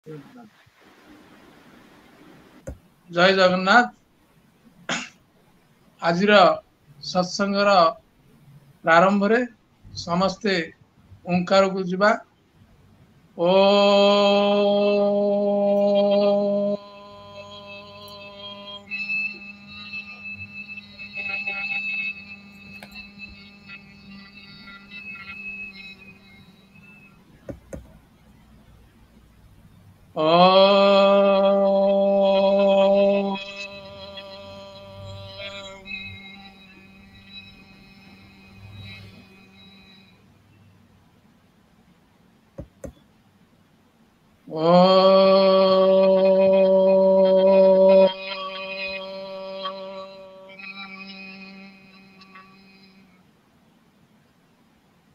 जय जगन्नाथ। आज सत्संगर प्रारंभ रे समस्ते ओंकार को जीवा। ओ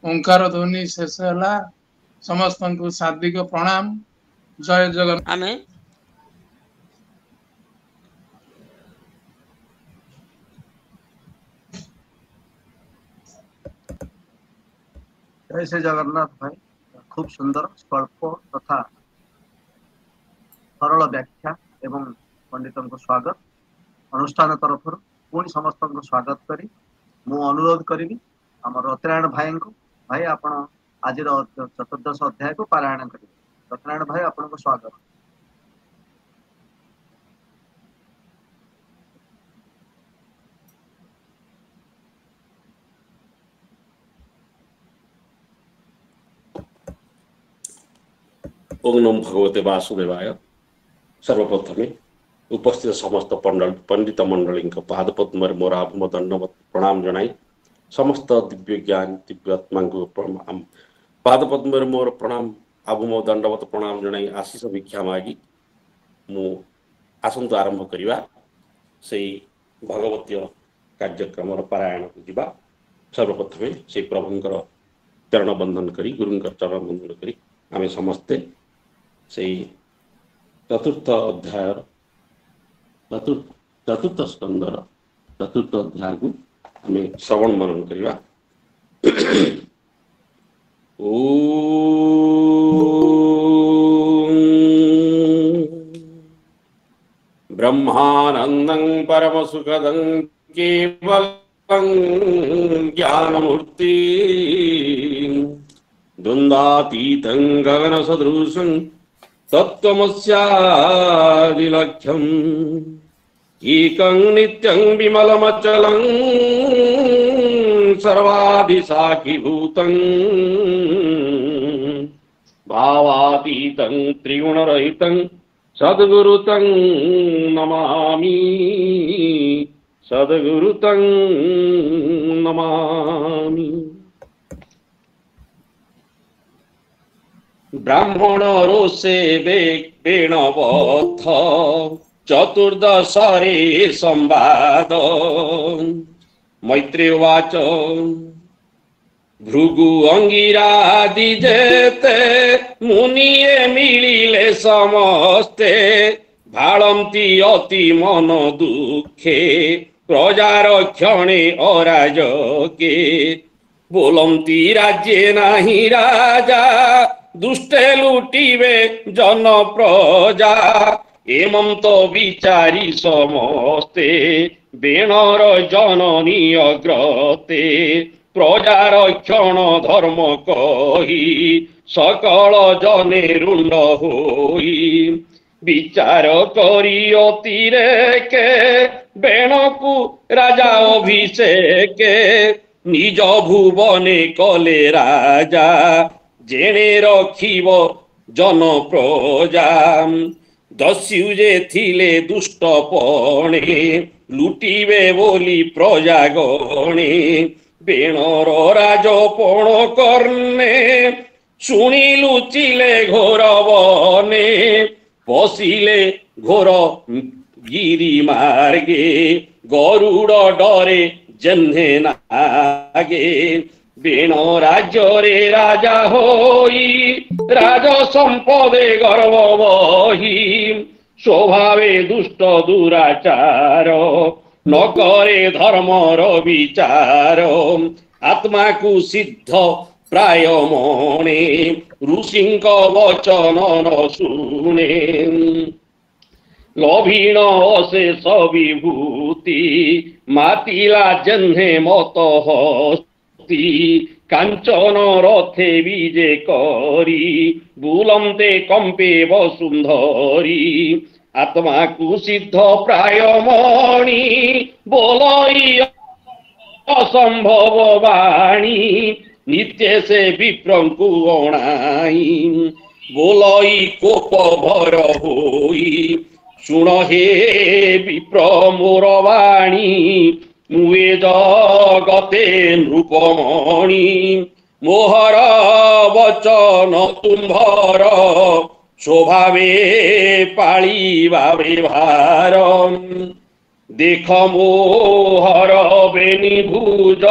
ओंकार ध्वनि शेष है। समस्त को शाब्दिक प्रणाम। जय जगन्नाथ। आमे जय श्री जगन्नाथ भाई। खूब सुंदर स्वल्प तथा सरल व्याख्या एवं पंडितों को स्वागत अनुष्ठान तरफ पुणी समस्त को स्वागत करी मु अनुरोध करी आम रत्नारायण भाई को भाई आपण आज चतुर्दश अध्याय को पारायण करेंगे। रत्नारायण भाई आपण को स्वागत। ओम नमो भगवते वासुदेवाय। सर्वप्रथमे उपस्थित समस्त पंडित मंडली पादपद्म मोर आभम दंडवत प्रणाम जनाई समस्त दिव्य ज्ञान दिव्यात्मा को प्रणाम पादपद्म मोर प्रणाम आभम दंडवत प्रणाम जनाई आशीष भिक्षा मागी मु आसंतु आरंभ करिवा से भगवतीय कार्यक्रम पारायण को जीवा। सर्वप्रथमे से प्रभुंकर चरण बंधन करी गुरुंकर चरण बंधन करी आमे समस्ते से चतुर्थ अध्याय चतुर्थ स्कंदर चतुर्थ अध्याय को हमें श्रवण मनन करिवा। ब्रह्मानंदं परम सुखदं केवलं ज्ञानमूर्ति द्वंद्वातीतं गगन सदृशं तत्त्वमस्यादिलक्ष्यम् एकं नित्यं विमलमचलं सर्वादिसाखीभूतं भावातीतं त्रिगुणरहितं सद्गुरुतं नमामि सद्गुरुतं नमामि। ब्राह्मण रोषे वेणवथ चतुर्दशरे संवाद मैत्रेवाच भृगु अंगिरादि जेते मुनिये मिलिले समस्ते भाळन्ति अति मन दुखे प्रजार क्षणे अराजके बोलन्ति राज्ये नाही राजा दुष्टे लुटिवे जन प्रजा एमं तो विचारी समस्ते बेणर जननी अग्रते प्रजार क्षण धर्म कही सकल जने रुंड होई विचार करी अतिरेके बेणकु राजा अभिषेके निज भुवने कले राजा जेणे रखिब जन प्रजा दस्यु जे थिले दुष्टपणे लुटिबे बोली प्रजागणे बेणर राजपण कर्णे शुणी लुचिले घोर बने पशिले घोर गिरी मार्गे गरुड़ डरे जन्हे नागे बेण राज्य रे राजा होई राज संपदे गर्व बही स्वभावे दुष्ट दुराचार न करे धर्मर विचार आत्मा को सिद्ध ପ୍ରାୟ ମଣେ ଋଷିଙ୍କ ବଚନ ନ ଶୁଣେ ଲଭିଣ ଅଶେଷ ବିଭୂତି ମାତିଲା ଜହ୍ନେ ମତ ହସ୍ତି କାଞ୍ଚନ ରଥେ ବିଜେ କରି ବୁଲନ୍ତେ କମ୍ପେ ବସୁନ୍ଧରୀ ଆତ୍ମାକୁ ସିଦ୍ଧ ପ୍ରାୟ ମଣି ବୋଲଇ ଅସମ୍ଭବ ବାଣୀ ନିତ୍ୟ ସେ ବିପ୍ରଙ୍କୁ ଅଣାଇ ବୋଲଇ କୋପ ଭର ହୋଇ ଶୁଣ ହେ ବିପ୍ର ମୋର ବାଣୀ ମୁଁ ଏ ଜଗତେ ନୃପମଣି ମୋହର ବଚନ ତୁମ୍ଭର ସ୍ୱଭାବେ ପାଳିବା ଭାର देख मोहर बेनी भुज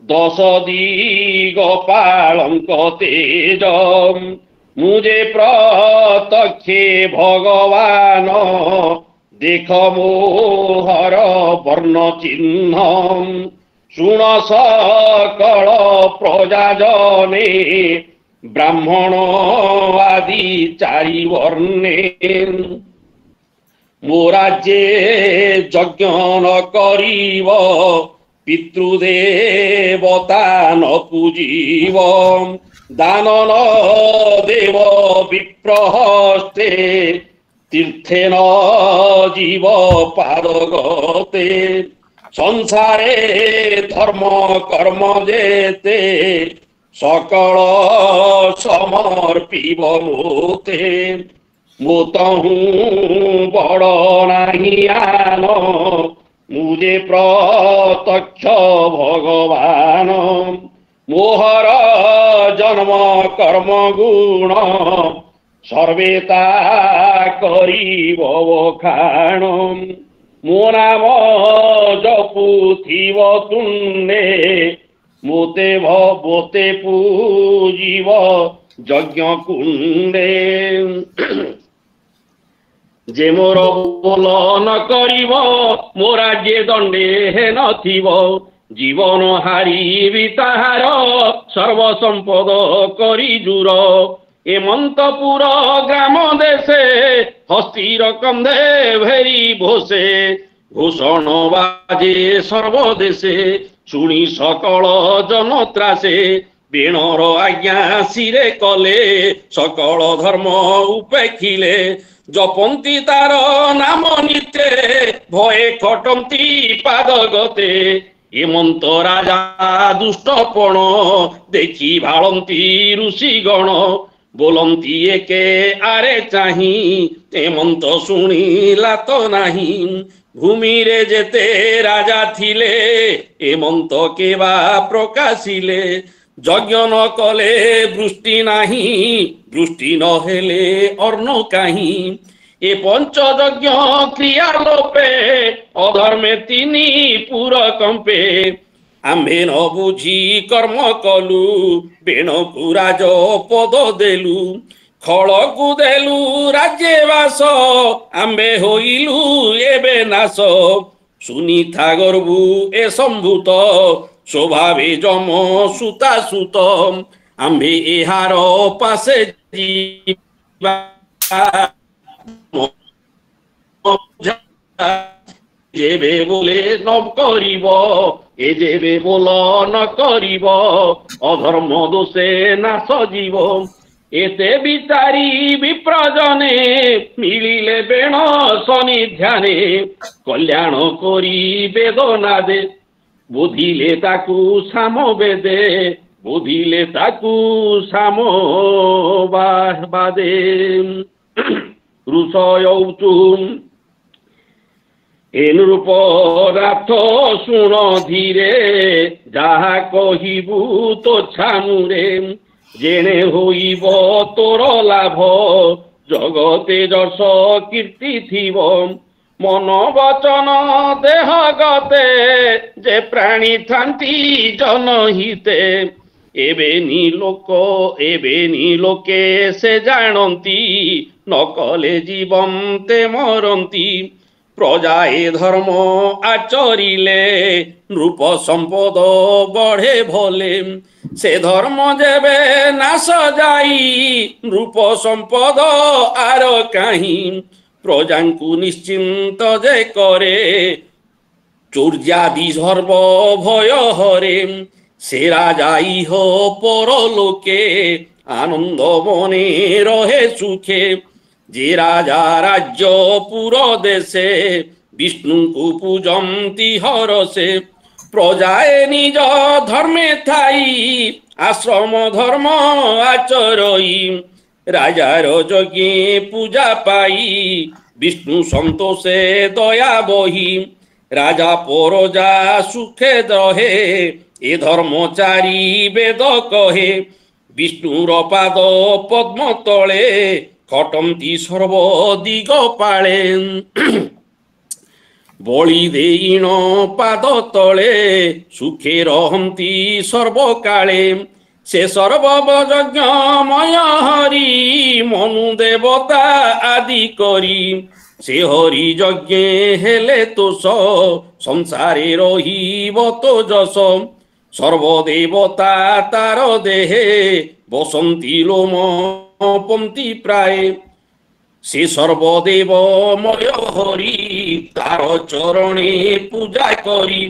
दश दिग पालंक तेज मुझे प्रत्यक्षे भगवान देख मोहर वर्ण चिन्ह शुण सकल प्रजाजने ब्राह्मण आदि चारि वर्णे मोराजे यज्ञ न करिव पितृदेवता न पूजिव दान न देव विप्रहस्ते तीर्थे न जीव पादगते संसारे धर्म कर्म जेते सकल समर्पिव मोते मोतहु बड़ नाही आन मुझे प्रत्यक्ष भगवान मोहर जन्म कर्म गुण सर्वेता करिब खाण मो नाम जपुथिव तुण्डे मोते भोते पूजिव यज्ञ कुंडे जे मोर बोल न करिव मो राज्य दंडे हे नथिव जीवन हारी ताहार सर्व संपद करी जुर एमंतपुर ग्राम देशे हस्तीर कंधे भेरी भोसे घोषण बाजे सर्वदेशे शुणी सकल जनत्रासे बेणर आज्ञा सिरे कले सकल धर्म उपेक्षिले जपन्ति तार नाम नित्ये भये खटन्ति पादगते एमंत राजा दुष्टपण देखि भाळन्ति ऋषिगण बोलन्ति एके आरे चाही एमंत शुणिला तो नाही भूमि रे जेते राजा थिले एमंत केबा प्रकाशिले यज्ञ न कले वृष्टि नाही वृष्टि न हेले अर्ण काहि ए पंच यज्ञ क्रिया लोपे अधर्मे तिनी पुर कंपे आम्भे न बुझी कर्म कलु बेण को राज पद देलु खळकु देलु राज्यवास आम्भे होइलु एबे नाश सुनी था गर्भु ए संभूत स्वभावे जम सुता सुत आम्भे एहार पासे जीवा जेबे बोले न करिब ए जेबे बोल न करिब अधर्म दोषे नाश जीव एते विचारी विप्रजने मिलिले बेण सनिध्याने कल्याण करी वेदनादे बुधिले ताकू साम बेदे बुधिले ताकू साम बादे ऋषयौचु ए नृप राथ शुण धीरे जहा कहिबु तो छामुरे जेणे होइब तोर लाभ जगते जस कीर्ति थिव मन वचन देह गते जे प्राणी थांती जनहिते एबेनी लोके से जानती न कले जीवन्ते मरंती प्रजा ए धर्म आचरिले नृप संपद बढ़े भले से धर्म जेबे नाश जाई नृप संपद आर काहीं प्रजा को निश्चिंत जे करे चौर्यादि सर्व भय हरे से राजाई हो परलोके आनंद मने रहे सुखे जे राजा राज्य पुर देशे विष्णु को पूजंती हरसे प्रजाए निज धर्मे थाई आश्रम धर्म आचरई राजार यज्ञे पूजा पाई विष्णु संतोषे दया बही राजा परजा सुखे रहे ए धर्मचारी वेद कहे विष्णुर पाद पद्म तले खटंती सर्व दिग पाले बलि देईण पाद तले सुखे रहंती सर्वकाले से सर्वयज्ञमय हरि मनु देवता आदि करी से हरि यज्ञे हेले तोष संसारे रहिब तो जस सर्वदेवता तार देहे बसंती लोम पंक्ति प्राय से सर्वदेवमय हरि तार चरणे पूजा करी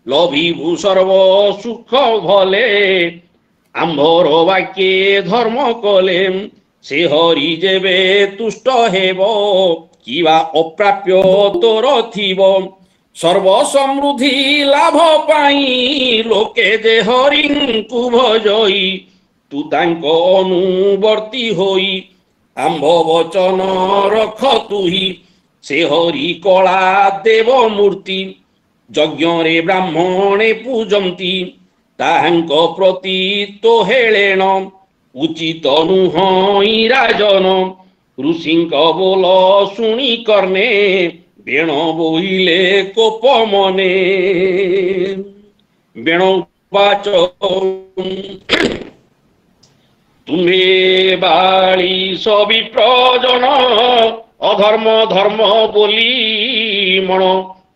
लभिबु सर्व सुख भले आंभर वाक्ये धर्म कले से हरि जेबे तुष्ट हेब किवा अप्राप्य तोर थिब सर्व समृद्धि लाभ पाई लोके जे हरिंकु भजई तू तांको अनुवर्ती होई आंभ वचन रख तुही से हरि कला देव मूर्ति यज्ञ रे ब्राह्मणे पूजंती ताहांको प्रति तो हेलेण उचित नुह राजन ऋषिंक बोल शुणी कर्णे बेण बोहिले कोप मने बेण वाच तुम्हे बाली सभी प्रजन अधर्म धर्म बोली मण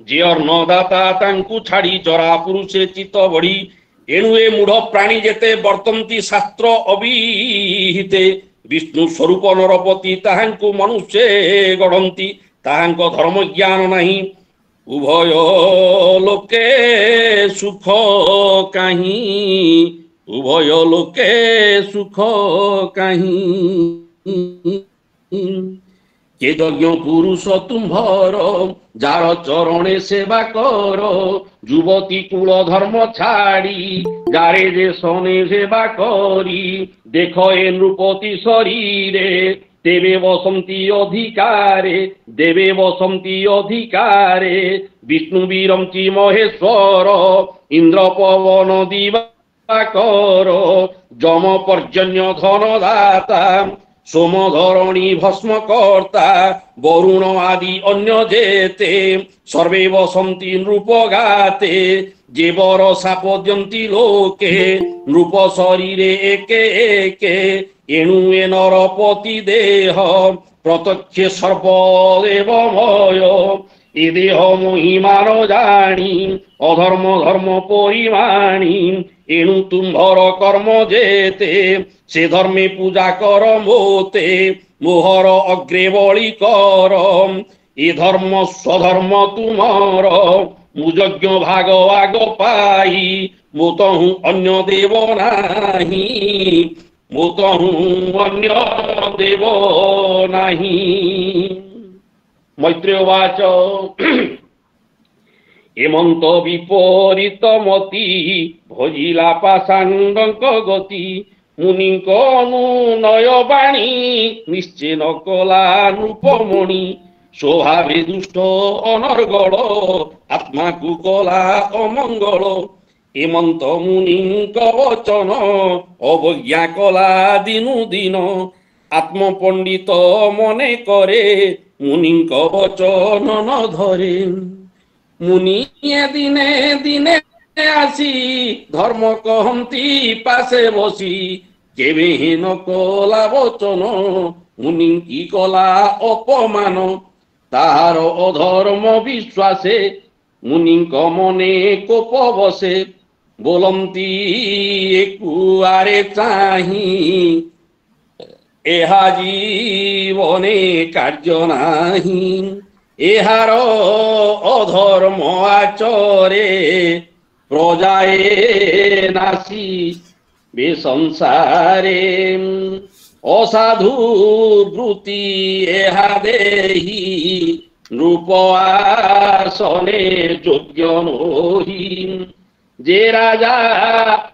जे अन्नदाता तांकु छाड़ी जरा पुरुषे चित्त बढ़ी एणु ए मूढ़ प्राणी जेते वर्तन्ति शास्त्र अभिहिते विष्णु स्वरूप नरपति ताहांकु मनुष्य गढ़ंती ताहांको धर्म ज्ञान नहीं उभय लोके सुख काहीं उभय लोके सुख काहीं के यज्ञ पुरुष तुम्भर जार चरणे सेवा कर युवती कुल धर्म छाड़ी जारे जे सने सेवा करी देख ए नृपति शरीरे देवे वसंती अधिकारे देवे वसंती अधिकारे विष्णु विरंची महेश्वर इंद्र पवन दिवाकर जम पर्जन्य धनदाता सोमधरणी भस्म कर्ता वरुण आदि अन्य जेते सर्वे वसंती नृप गाते जेवर साप द्यंती लोके नृप शरीरे एके एके एणु ए नरपति देह प्रत्यक्ष सर्वदेवमय ए देह महिमान जानी अधर्म धर्म परिमाणी एणु तुम्भर कर्म जेते से धर्मे पूजा कर मोते मोहर अग्रे बलि कर ए धर्म स्वधर्म तुमर मुयज्ञ भाग आग पाई मोतहु अन्य देव नाही मोतहु अन्य देव नाही। मैत्रेयवाच एमंत विपरीत मती भजिला पाषाण्डक गति मुनिक अनुनय बाणी निश्चय न कला नृपमणि स्वभावे दुष्ट अनर्गल आत्मा को कला अमंगल एमंत मुनिक वचन अवज्ञा कला दिनु दिन आत्म पंडित मने करे मुनिक वचन न धरे मुनि दिने दिने आसी धर्म कहती पासे बसी केवे न कला वचन मुनि की कला अपमान তাহার অধর্ম বিশ্বাসে মুনিଙ୍କ মনে কোপ বসে ବୋଲନ୍ତି କୁଆରେ ଚାହିଁ ଏହା ଜୀବନେ କାର୍ଯ୍ୟ ନାହିଁ ଏହାର ଅଧର୍ମ ଆଚରେ ପ୍ରଜାଏ ନାସି ବେ ସଂସାରେ ଅସାଧୁ ବୃତ୍ତି ଏହା ଦେହି ନୃପ ଆସନେ ଯୋଗ୍ୟ ନୋହି যে রাজা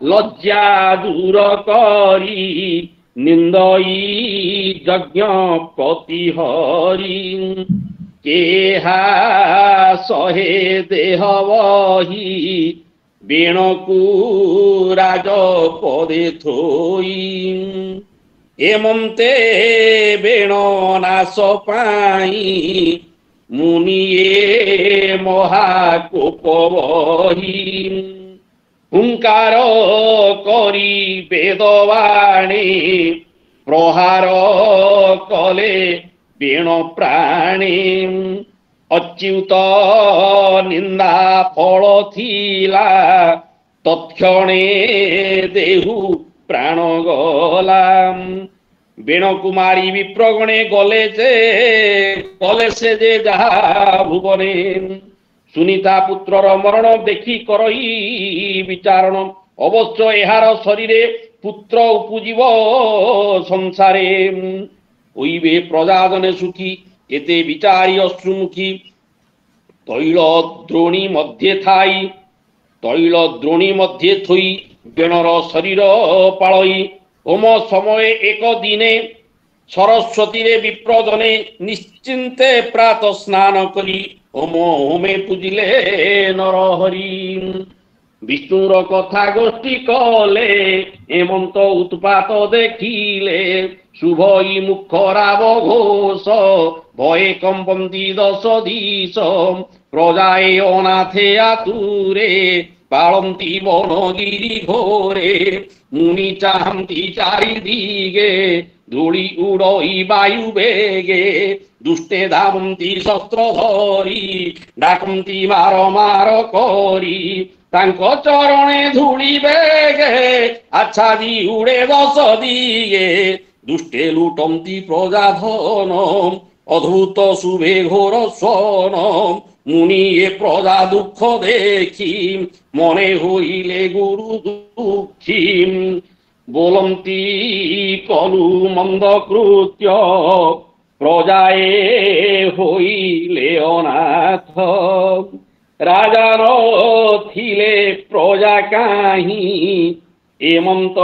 লজ্জা দূর করি নিন্দই যজ্ঞ প্রতিহরি কেহা সহে দেহ বহি বেণকু রাজ পদে থই এমন্তে বেণ নাশ পাই মুনিয়ে মহাকোপ বহি হুঙ্কার করি বেদবাণী প্রহার কলে বেণ প্রাণী অচ্যুত নিন্দা ফল থিলা তৎক্ষণে দেহু প্রাণ গলাম বেণ কুমারী বিপ্রগণে গলে সে যে যাহা ভুবনে সুনিতা পুত্রর মরণ দেখি করই বিচারণ অবশ্য এহার শরীরে পুত্র উপজীব সংসারে ওইবে প্রজাজনে সুখী এতে বিচারী অশ্রুমুখী তৈল দ্রোণী মধ্যে থই বেণর শরীর পালই হোম সময়ে এক দিনে সরস্বতীরে বিপ্রজনে নিশ্চিন্তে প্রাত স্নান করি হোমে পূজিলে নরহরি বিষ্ণুর কথা গোষ্ঠী কলে হেমন্ত উৎপাত দেখিলে শুভই মুখ রাব ঘোষ ভয়ে কম্পন্তি দশ দিশ প্রজায়ে অনাথে আতুরে পালন্তি বনগিরি ঘোরে মুনি চাহান্তি চারিদিগে ধূলি উড়ই বায়ু বেগে দুষ্টে ধাবন্তি শস্ত্র ধরি ডাকন্তি মার মার করি তাঙ্ক চরণে ধূলি বেগে আচ্ছাদি উড়ে দশ দিগে দুষ্টে লুটন্তি প্রজা ধন অদ্ভুত শুভে ঘোর স্বন মুনি এ প্রজা দুঃখ দেখি মনে হইলে গুরু দুঃখী বলন্তি কলু মন্দ কৃত্য প্রজায়ে হইলে অনাথ রাজা নথিলে প্রজা কাহি এমন্ত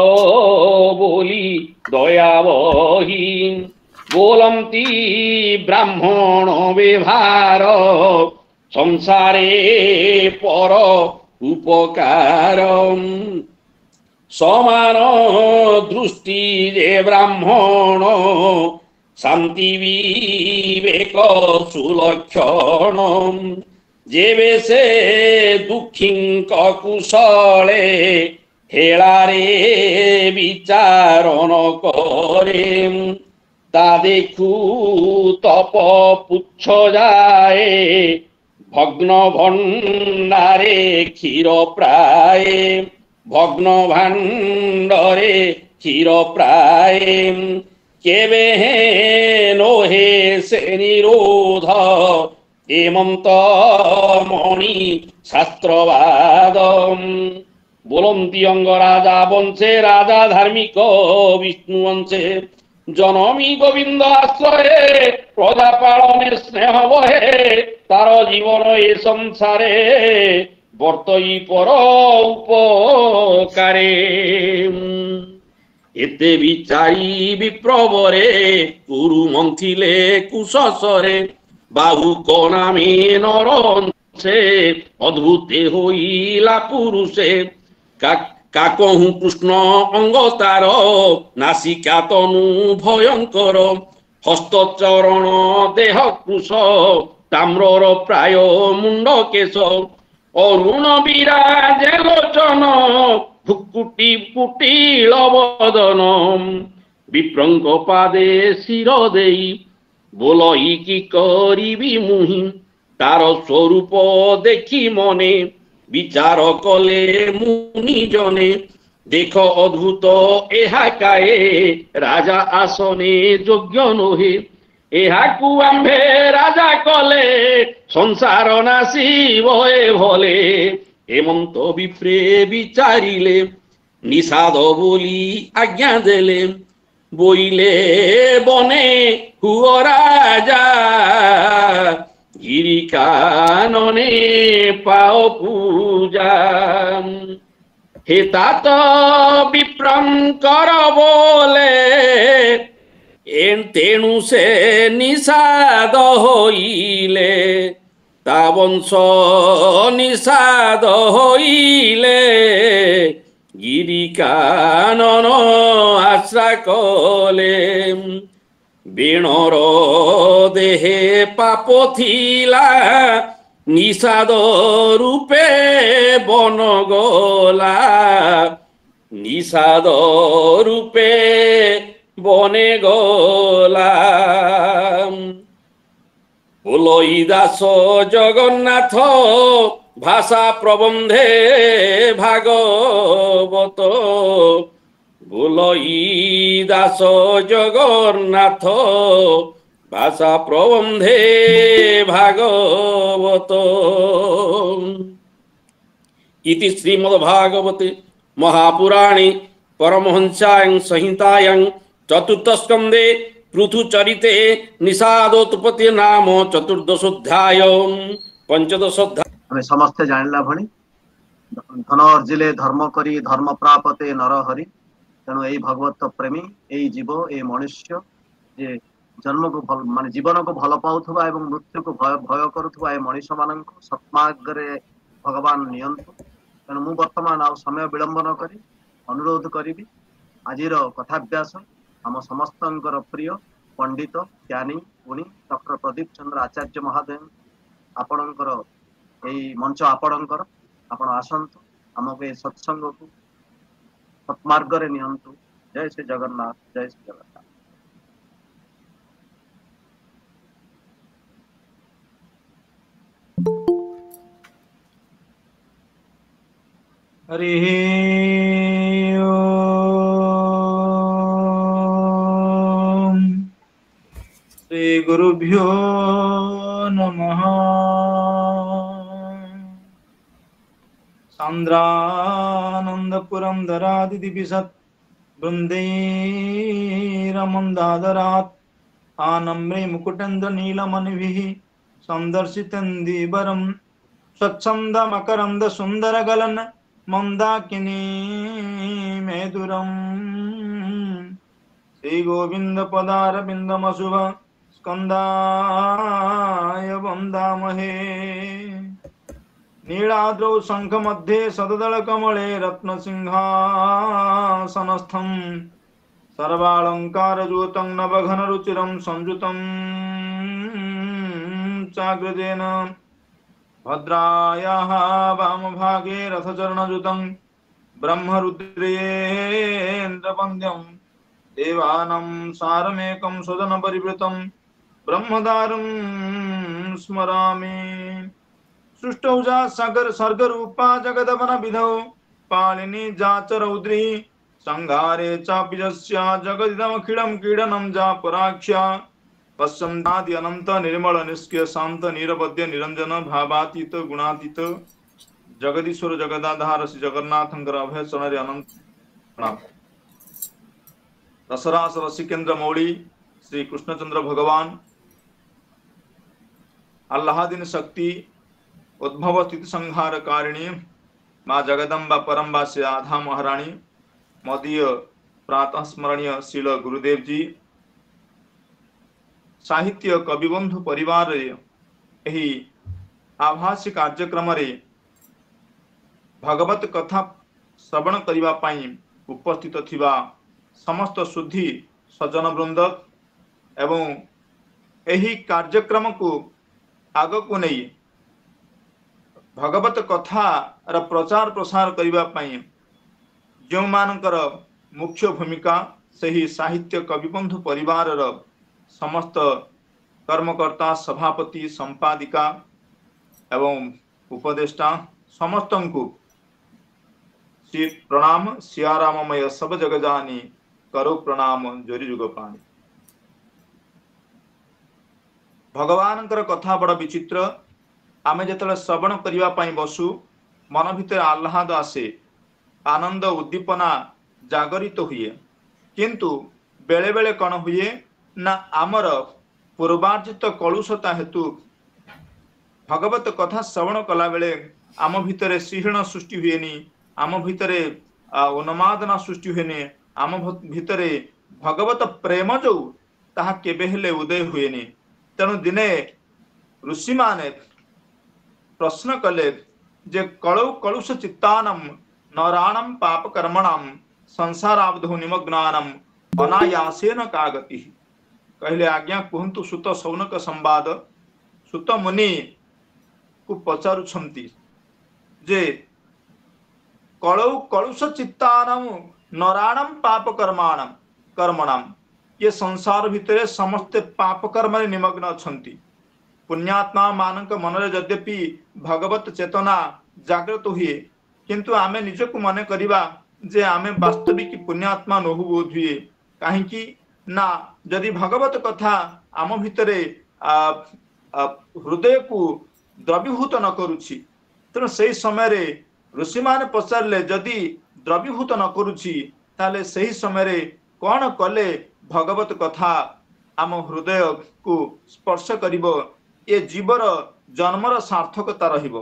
বলি দয়াবহী বলন্তি ব্রাহ্মণ ব্যবহার সংসারে পর উপকার সমান দৃষ্টি যে ব্রাহ্মণ শান্তি বিবেক সুলক্ষণ যেবে সে দুঃখীঙ্ক কুশলে হেলারে বিচারণ করে তা দেখু তপ পুচ্ছ যায় ভগ্ন ভণ্ডারে ক্ষীর প্রায় ভগ্ন ভাণ্ডরে ক্ষীর প্রায় কেবে নোহে সে নিরোধ হেমন্ত মণি শাস্ত্রবাদ বলন্তি অঙ্গ রাজা বংশে রাজা ধার্মিক বিষ্ণু বংশে জনমী গোবিন্দ আশ্রয়ে প্রজা পালনে স্নেহ বহে তার জীবন এ সংসারে বর্তই পর উপকারে এতে বিচারী বিপ্রবরে কুরু মন্থিলে কুশসরে বাহুক নামে নরংসে অদ্ভুতে হইলা পুরুষে কাকহু কৃষ্ণ অঙ্গ তার নাসিকা তনু ভয়ঙ্কর হস্তচরণ দেহ কৃশ তাম্রর প্রায় মুন্ড কেশ অরুণ বিরাজে লোচন ভুকুটি কুটিল বদন বিপ্রঙ্গ পাদে শির দেই बोलई कि करिबी मुहि तार स्वरूप देखी मने विचार कले मुनि जने देख अद्भुत एहा काए राजा आसने योग्य नोहे एहाकू आम्भे राजा कले संसार नासिब ए भले हेमंत विप्रे विचारिले निषाद बोली आज्ञा देले बोइले बने हुओ राजा गिरी कानने पाओ पूजा हे तात विप्रम कर बोले तेणु से निषाद होइले ता वंश निषाद होइले गिरी कानन आश्रा कले बेणर देहे पाप थिला निषाद रूपे बन गला निषाद रूपे बने गला बोलई दास जगन्नाथ भाषा प्रबंधे भागवत बोलई दास जगन्नाथ भाषा प्रबंधे भागवत इति श्रीमद्भागवते महापुराणे परमहंस्यां संहितायां चतुर्थस्कंदे पृथुचरिते निषादोत्पत्ति नाम चतुर्दशोध्याय पंचदशोध्याय हमें समस्ते जानिला भणी धन अर्जिले धर्म करी धर्म प्रापते नर हरि तेणु यही भगवत प्रेमी यही जीव ये मनुष्य जे जन्म को भल माने जीवन को भल पाउथुबा एवं मृत्यु को भय करुथुबा ए मनीष मानक सत्मार्गरे भगवान नियंतु तेणु मु वर्तमान आ समय विलंब न करी अनुरोध करी आजिर कथाभ्यास आम समस्तंकर प्रिय पंडित ज्ञानी गुणी डॉक्टर प्रदीप चंद्र आचार्य महादेव आपणकर यही मंच आपणकर आपण आसंतु आमको ये सत्संग को सत्मार्ग रे नियंतु जय श्री जगन्नाथ जय श्री जगन्नाथ हरि श्री गुरुभ्यो नमः सांद्रानंदपुरम धरादिदिविशत् वृन्दैरमन्दादरात् आनम्रे मुकुटेन्द्र नीलमणिभिः संदर्शितन्दिवरं स्वच्छन्द मकरन्द सुन्दर गलन मंदाकिनी मेदुरम् श्री गोविंद पदारविन्दमशुभ स्कन्दाय वन्दामहे नीलाद्रौ शंख मध्ये सददल कमले रत्नसिंहासनस्थं सर्वालंकार जुतं नवघन रुचिरं संयुतं चाग्रजेन भद्रायाः वामभागे रथचरणयुतं ब्रह्मरुद्रेन्द्रवन्द्यं देवानं सारमेकं स्वजनपरिवृतं ब्रह्मदारुं स्मरामि सृष्टौजा सागर सर्गरूपा जगदवन विधौ पालिनी जाचरौद्री संहारे चापिजस्या जगदिदमखिलं क्रीडनं जा पराख्या पश्चन्दादि अनंत निर्मल निष्क्रिय शांत निरवध्य निरंजन भावातीत गुणातीत जगदीश्वर जगदाधार श्री जगन्नाथंकर अभय चरण अनंत प्रणाम रसरास रसिकेन्द्र मौली श्री कृष्णचंद्र भगवान आह्लादिनी शक्ति उद्भव स्थिति संहार कारिणी माँ जगदम्बा परम्बा से आधा महाराणी मदीय प्रातः स्मरणीय शील गुरुदेव जी साहित्य कविबंधु परिवार यही आभासी कार्यक्रम भगवत कथा श्रवण करिबा पाई उपस्थित थिबा समस्त शुद्धि सज्जन वृंद एवं यही कार्यक्रम को आग को नहीं भगवत कथा र प्रचार प्रसार करिबा पाई जो मानकर मुख्य भूमिका सही साहित्य कविबंधु परिवार समस्त कर्मकर्ता सभापति संपादिका एवं उपदेष्टा समस्त को श्री प्रणाम सियाराममय सब जग जानी करो प्रणाम जोरी जुग पानी। भगवान कथा बड़ विचित्र। आमे जेतले श्रवण करिवा पई बसु मन भितर आह्लाद आसे, आनंद उद्दीपना जागरित हुए, किंतु बेले बेले कौन हुए ना आमर पूर्वार्जित कलुषता हेतु भगवत कथा श्रवण कला बेले आम भितर सिंहण सृष्टि हुएनी, आम भितर उन्मादना सृष्टि हुएनी, आम भितर भगवत प्रेम जो ताहा केबे हेले उदय हुएनी। तेणु दिने ऋषि माने प्रश्न कले जे कलौ कलुष चित्तानम नराणम पाप कर्मणम संसाराब्धो निमग्नानम अनायासेन का गति। कहले आज्ञा कहंतु सुत सौनक संवाद। सुत मुनि को पचारुछंती जे कलौ कलुष चित्तानम नराणम पाप कर्मणम ये संसार भितर समस्ते पाप कर्म निमग्न अछंती। पुण्यात्मा मानक मनरे यद्यपि भगवत चेतना जागृत हुए, किंतु आमे निजको मन करिबा जे आमे वास्तविक पुण्यात्मा नहु बोध हुए। काहेकि ना यदि भगवत कथा आम भितरे हृदय को द्रवीभूत न करुछि, तेणु से समय ऋषि माने पचारे यदि द्रवीभूत न करुछि ताले सही समय कौन कले भगवत कथा आम हृदय को स्पर्श करिबो, ये जीवर जन्मर सार्थकता रहिबो।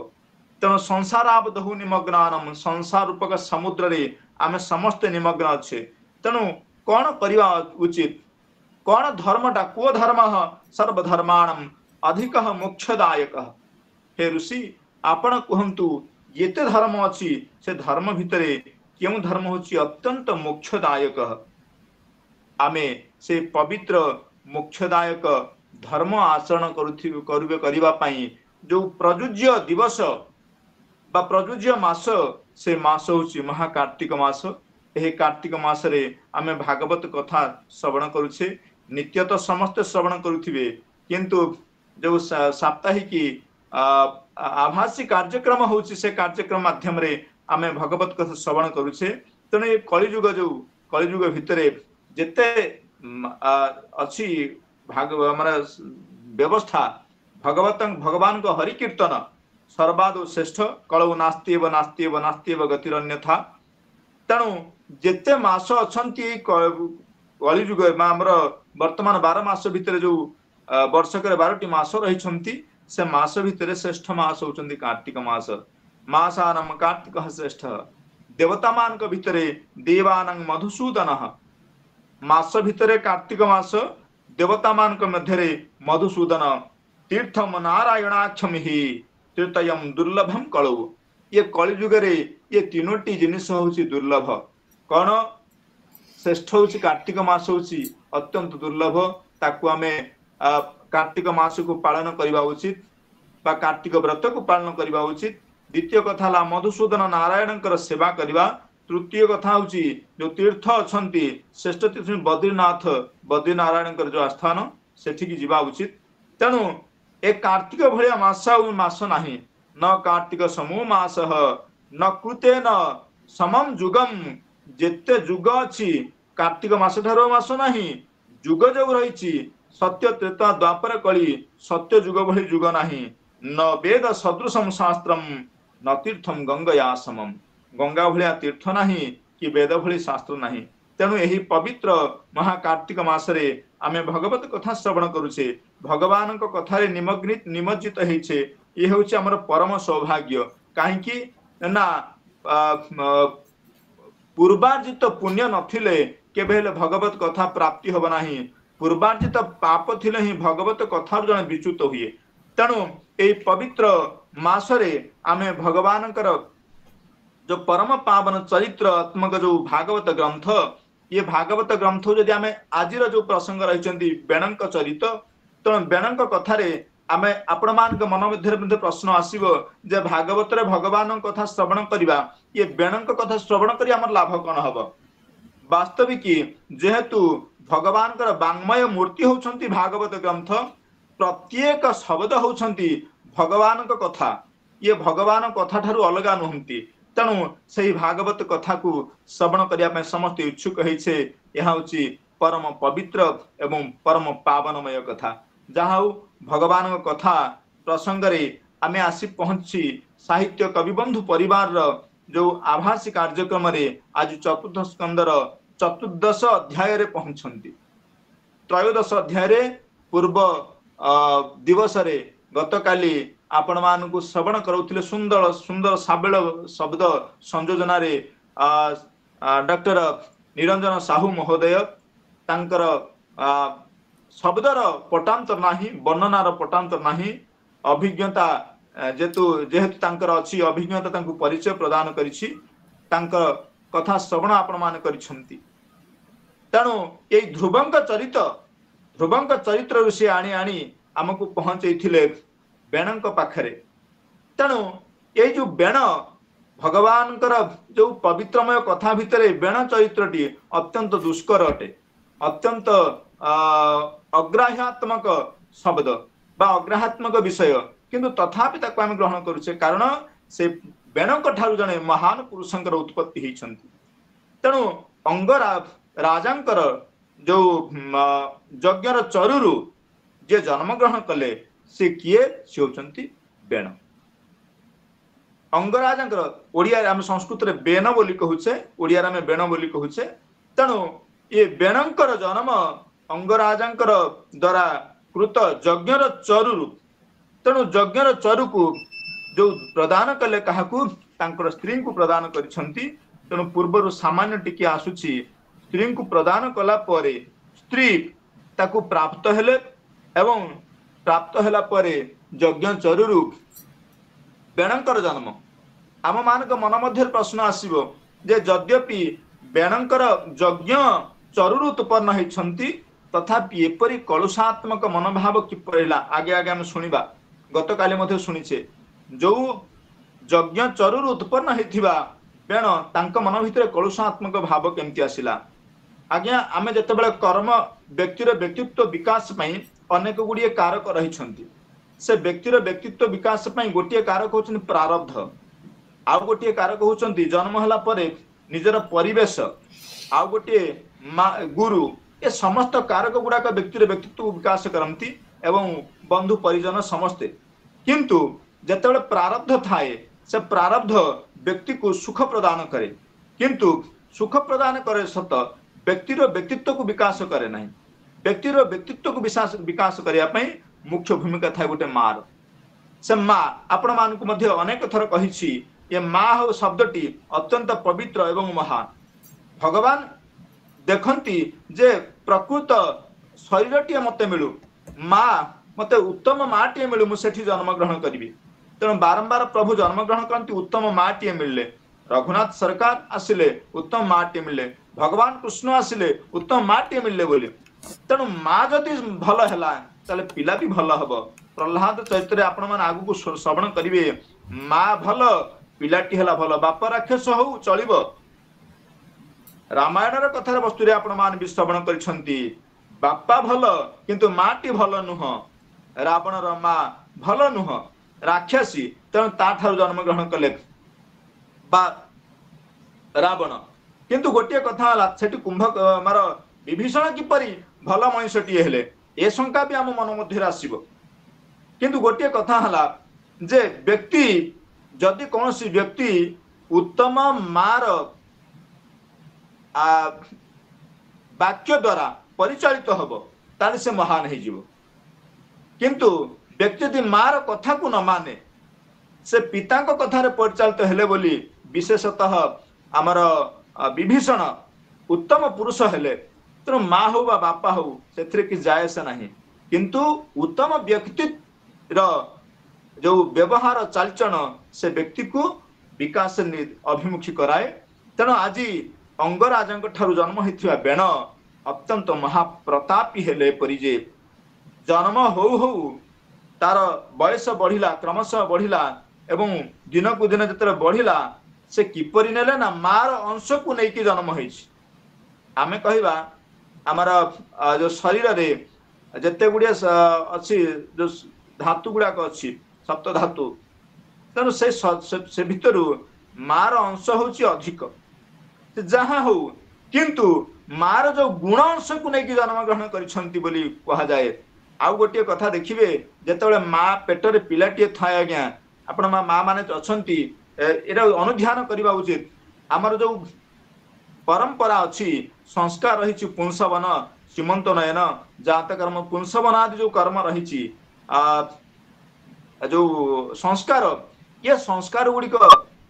तेणु संसाराब्धौ निमग्नानम संसार रूपक समुद्र रे आमे समस्त निमग्न अच्छे। तेणु कौन करिवा उचित, कौन धर्मटा को धर्म सर्वधर्माणम अधिक मोक्षदायक। हे ऋषि आपण कहंतु येते धर्म अछि, से धर्म भितरे केउ धर्म होछि अत्यंत मोक्षदायक। आमे से पवित्र मोक्षदायक धर्म आचरण करिबा पई जो प्रजुज्य दिवस बा प्रजुज्य मास, से मास होछि महाकार्तिक मास। एही कार्तिक मास रे आमे भागवत कथा श्रवण करूछे। नित्य तो समस्त श्रवण करुथिबे, किंतु जो साप्ताहिक आभासी कार्यक्रम होछि से कार्यक्रम माध्यम रे आमे भगवत कथा श्रवण करूछे। तेणु ये कलिजुग जो कलिजुग भितरे जेते अच्छी भाग हमारा व्यवस्था भगवान को हरि कीर्तन सर्वादो श्रेष्ठ। कलौ नास्त्येव नास्त्येव नास्त्येव गतिरन्यथा। तेणु जेते मास अछंती कलिजुग आमर वर्तमान 12 मास भितर जो वर्षक 12टी मास रही, से मास भितर श्रेष्ठ मास होचंदी कार्तिक मास। मासानम कार्तिक श्रेष्ठ। देवता मान भितरे देवानंग मधुसूदन। मास भितरे कार्तिक मास, देवता मान मध्य मधुसूदन। तीर्थम नारायणाक्षम ही तीर्थयम दुर्लभम कलौ। ये कलिजुग रे ये तीनोटी जिनिस होची दुर्लभ। कौन श्रेष्ठ होची कार्तिक मास होची अत्यंत दुर्लभ। ताकू आमे कार्तिक मास को पालन करबा उचित बा कार्तिक व्रत को पालन करबा उचित। द्वितीय कथा ला मधुसूदन नारायण सेवा करबा। तृतीय कथा होची जो तीर्थ अछंती श्रेष्ठ तीर्थ बद्रीनाथ, बद्रीनारायण जो आस्थान सेठी जीवा उचित। तेणु ए कार्तिक भलिया मास नाही, न कार्तिक समूह मास न कृतेन समम जुगम। जेते जुग अछि कार्तिक मास ठारो मास नाही। जुग जो रही सत्य त्रेता द्वापर कली, सत्य जुग भली जुग नाही। न वेद सदृशम शास्त्रम न तीर्थम गंगया समम। गंगा भलिया तीर्थ नाही कि वेद भली शास्त्र नाही। तेणु यही पवित्र महाकार्तिक मासरे आमे भगवत कथा श्रवण करुछे, भगवान को कथारे निमज्जित हेछे। ये होछि हमर परम सौभाग्य। काहेकि ना पूर्वार्जित पुण्य नथिले केबे हेले भगवत कथा प्राप्ति होब नाही। पूर्वार्जित पाप थिले ही भगवत कथा जन विच्युत हुए। तेणु ए पवित्र मासरे आमे भगवानकर जो परम पावन चरित्रात्मक जो भागवत ग्रंथ, ये भागवत ग्रंथ यदि आमे आजिर जो प्रसंग रही बेणंक चरित, तेणु बेणंक कथारे आमे आपण मान मन मध्य प्रश्न आसीबो जे भागवत रे भगवान कथा श्रवण करिबा, ये बेणंक कथा श्रवण करी हमर लाभ कोन हबो। वास्तविक जेहेतु भगवान वांग्मय मूर्ति होउछंती भागवत ग्रंथ, प्रत्येक शब्द होउछंती भगवान को कथा ये भगवान कथा ठारू अलगा नुहंती तेणु से भागवत कथा को श्रवण करने समस्त इच्छुक होइछे यह होची परम पवित्र एवं परम पावनमय कथा जहा भगवान कथा प्रसंग रे आमे आसी पहुंची साहित्य कविबंधु परिवार जो आभासी कार्यक्रम रे आज चतुर्थ स्कंदर चतुर्दश अध्याय रे पहुंचंती त्रयोदश अध्याय रे पूर्व दिवस रे गतकाली आपण मानकु श्रवण करूथिले सुंदर सुंदर साबेल शब्द संयोजना रे डॉक्टर निरंजन साहू महोदय तांकर शब्दर पटांतर नाही वर्णनार पटांतर नाही अभिज्ञता जेहेतु तांकर अछि अभिज्ञता तांकु परिचय प्रदान करिछि तांकर कथा श्रवण आपण मान करिसंती तेणु ए ध्रुवंक चरित्र ऋषि आनी आनी आमको पहुंचैथिले बेणंक पाखरे तेणु ये जो बेण भगवान जो पवित्रमय कथा भितर बेण चरित्रटी अत्यंत दुष्कर अटे अत्यंत अग्राह्यात्मक शब्द बा अग्राह्यात्मक विषय किंतु तथापि ताको आम ग्रहण करुचे कारण से बेणक ठारू जने महान पुरुषंकर उत्पत्ति होइछंती तेणु अंग राजांकर जो यज्ञर चरुरु जे जन्म ग्रहण कले से किए से होचंती बेण अंगराजांकर ओडिया आम संस्कृत रे बेन बोली कहूचे ओडिया रे बेण बोली कहूचे तेणु ये बेणंकर जन्म अंगराजांकर द्वारा कृत यज्ञर चरुरु तेणु यज्ञर चरु को जो प्रदान कले काहाकू तांकर स्त्री को प्रदान करिसंती तेणु पूर्वरु सामान्य टिके आसुची स्त्री को प्रदान कला परे स्त्री ताकू प्राप्त हेले एवं प्राप्त होला परे यज्ञ चरुरु बेणंकर जन्म आम मानक मन मध्य प्रश्न आसीबो जे यद्यपि बेणंकर यज्ञ चरुरु उत्पन्न होइछंती तथापि एपरि कलुषात्मक मनोभाव किपरिला आगे आगे हम सुनिबा गतकाली मध्य सुनिछे जो यज्ञ चरुरु उत्पन्न होइथिबा बेण तांक मन भितर कलुषात्मक भाव केमति आसिला आज्ञा आमे जतेबेले कर्म व्यक्तिर व्यक्तित्व विकास पई अनेक गुड़िए कारक रही से व्यक्तिर व्यक्तित्व विकास गोटे कारक होचन प्रारब्ध आउ गोटे कारक होचंती जन्म हला परे निजर परिवेश आउ गोटे गुरु ए समस्त कारक गुड़ाक व्यक्तिर व्यक्तित्व विकास करती एवं बंधु परिजन समस्ते किंतु जेतेबेले प्रारब्ध थाए से प्रारब्ध व्यक्ति को सुख प्रदान करे किंतु सुख प्रदान करे सत व्यक्तिर व्यक्तित्व को विकास करे नहीं व्यक्तिर व्यक्तित्व को विकास करने मुख्य भूमिका था गोटे मार से माँ आपण मान को मध्य अनेक थर कही ये माँ हो शब्दटी अत्यंत पवित्र एवं महान भगवान देखती जे प्रकृत शरीरटी मते मिलू माँ मते उत्तम माँ टे मिलू मुझे जन्म ग्रहण करी तेणु बारंबार प्रभु जन्म ग्रहण करती उत्तम माँ टे मिलले रघुनाथ सरकार आसिले उत्तम माँ टे मिलले भगवान कृष्ण आसिले उत्तम माँ टे मिलले बोली तेणु माँ जदि भल है ताले पिला भी भल हम प्रहलाद चरित्र आपण मैंने आगु को श्रवण करेंगे माँ भल पिलाटी है भल बाप राक्षस हो चलो रामायण कथार वस्तु आपण मान भी श्रवण करिसंती बापा भल किंतु माटी भल नुह रावण माँ भल नुह राक्षसी तेणु ताठार जन्म ग्रहण कले बा रावण किंतु गोटे कथा सेठी कुंभकर्णर विभीषण किपरि भल मनुष्यटीए हेले ए शंका भी आम मन मध्य आसीबो किंतु गोटे कथा हला जे व्यक्ति जदि कौन सी व्यक्ति उत्तम मार वाक्य द्वारा परिचालित हब ताले से महान हो जीवो किंतु व्यक्ति यदि मार कथा को न माने से पिता को कथार परिचालित हेले बोली विशेषतः आमर विभीषण उत्तम पुरुष हेले तेणु माँ हो बा बापा हो से कि जाए से नहीं किंतु उत्तम व्यक्ति जो व्यवहार चालचन से व्यक्ति को विकास अभिमुखी कराए तेणु आज अंगराजा ठारू जन्म होता बेण अत्यंत महाप्रतापी हेले परि जे जन्म हो तार बयस बढ़िला क्रमशः बढ़िला एवं दिन को दिन जिते बढ़िला से किपरि नेले ना मार अंश को लेकिन जन्म होइछि आमे कहिबा आमर जो शरीर रे ଯେତେ ଗୁଡିଏ ଅଛି ଯୋଉ धातु गुड़ाक अच्छी सप्त धातु तेणु से भितरु मार अंश हूँ अधिक जहाँ हो किंतु मार जो गुण अंश को लेकिन जन्म ग्रहण कर जाए। आउ गोटे कथा देखिए जिते माँ पेटर पिलाटे थाए आज्ञा आपण माँ माने अच्छी एटा अनुध्यान करने उचित। आमर जो परंपरा अच्छी संस्कार रही पुंसवन सीमंत नयन जात कर्म पुंसवन आदि जो कर्म रही जो संस्कार ये संस्कार गुड़िक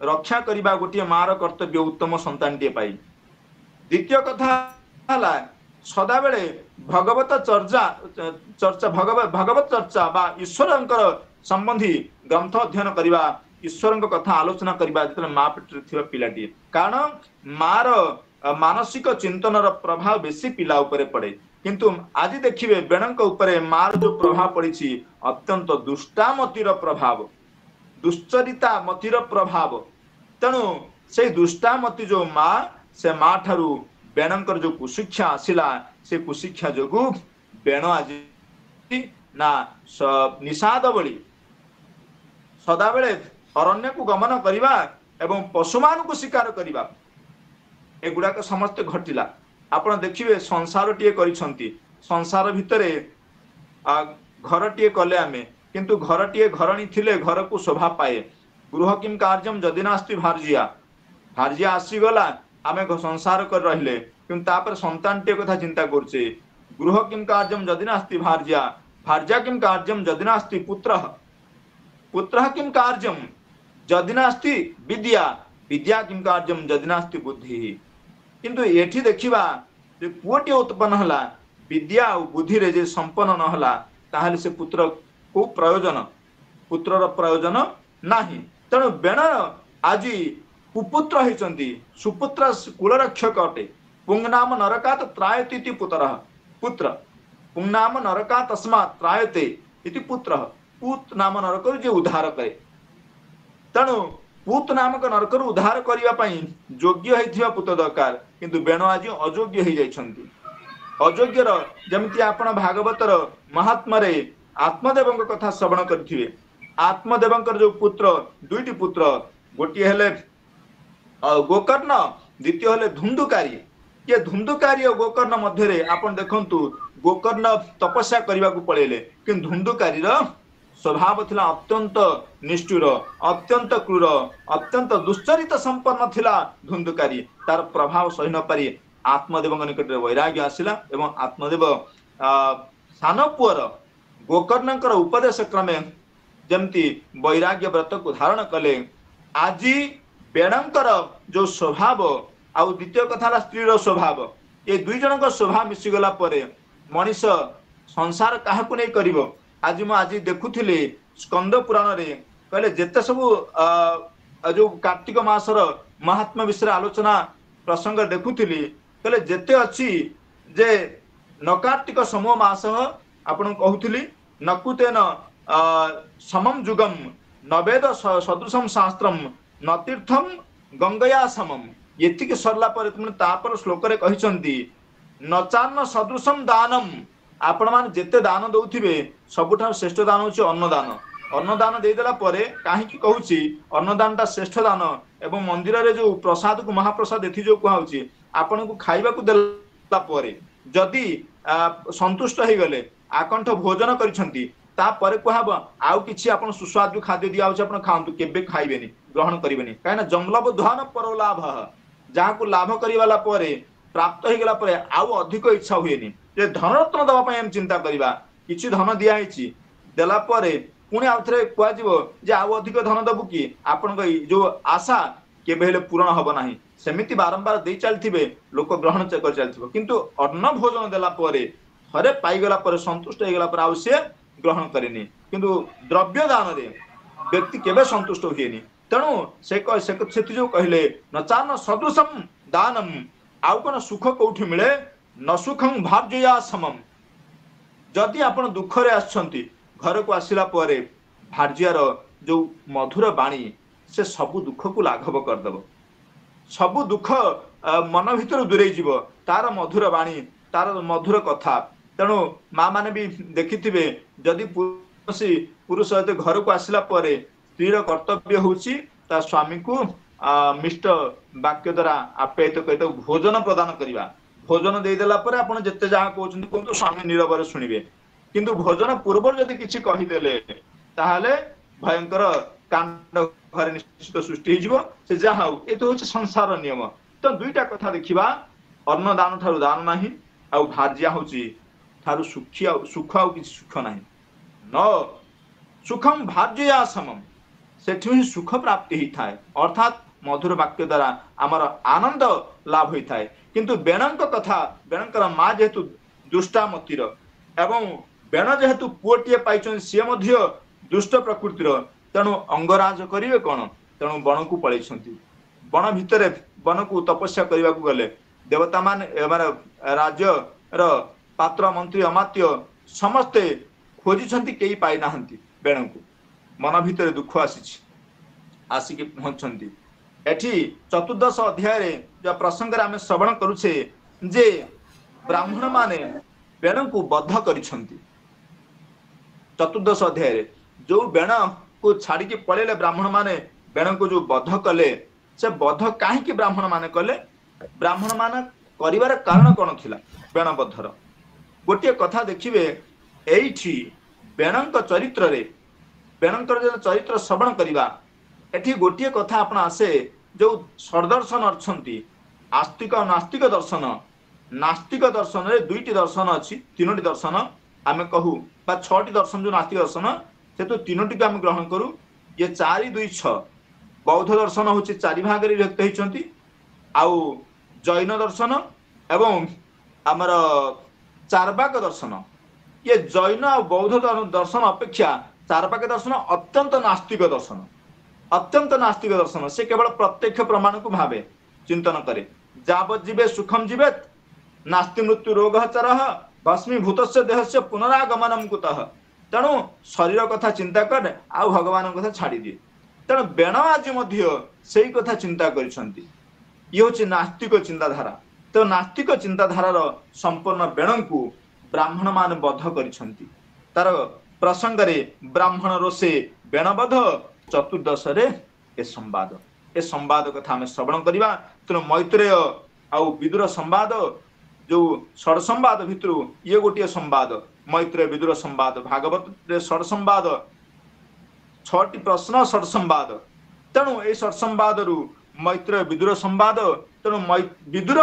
रक्षा करने गोटे मार कर्तव्य उत्तम संतान टे पाई। द्वितीय कथा सदा बेले भगवत चर्चा चर्चा भगवत चर्चा बा ईश्वर संबंधी ग्रंथ अध्ययन करवा ईश्वर कथा आलोचना करवा जो माँ पेट थी पिलाटी कारण मार मानसिक चिंतन प्रभाव बेसी पिला उपरे पड़े किंतु आज देखिए बेणक उपरे मार जो प्रभाव पड़ी अत्यंत दुष्टामतिर प्रभाव दुश्चरिता मतिर प्रभाव तेणु से दुष्टामती जो माँ से माँ ठारू बेणकर जो कुशिक्षा आसिला से कुशिक्षा जोगु बेण आज ना निषाद बली सदा बेले अरण्य को गमन करवा एवं पशुमान को शिकार करवा एगुड़ाक समस्त घटिला। आपण देखिए संसार टीए करिसंती संसार भितरे घर टीए कले आमे किंतु घर टीए घरणी थिले घर को शोभा पाए। गृह किम कार्यम जदि नास्ति भार्जिया भार्जिया आसीगला आमे संसार कर रहिले किंतु तापर संतान टीए कथा चिंता करछे। गृह किम कार्यम जदि नास्ति भार्जिया भार्जिया किम कार्यम जदि नास्ति पुत्रः पुत्रः किम कार्यम जदि नास्ति विद्या विद्या किम कार्यम जदि नास्ति बुद्धि किंतु एठी देखिबा जे पुओटे उत्पन्न हला विद्या और बुद्धि रे जे संपन्न न हला ताहाले से पुत्र को प्रयोजन पुत्रर प्रयोजन नाही। तेणु बेण आज कुपुत्र होइचंती सुपुत्र कुलरक्षक अटे पुंगनाम नरकात त्रायते पुत्र पुत्र पुंगनाम नरका तस्मात् त्रायते इति पुत्र पुत नाम नरक जे उद्धार करे। तेणु पुत नामक नरकर उद्धार करने योग्य होइथिबा पुत दरकार किंतु बेण आज अयोग्य हो जाइछंती। अयोग्यर जमिति आपण भागवतर महात्मारे आत्मदेव कथा श्रवण करिथिबे। आत्मदेवंकर जो पुत्र दुईटी पुत्र गोटे हेले गोकर्ण द्वितीय हेले धुंधुकारी। ये धुंधुकारी और गोकर्ण मध्य आपण देखंतु गोकर्ण तपस्या करने को पड़ेले कि धुंधुकारी स्वभाव थिला अत्यंत निष्ठुर अत्यंत क्रूर अत्यंत दुश्चरित संपन्न थिला धुंधुकारी तार प्रभाव सही न पारी आत्मदेव निकट वैराग्य आसिला एवं आत्मदेव सान पुअर गोकर्णकर उपदेश क्रमे जमती वैराग्य व्रत को धारण कले। आज बेणकर जो स्वभाव आउ द्वितीय कथा स्त्री स्वभाव ये दुई जन स्वभाव मिसीगला परे मनीष संसार क्या नहीं करिवो। आज मुझे देखुली स्कंद पुराण रे कहले जेते सब जो कार्तिक मासर महात्मा विषय आलोचना प्रसंग देखुली कहले जेते अच्छी जे न कार्तिक समो मास आपण कहूली नकुतेन समम जुगम नवेद सदृशम शास्त्रम न तीर्थम गंगया समम ये सरला पर श्लोक रे कहिसंती न चान्न सदृशम दानम आपण मान जेते दान दउथिबे सबुठार श्रेष्ठ दान होछि अन्नदान। अन्नदान देदेला परे काहे कहूछि अन्नदानटा श्रेष्ठ दान एवं मंदिर रे जो प्रसाद को महाप्रसाद एथि जो कहूछि आपण को खाइबा को देला परे जदि संतुष्ट हो गले आकंठ भोजन करिसंती ता परे कहबा आउ किछि आपण सुस्वादु खाद्य दिया होछि आपण खांतु केबे खाइबेनी ग्रहण करिबेनी काहेना जंगलब ध्यान पर लाभ जहाँ को लाभ करिवाला परे प्राप्त हो गला परे आउ अधिक इच्छा हुएनी जे धनरत्न दवा पय हम चिंता करिबा किछि धन दिया हिची देला परे पुणी आउ थरे कुआ जीवो जे आउ अधिक धन दबु कि आपण जो आशा केबे हेले पूर्ण हबो नाही सेमिति बारंबार दे चलथिबे लोक ग्रहण कर चलथिबो किंतु अन्न भोजन देला परे थरे पाई गला परे संतुष्ट हो गला परे आउ से ग्रहण करेनी किंतु द्रव्य दान रे व्यक्ति केबे संतुष्ट होइनी। तेणु से जो कहले न चान सदृशम दानम आउ कोन सुख कोठी मिले न सुखं भार्जया समम। जदि आपण दुख रे आछंती घर को आसिला परे भार्जियार जो मधुर बाणी से सबु दुख को लाघव कर देबो सबु दुख मन भीतर दूरे जीव तार मधुर बाणी तार मधुर कथा तेणु माँ माने भी देखिथिबे जदि पुरुष सहित घर को आसला परे स्त्रीर कर्तव्य होउची ता स्वामी को मिष्ट वाक्य द्वारा आप्यायित कहित भोजन प्रदान करिवा। भोजन देदेला पर आपण जते जहा कहउछन कोंतो स्वामी नीरବରେ सुनिबे किंतु भोजन पूर्व जदि किछि कहि देले ताहाले भयंकर कांड घर निश्चित सृष्टि हिजिवो से जहा ए तो होछ संसार नियम। तो दुईटा कथा देखिबा अन्न दान ठारु दान नाही आ भार्या होची ठारु सुख आ किछि सुख नाही न सुखम भार्या समम सेठी ही सुख प्राप्ति ही थाए अर्थात मधुर वाक्य द्वारा आमर आनंद लाभ होई थाए। किंतु बेणंक कथा बेणंकर माँ जेहेतु दुष्टामतीर एवं बेण जेहेतु पुओटीए पाइछन सी मध्य दुष्ट प्रकृतिर तेणु अंगराज करिवे कोन तेणु बन को पळैछंती। बन भितरे बन को तपस्या करने को गले देवता मान राज्य र पात्र मंत्री अमात्य समस्ते खोजी कई पाई नाहंती बेण को मन भितर दुख आसिकी पहुंचती। एठी चतुर्दश अध्याय जो प्रसंग आम श्रवण करुचे जे ब्राह्मण माने बेण को बद्ध करिसंती। चतुर्दश अध्याय जो बेण को छाड़ी पड़े ब्राह्मण माने बेण को जो बद्ध कले से बद्ध कहीं ब्राह्मण माने कले ब्राह्मण मान करिवार कारण कौन थिला बेण बद्धर गोटे कथा देखिए एठी बेणंक चरित्र रे बेणंकर जो चरित्र श्रवण करिवा एठी गोटे कथा आपण आसे जो षडदर्शन अच्छी आस्तिक और नास्तिक दर्शन। नास्तिक दर्शन रे दुईटी दर्शन अच्छी तीनोटी दर्शन आमे कहू बा छटी दर्शन जो नास्तिक दर्शन से तो तीनोटी को आम ग्रहण करू। ये 4 2 6 बौद्ध दर्शन हूँ 4 भाग विभक्त होती आउ जैन दर्शन एवं आमर चार्वाक दर्शन। ये जैन और बौद्ध दर्शन अपेक्षा चार्वाक दर्शन अत्यंत नास्तिक दर्शन अत्यंत नास्तिक दर्शन। से केवल प्रत्यक्ष प्रमाण को भावे चिंतन करे जावत जीवे सुखम जीवेत नास्ति मृत्यु रोग चरह भस्मीभूत देह से पुनरागमनम कुतः। तेणु शरीर कथा चिंता कर आ भगवान कथा छाड़ी दिए। तेणु बेण आज से कथा चिंता करिसंती। ये हूँ नास्तिक चिंताधारा। तो नास्तिक चिंताधारार संपूर्ण बेण को ब्राह्मण मान बद्ध करिसंती। तार प्रसंग रे ब्राह्मण रोषे बेणबध चतुर्दश रे ए संवाद कथा आम श्रवण करवा। तेणु मैत्रेय आउ विदुर संवाद जो षड संवाद भितर ये गोटे संवाद मैत्रेय विदुर संवाद भागवत रे षड संवाद 6टी प्रश्न षड संवाद। तेणु ए षड संवाद रु मैत्रेय विदुर संवाद। तेणु विदुर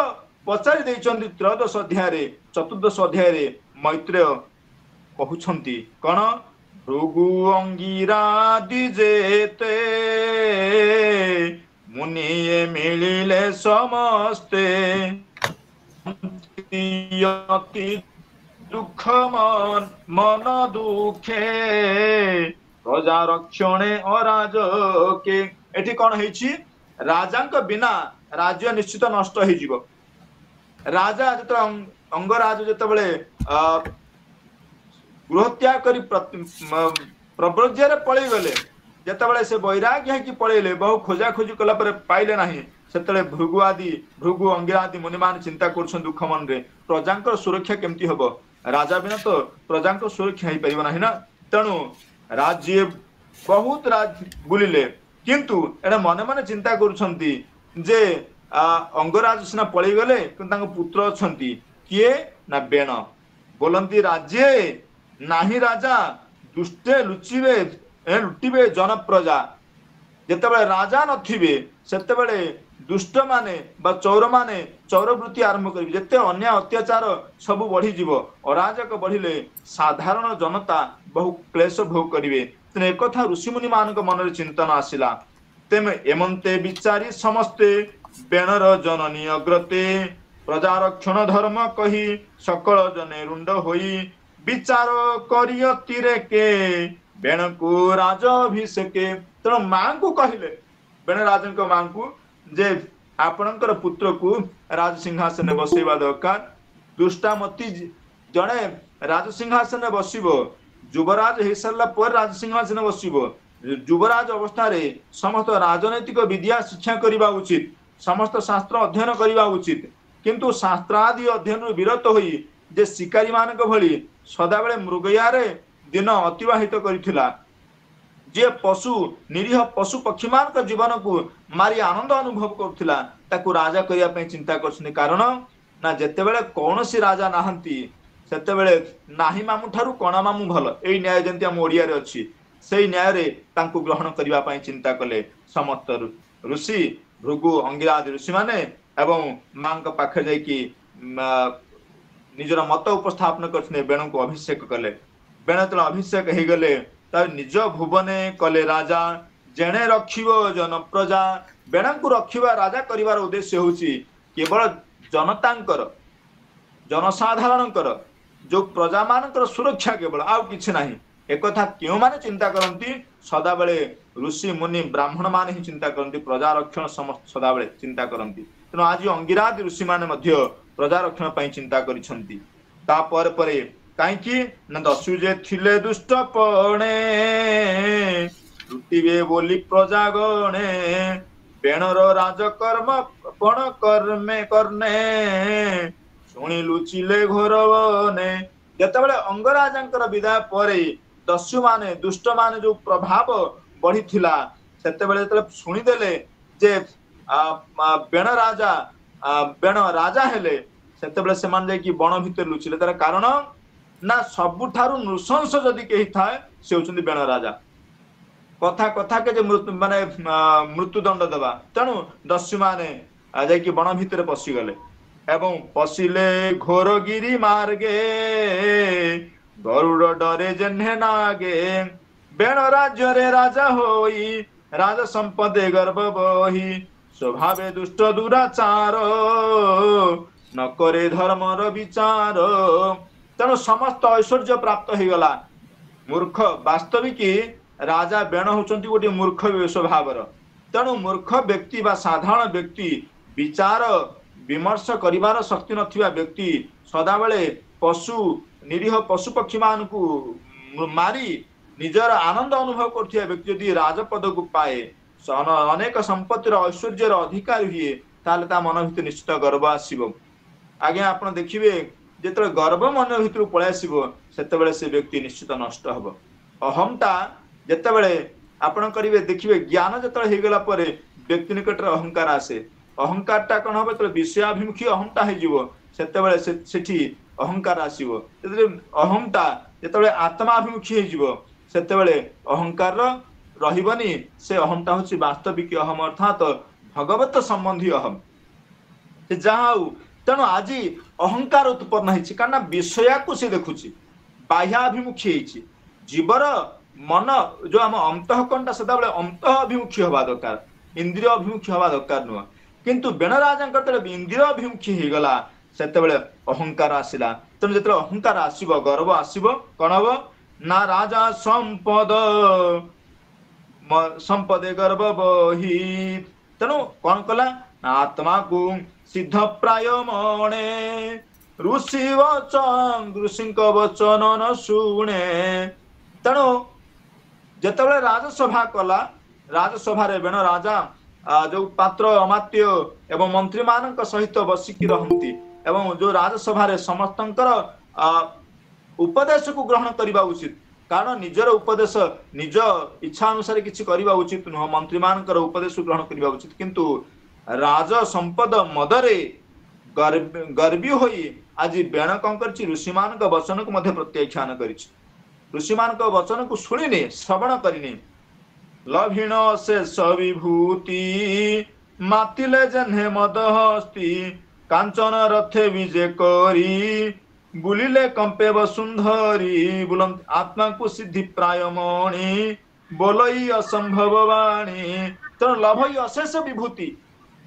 पचारि देइछन्ति त्रयोदश अध्याय चतुर्दश अध्याय मैत्रेय कहउछन्ति कण भृगु अंगिरादि जेते मुनिये मिलिले समस्ते अति दुख मन दुखे प्रजा रक्षणे अराजके। एठी कौन है राजांक बिना राज्य निश्चित नष्ट हो। राजा जो अंगराज जो गृहत्याग कर प्रव्रज्य पलि गले जिते से वैराग्य कि पलैले बहु खोजा खोजी कला पाइले ना से भृगु अंगिरादि मुनिमान चिंता कर दुख मन रे प्रजा सुरक्षा केमती हम राजा बिना तो प्रजा सुरक्षा हो पार ना। तेणु राज्य बहुत बुलिले किंतु एटा मन मन चिंता करुछंती जे अंगराज सिना पलि गले किंतु पुत्र अछंती किए ना बेण बोलंती राज्य नाही राजा दुष्टे लुचिबे लुटिबे जन प्रजा। जेतेबेले राजा नथिबे सेतेबेले दुष्ट माने बा चौर माने चौर वृत्ति आरंभ करिबे। जेते अन्याय अत्याचार सब बढ़ी जीव अराजक बढ़िले साधारण जनता बहु क्लेश भोग करिवे। तेने एक कथा ऋषिमुनि मानक मन चिंतन आसिला। तेमे एमंते विचारी समस्ते बेणर जननी अग्रते प्रजा रक्षण धर्म कही सकल जने रुंड होई विचार करियतिरे के बेण को राजाभिषेके। तेणु माँ को कहले बेण राजन को माँ को जे आपणकर पुत्र को राज सिंहासन बसैवा दरकार। दुष्टामती जड़े राज सिंहासन बसिबो युवराज हो सारा पर राज सिंहासन बसिबो। युवराज अवस्था समस्त राजनैतिक विद्या शिक्षा करने उचित समस्त शास्त्र अध्ययन करने उचित किंतु शास्त्रादि अध्ययन विरत होई ଯେ ଶିକାରୀ ମାନଙ୍କ ଭଳି ସଦାବେଳେ ମୃଗୟାରେ ଦିନ ଅତିବାହିତ କରିଥିଲା, ଯିଏ ପଶୁ ନିରୀହ ପଶୁ ପକ୍ଷୀ ମାନଙ୍କ ଜୀବନକୁ ମାରି ଆନନ୍ଦ ଅନୁଭବ କରୁଥିଲା, ତାକୁ ରାଜା କରିବା ପାଇଁ ଚିନ୍ତା କରୁଛନ୍ତି। କାରଣ ନା ଯେତେବେଳେ କୌଣସି ରାଜା ନାହାନ୍ତି ସେତେବେଳେ ନାହିଁ ମାମୁଁ ଠାରୁ କଣା ମାମୁଁ ଭଲ, ଏଇ ନ୍ୟାୟ ଯେମିତି ଆମ ଓଡ଼ିଆରେ ଅଛି, ସେଇ ନ୍ୟାୟରେ ତାଙ୍କୁ ଗ୍ରହଣ କରିବା ପାଇଁ ଚିନ୍ତା କଲେ ସମସ୍ତ ଋଷି, ଭୃଗୁ, ଅଙ୍ଗିରାଦି ଋଷିମାନେ ଏବଂ ମାଙ୍କ ପାଖରେ ଯାଇକି ନିଜର ମତ ଉପସ୍ଥାପନ କରିଛନ୍ତି। ବେଣଙ୍କୁ ଅଭିଷେକ କଲେ। ବେଣ ଯେତେବେଳେ ଅଭିଷେକ ହେଇଗଲେ ତା ନିଜ ଭୁବନେ କଲେ ରାଜା, ଯେଣେ ରଖିବ ଜନ ପ୍ରଜା। ବେଣଙ୍କୁ ରଖିବା ରାଜା କରିବାର ଉଦ୍ଦେଶ୍ୟ ହେଉଛି କେବଳ ଜନତାଙ୍କର, ଜନସାଧାରଣଙ୍କର, ଯୋଉ ପ୍ରଜା ମାନଙ୍କର ସୁରକ୍ଷା, କେବଳ ଆଉ କିଛି ନାହିଁ। एकथा केउमाने चिंता करती सदाबले ऋषि मुनि ब्राह्मण माने ही चिंता करती, प्रजा रक्षण समस्त सदाबले चिंता करती। तेणु आज अंगिरादि ऋषि माने मध्य प्रजा रक्षण पई चिंता करिसंती। ता पर परे काईकि न दस्यु जे थिले दुष्ट पणे लुटिबे बोली प्रजा गणे, बेणर राजकर्म पण कर्मे करने शुणी लुचिले घोर बने। जेतेबेले अंगराजंकर विदाय परे दस्यु माने दुष्ट माने जो प्रभाव बढ़ी थिला सेतेबेले जेतेबेले शुणी देले जे बेण राजा हेले सेतेबेले सेमान जाय कि बण भितर लुचिले। तार कारण ना सबुठारु नृशंस जदि केही थाए से होचंदी बेण राजा। कथा कथा के जे माने मृत्युदंड देवा, तेणु दस्यु माने जाय कि बण भितर पसी गले एवं पशिले घोरगिरी मार्गे गरुड़ डरे जेन्हे नागे। बेण राज्य रे राजा होई राज संपदे गर्भ बही, स्वभावे दुष्ट दुराचार न करे धर्मर विचार। तेणु समस्त ऐश्वर्य प्राप्त हो गला। मूर्ख वास्तविक राजा बेण होचंती गोटे मूर्ख स्वभावर। तेणु मूर्ख व्यक्ति बा साधारण व्यक्ति विचार विमर्श करिवार शक्ति नथिबा व्यक्ति सदाबले पशु निरीह पशु पक्षी मान को मारी निजर आनंद अनुभव करथिया व्यक्ति यदि राजपद को पाए अनेक संपत्तिर ऐश्वर्यर अधिकारी हुए ताले ता मन भितर निश्चित गर्व आसीबो। आगे आपण देखिबे जेतले गर्व मन भितर पळे आसीबो सेतेबेले से व्यक्ति निश्चित नष्ट हबो। अहमता जेतेबेले आपण करिवे देखिबे ज्ञान जेतले हे गेला परे व्यक्ति निकट अहंकार आसे। अहंकारटा कौन हम तो विषयाभिमुखी अहमता हो सेतेबेले सेठी अहंकार आसीबो। अहमता जेतेबेले आत्माभिमुखी हो सेतेबेले अहंकार रहिबनी। से अहमता होची वास्तविक अहम अर्थात भगवत संबंधी अहम से जहाँ तेणु आज अहंकार उत्पन्न होती कारण विषया को से देखुची बाह्याभिमुखी होती। जीवर मन जो आम अंतःकरणटा सदाबले अंतः अभिमुखी हवा दरकार, इंद्रिय अभिमुखी हवा दरकार नुह। किंतु बेण राजा इंद्रिय अभिमुखी हो गला सेतेबेले अहंकार आसिला। तेणु जेतेबेले अहंकार आसीबो गर्व आसीबो कौन हम ना राजा संपदे गर्व बही। तेणु कौन कला आत्मा को सिद्ध प्राय मणे ऋषि वचन ऋषि वचन न शुणे। तेणु जेतेबेले राजसभा कला राजसभा बेण राजा जो पात्र अमात्य एवं मंत्री मानक सहित बसिकी रहंती एवं जो राजसभा समस्तंकर उपदेश को ग्रहण करने उचित। कारण निजर उपदेश निज इच्छा अनुसार किसी करने उचित नुह, मंत्री मानकर उपदेश को ग्रहण करने उचित। किंतु राज संपद मदरे गर्वी होई आज बेण कौन कर ऋषि मान वचन को मध्य प्रत्याख्यान कर ऋषि मान वचन को शुणिने श्रवण करिने। लभिण शेष विभूति मातिले जन्हे मद हस्ती कांचन रथे विजय करी बुलिले कंपे वसुंधरी। बुलंत आत्मा को सिद्धि प्राय मणि बोलई असंभव वाणी। तेणु लभई अशेष विभूति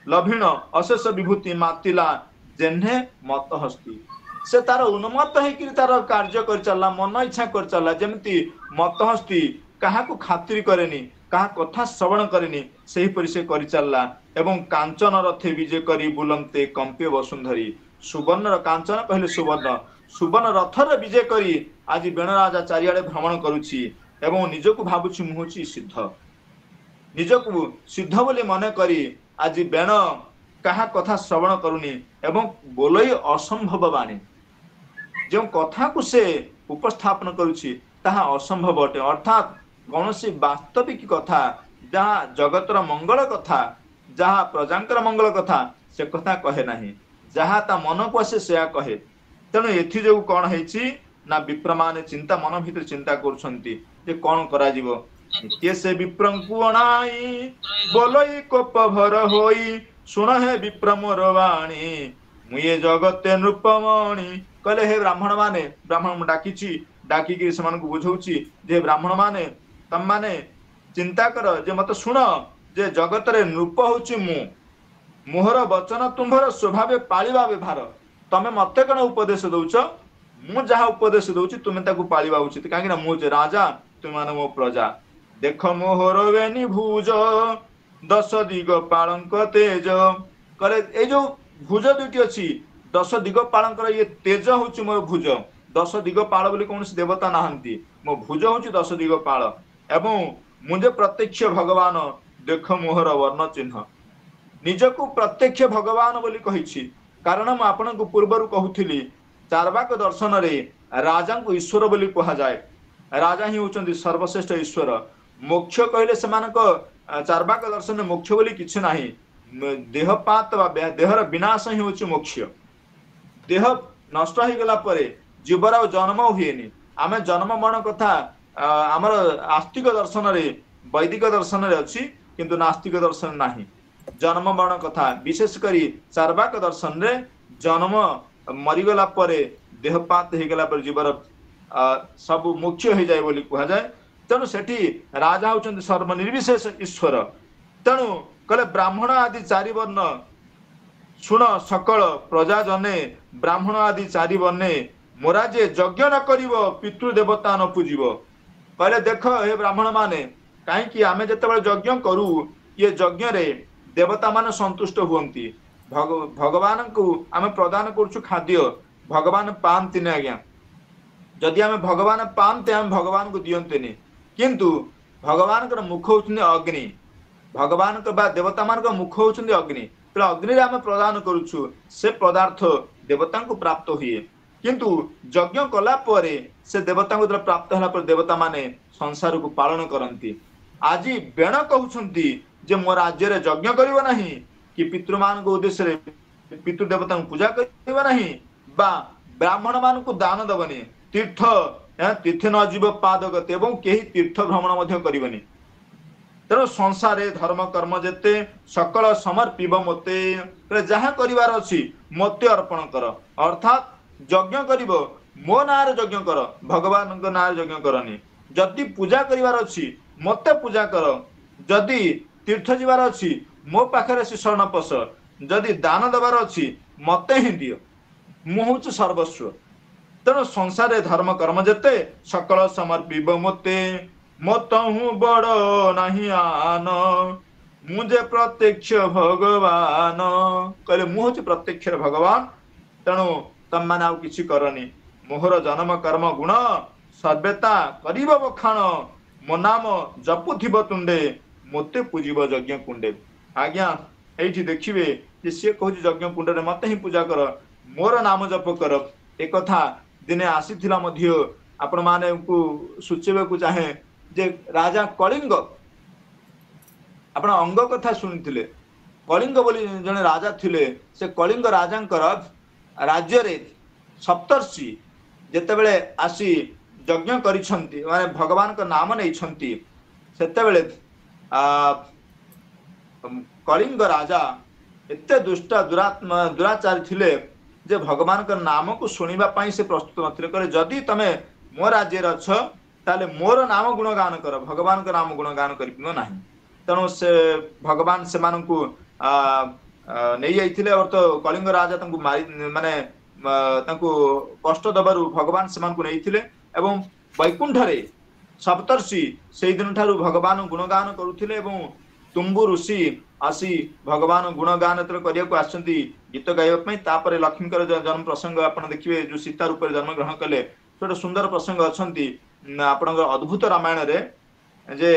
लभिण अशेष विभूति मातिला जेन्हे मत हस्ती। से तार उन्मत्त होकर तार कार्य कर चलला, मन इच्छा कर चलला। जेमती मत हस्ती कहा को खातिर करेनी, कहा कथा श्रवण करेनी, सही परि से कर चलला। एवं कांचन रथे विजय करी बुलंते कंपे वसुंधरी। सुवर्ण कांचन कहले सुवर्ण, सुवर्ण रथर विजय करी आज बेण राजा चारिआडे भ्रमण करुछि एवं निजको भाबुछि मुहुछि सिद्ध। निजको सिद्ध बोली मन करी आज बेण कहा कथा श्रवण करुनी एवं बोलई असंभव वाणी। जो कथा को से उपस्थापन करुछि ताहा असंभव अटे अर्थात कौनसी वास्तविक कथा जहाँ जगतर मंगल कथा जहाँ प्रजांकर मंगल कथा से कथा कहे नहीं जहाँ ता मन को आसे से कहे तेणु एथि जो कौन है ना विप्र माने चिंता मन भीतर चिंता करुछंती जे कौन करा जीवो नित्य से विप्रंकु अणाई बोलई कोप भर होई सुन हे विप्र मोर वाणी मुए जगते नृपमणि कहले हे ब्राह्मण माने ब्राह्मण डाकिछि डाकिकी से मानक बुझौछि जे ब्राह्मण माने तम माने चिंता कर जे मत सुन जे जगत रे नृप होछि मोहर वचन तुम्भर स्वभाव पालिबा व्यवहार तमे मते कण उपदेश दउछ मु जहा उपदेश दउछि तुमे ताकू पालिबा उचित काहे ना मु जे राजा तुम माने मो प्रजा देख मोहर वेनी भुज दश दिग पालंक तेज करे ए जो भुज दुटी अछि दश दिग पालंकर ये तेज होछि मोर भुज दश दिग पाल बोली कौन देवता नाहंती मो भुज होछि दश दिग पाल एवं मुझे प्रत्यक्ष भगवान देख मोहर वर्ण चिन्ह निजको प्रत्यक्ष भगवान बोली कहिछि कारण मु आपन को पूर्वरु कहूथिली चारवाक दर्शन रे राजा को ईश्वर बोली कहा जाए राजा ही होचंदी सर्वश्रेष्ठ ईश्वर मोक्ष कहले समानक चारवाक दर्शन में मोक्ष बोली किछ नाही देहपात बा देहर विनाश ही होछि मोक्ष देह नष्ट हो गला परे जीवर जन्म हुएनी आमे जन्म मरण कथा आमर आस्तिक दर्शन रे वैदिक दर्शन रे अछि किंतु नास्तिक दर्शन नाही जन्म मरण कथा विशेष करी चारवाक दर्शन रे जन्म मरीगला परे देहपात हो गला पर जीवर सब मोक्ष हो जाए बोली कहा जाए तेणु सेठी राजा होचंदी सर्वनिर्विशेष ईश्वर तेणु कहले ब्राह्मण आदि चारि वर्ण सुन सकल प्रजा जने ब्राह्मण आदि चारि वर्णे मोरा जे यज्ञ न करिवो पितृ देवता न पूजिवो कहले देख हे ब्राह्मण माने कहीं आमे जेतेबेले यज्ञ करू ये यज्ञ रे देवता माने संतुष्ट हुअंती भगवान को आमे प्रदान करछु खाद्य भगवान पांति ने आज्ञा जदि आमे भगवान पांते आमे भगवान को दियंतेनी किंतु भगवान कर मुख होचुनी अग्नि भगवान को बा देवता मान को मुख होचुनी अग्नि तो अग्नि रे आमे प्रदान करूछु से पदार्थ देवता को प्राप्त हुए किंतु यज्ञ कला परे से देवता को प्राप्त होला पर देवता माने संसार को पालन करंती आज बेण कहउछंती जे मो राज्य रे यज्ञ करिवो नाही कि पितृमान को उद्देश्य रे पितृ देवता को पूजा करिवो नाही बा ब्राह्मण मान को दान दबनी तीर्थ तीर्थ न जीव पादगते एवं केही तीर्थ भ्रमण मध्य करिवनी तेणु संसार धर्म कर्म जेते सकल समर्पिब मते जहाँ करिवार अछि मते अर्पण कर अर्थात यज्ञ करिवो मो नार यज्ञ कर भगवान को नार यज्ञ करनी जदि पूजा करिवार अछि मते पूजा कर जदि तीर्थ जीवार अछि मो पाखरे से शरण पस जदि दान देवार अछि मते ही दियो मु होच सर्वस्व तेणु संसार धर्म कर्म जेते सकल समर्पिब मते मत हूँ बड़ नहीं आन मुझे प्रत्यक्ष भगवान कहले मु होच प्रत्यक्ष भगवान तेणु तम माने आउ किछि करनी मोहर जन्म कर्म गुण सर्वेता करिब बखाण मो नाम जपुथिब तुंडे मते पूजिब यज्ञ कुंडे आज्ञा एठी देखिबे जे से कहूछि यज्ञ कुंड रे मते ही पूजा कर मोर नाम जप कर एक कथा दिने आसीथिला मध्य आपण माने को सूचेबे को चाहे जे राजा कलिंग आपण अंग कथा सुनिथिले कलिंग बोली जने राजा थिले से कलिंग राजांकर राज्य रे सप्तर्षि जेतेबेले आसी यज्ञ करिसंती माने भगवान का नाम नै छंती सेतेबेले कलिंग राजा एते दुष्ट दुराचारी थिले जे भगवान का नाम को सुनिबा पई से प्रस्तुत नथिले करे जदि तमे मो राज्य रे छ ताले मोर नाम गुणगान कर भगवान का नाम गुणगान करिनो नाही तेणु से भगवान से मानकु नहीं जाइथिले और तो कलिंग राजा तंकु मारी माने तंकु कष्ट दबारु भगवान से मानकु नैथिले एवं वैकुंठ रे सप्तर्षि सेई दिन ठारू भगवान गुणगान करुथिले एवं तुम्बु ऋषि आसी भगवान गुणगान तर करिया को आछंती गीत गाइबा पई तापरे लक्ष्मीकर जन्म प्रसंग आपण देखिबे जो सीता रूप रे जन्म ग्रहण कले छोटे सुंदर प्रसंग अछंती आपण अद्भुत रामायण रे जे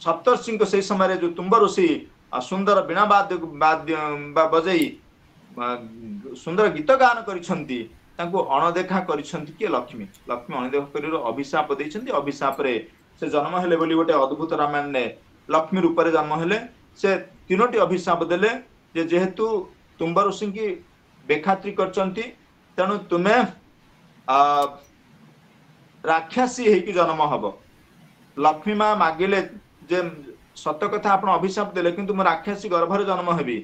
सप्तर्षि को से समय रे जो तुम्ब ऋषि सुंदर बिना वाद्य बजई सुंदर गीत गान करिसंती तांको अणदेखा करिसंती के लक्ष्मी लक्ष्मी अणदेखा करिरो अभिशाप देइसंती अभिशाप रे से जन्म हेले बोली गोटे अद्भुत रामायण ने लक्ष्मी रूप रे जन्म हेले से तीनोटी अभिशाप देले जे जेहेतु तुम्बा ऋषि की बेखात्री करचंती तेणु तुमे राक्षसी हेकी जन्म हब लक्ष्मी माँ मागिले जे सत कथा आपण अभिशाप देले किंतु मो राक्षसी गर्भरे जन्म हेबी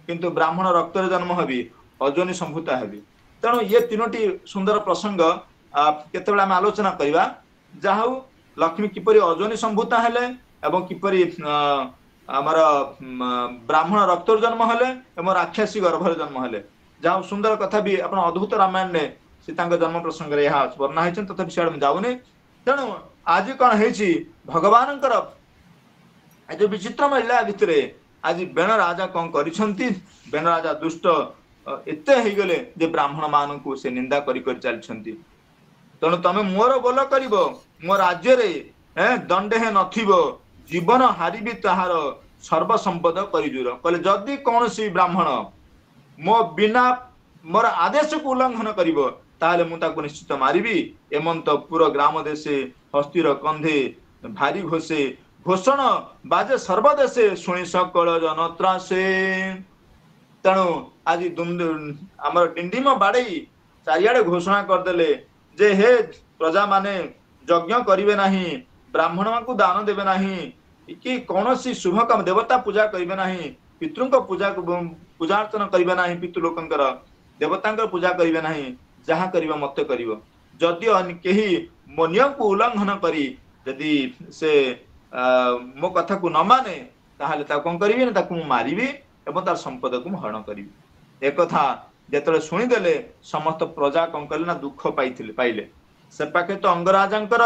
किंतु ब्राह्मण रक्त रे जन्म हेबी अजनी संभूता हेबी तेणु ये तीनोटी सुंदर प्रसंग केतेबेला हम आलोचना करिबा जाहु लक्ष्मी किपरि अजनी संभूता हेले एवं किपरि आमर ब्राह्मण रक्त जन्म हेले एवं राक्षसी गर्भरे जन्म हेले जाहु सुंदर कथा भी आपण अद्भुत रामायण ने सीता जन्म प्रसंग रे यहाँ वर्णना है तथापि सियाड़ जाऊनी तेणु आज कौन है भगवान जो विचित्र महिला भितर आज बेण राजा कौन करिसंती बेण राजा दुष्ट एते हो गले जे ब्राह्मण मान को से निंदा करी चलछंती तेणु तमे मोर बोल करिवो मो राज्य रे दंडे हे नथिबो जीवन हारिबी ताहार सर्व संपद करिजुर कहले जदि कौन सी ब्राह्मण मो बिना मोर आदेश को उल्लंघन करिवो ताले मु ताको निश्चित मारिबी एमंत पूरा ग्राम देशे हस्तिर कंधे भारी घोषे घोषण बाजे सर्वदेशे शुणी सकल जनत्रासे तेणु आज आमर डिंडिम बाड़ई चारियाडे घोषणा करदेले जे हे प्रजा माने यज्ञ करिवे नाही ब्राह्मण को दान देवे नाही कि कौनसी शुभ काम देवता पूजा करिवे नाही पितृंक पूजा अर्चना करिवे नाही पितृलोकंकर देवतांकर पूजा करिवे नाही जहा करिवा मत करिवो जदि केही मो नियम को उल्लंघन करी यदि से मो कथा को न माने ताहले ता कोन करिवे न ताकू मारिबी एवं तार संपद को हरण करिबी एक कथा जेतले सुनी देले समस्त प्रजा कोन करले ना दुख पाइले से पाखे तो अंगराजांकर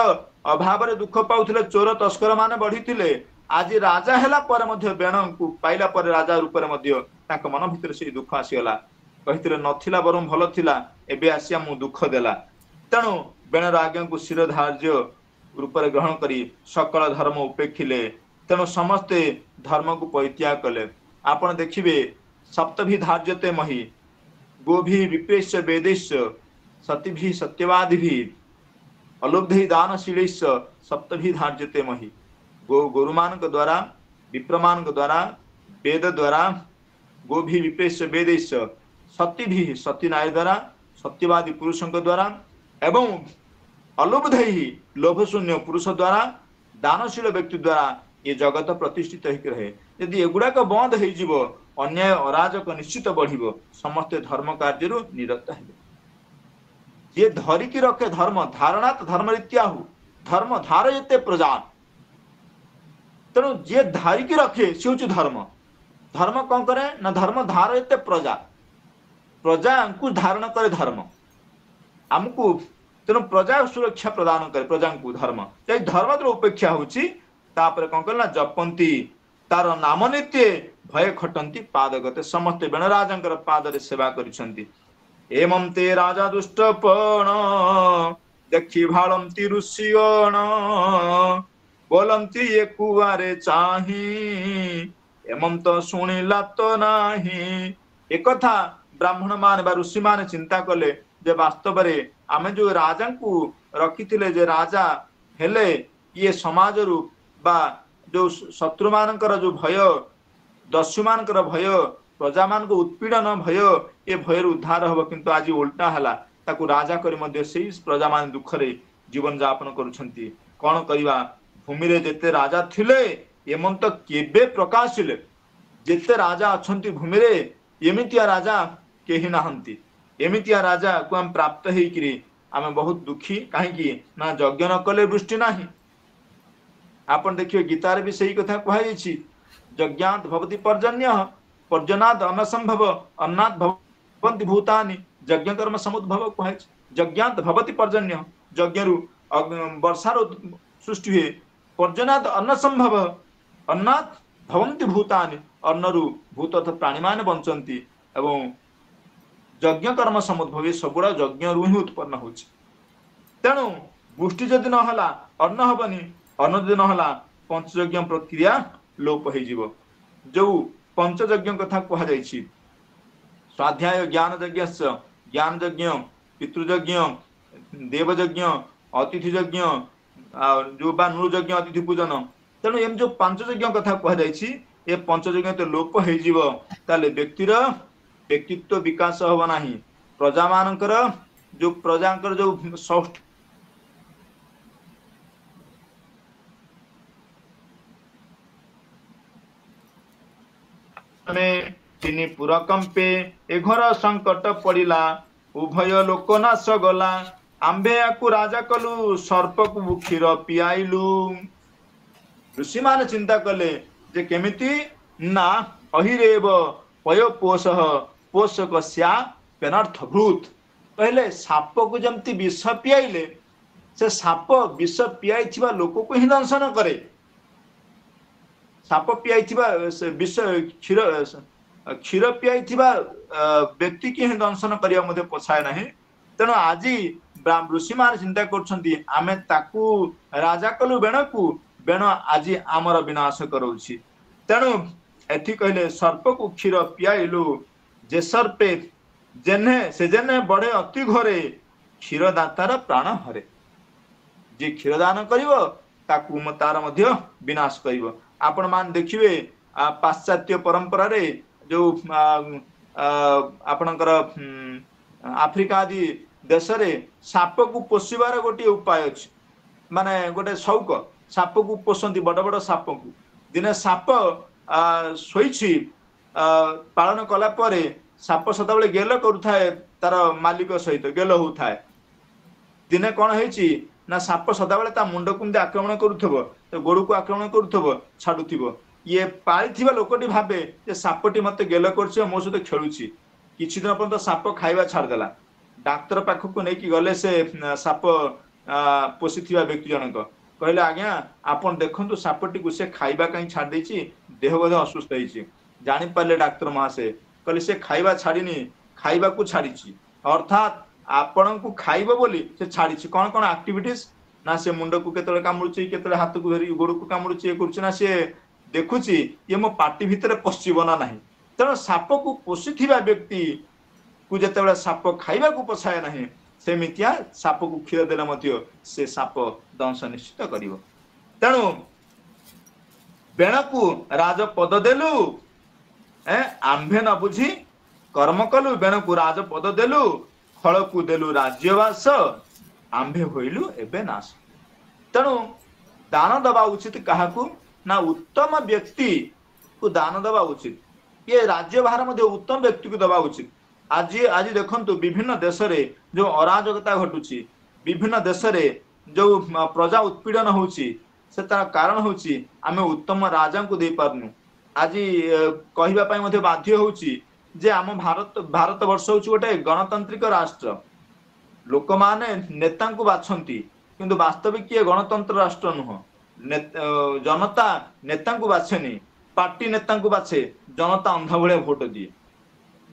अभाव रे दुख पाउथिले चोर तस्कर माने बढ़िथिले आज राजा हैला पर मध्य बेण को पाइला पर राजा रूप रे मध्य ताक मन भितर से दुख आसीगला कहिथिले नथिला बरम भल थिला एबे आसिया मु दुख देला तेणु बेण आज्ञा को शिर धार्य रूप रे ग्रहण करी सकल धर्म उपेक्षिले तेणु समस्ते धर्म को परित्याग कले आपण देखिबे सप्तभी धार्यते मही गोभी विप्रेश्य वेदेश्य सतिभी सत्यवादिभी अलुब्धि दानशीलेश्य सप्तभी धार्यते मही गोरुमान द्वारा विप्रमान द्वारा वेद द्वारा गोभी विप्रेश्य वेदेश्य सती सती नारी द्वारा सत्यवादी पुरुषों द्वारा एवं अलुब्ध ही लोभ शून्य पुरुष द्वारा दानशील व्यक्ति द्वारा ये जगत प्रतिष्ठित होकर रहे यदि एगुड़ाक बंद हो अन्याय अराजक निश्चित बढ़ समस्ते धर्म कार्य निरत हे ये धरिकी रखे धर्म धारणात धर्म रीत्याहु धर्म धारयते प्रजा तेणु जे धारिकी रखे सी हूँ धर्म धर्म कौन करे ना धर्म धारयते प्रजा प्रजा को धारण करे धर्म आमको तेणु प्रजा सुरक्षा प्रदान करे प्रजा को धर्म धर्म जो उपेक्षा होची तापर कौन कर जपंती तार नाम नित्य भय खटंती पादगते समस्ते बेण राजा पाद सेवा करिसंती एवं ते राजा दुष्टपण देखी भालंती ऋषिगण बोलंती ये कुआरे चाही एवं तो शुणिला तो नाही एक कथा ब्राह्मण मान बा ऋषि मान चिंता कले जे वास्तव रे आमे जो राजा को रखी जे राजा हेले ये समाज रु बा जो शत्रु मानकर जो भय दस्यु मानकर भय प्रजा मान को उत्पीड़न भय ये भय उद्धार हम किंतु आज उल्टा हला ताकू राजा करी मध्य से प्रजा मान दुख रे जीवन यापन करुछंती कौन करिवा भूमि रे जेते राजा थिले एमंत केबे प्रकाशिले जेते राजा अछंती भूमि रे एमितिया राजा केही नाहंती एमितिया राजा को हम प्राप्त हेकरी आमे बहुत दुखी कहीं ना यज्ञ न कले वृष्टि नाही आपण देखिए गीतार भी सही कथा कहुई यज्ञात भवति पर्जन्य पर्जनाद अन्न संभव अन्नाद भवन्ति भूतानि यज्ञ कर्म समुद्भव कहुई यज्ञात भवति पर्जन्य यज्ञ रु वर्षार सृष्टि हुए पर्जनाद अन्न संभव अन्नाद भवन्ति भूतानि अन्न रु भूत अर्थात प्राणी मान बंचंती एवं यज्ञ कर्म समुद्भव सबुड़ा यज्ञ रु ही उत्पन्न होछि तेणु वृष्टि जदि नहला अन्न हबनी अन्न जदि नहला पंचयज्ञ प्रक्रिया लोप हो जो पंचयज्ञ कथा कह स्वाध्याय ज्ञान यज्ञ ज्ञान यज्ञ पितृयज्ञ देवयज्ञ अतिथि यज्ञ जो बा नृ यज्ञ अतिथि पूजन तेणु एम जो पांच यज्ञ कथा कह जाइछि ए पंच यज्ञ तो लोप हो जीवो ताले व्यक्तिर व्यक्तित्व विकास होबा नाही प्रजा मानकर जो प्रजांकर जो सौष्ठ तिनी पुरकंपे ए घर संकट पड़िला उभय लोकनाश गला आंबे आकु राजा कलु सर्प को क्षीर पियाइलु ऋषि मान चिंता कले जे केमिति ना अहिरेव पयो पोषः पोषकस्या पेनार्थ भूत पहले साप को जमती विष पियाइले से साप विष पियाइथिबा लोक को ही दंशन करे साप पियाइथिबा विष क्षीर क्षीर पियाइथिबा व्यक्ति की ही दंशन करिया मध्ये पोछाय नाही तेणु आज ऋषि मान चिंता करछंती आमे ताकू राजा कलु बेण आज आमर विनाश करौछि तेणु एथि कहले सर्प को क्षीर पियाइलु जे सर्पे जेने से जेने बड़े अति घरे क्षीरदातार प्राण हरे जे क्षीरदान करिवो ताकू तार मध्य विनाश करिवो आपण मान देखिबे पाश्चात्य परंपरा रे जो आपणकर आफ्रिका आदि देश रे साप को पोषिबार गोटे उपाय अछि माने गोटे शौक साप को पोषंती बड़ बड़ साप को दिने साप सोईछि पालन कला परे साप सदाबले गेल करूथाए तार मालिक सहित गेल होउथाए दिने कोन हेछि ना साप सदाबले ता मुंड कुंदे आक्रमण करूथबो तो गोड़ को आक्रमण करूथबो छाडुथिबो ये पाळिथिबा लोकटी भाबे जे सापटी मते गेल करछि मो सहित खेलुछि किछि दिन पर्यंत साप खाइबा छाड़ देला डाक्टर पाखु को नै कि गले से साप पोषिथिबा व्यक्ति जनक कहले आज्ञा आपण देखंतु सापटी को से खाइबा कहीं छाड़ देछि देह बोध असुस्थ होइछि जानि पाले डाक्टर महासे कहले से खाइबा छाड़िनी खाइबा को छाड़िछि अर्थात आपण को खाइबो बोली से छाड़िछि कोन कोन एक्टिविटीज ना से मुंड को केतले कामुछि केतले हाथ को धरि गोड़ को कामुछि ए करछि ना से देखुछि ये मो पार्टी भितर पश्चिबो ना नाही तेणु साप को पोषिथिबा व्यक्ति को जेतेबेले साप खाइबा को पोछाय नाही सेमितिया साप को क्षीर देला मध्य से साप दंश निश्चित करिवो तेणु बेण को राज पद देलु आंभे न बुझी कर्म कलु बेण को राज पद देलु फल को देलु राज्यवास आंभे होइलु एबे नाश तेणु दान दबा उचित काहाकू ना उत्तम व्यक्ति को दान दबा उचित ये राज्य भार मध्य उत्तम व्यक्ति को दबा उचित आज आज देखंतु विभिन्न देश रे जो अराजकता घटुची विभिन्न देश रे जो प्रजा उत्पीड़न होउची से तार कारण होउची आमे उत्तम राजा को दे पारनु आज कहिबा पई मध्य बाध्य होउची जे आम भारत वर्ष होउची गोटे गणतांत्रिक राष्ट्र लोक माने नेता को बाछंती किंतु वास्तविक ये गणतंत्र राष्ट्र नुह जनता नेता को बाछेनी पार्टी नेता को बाछे जनता अंधा भले भोट दिए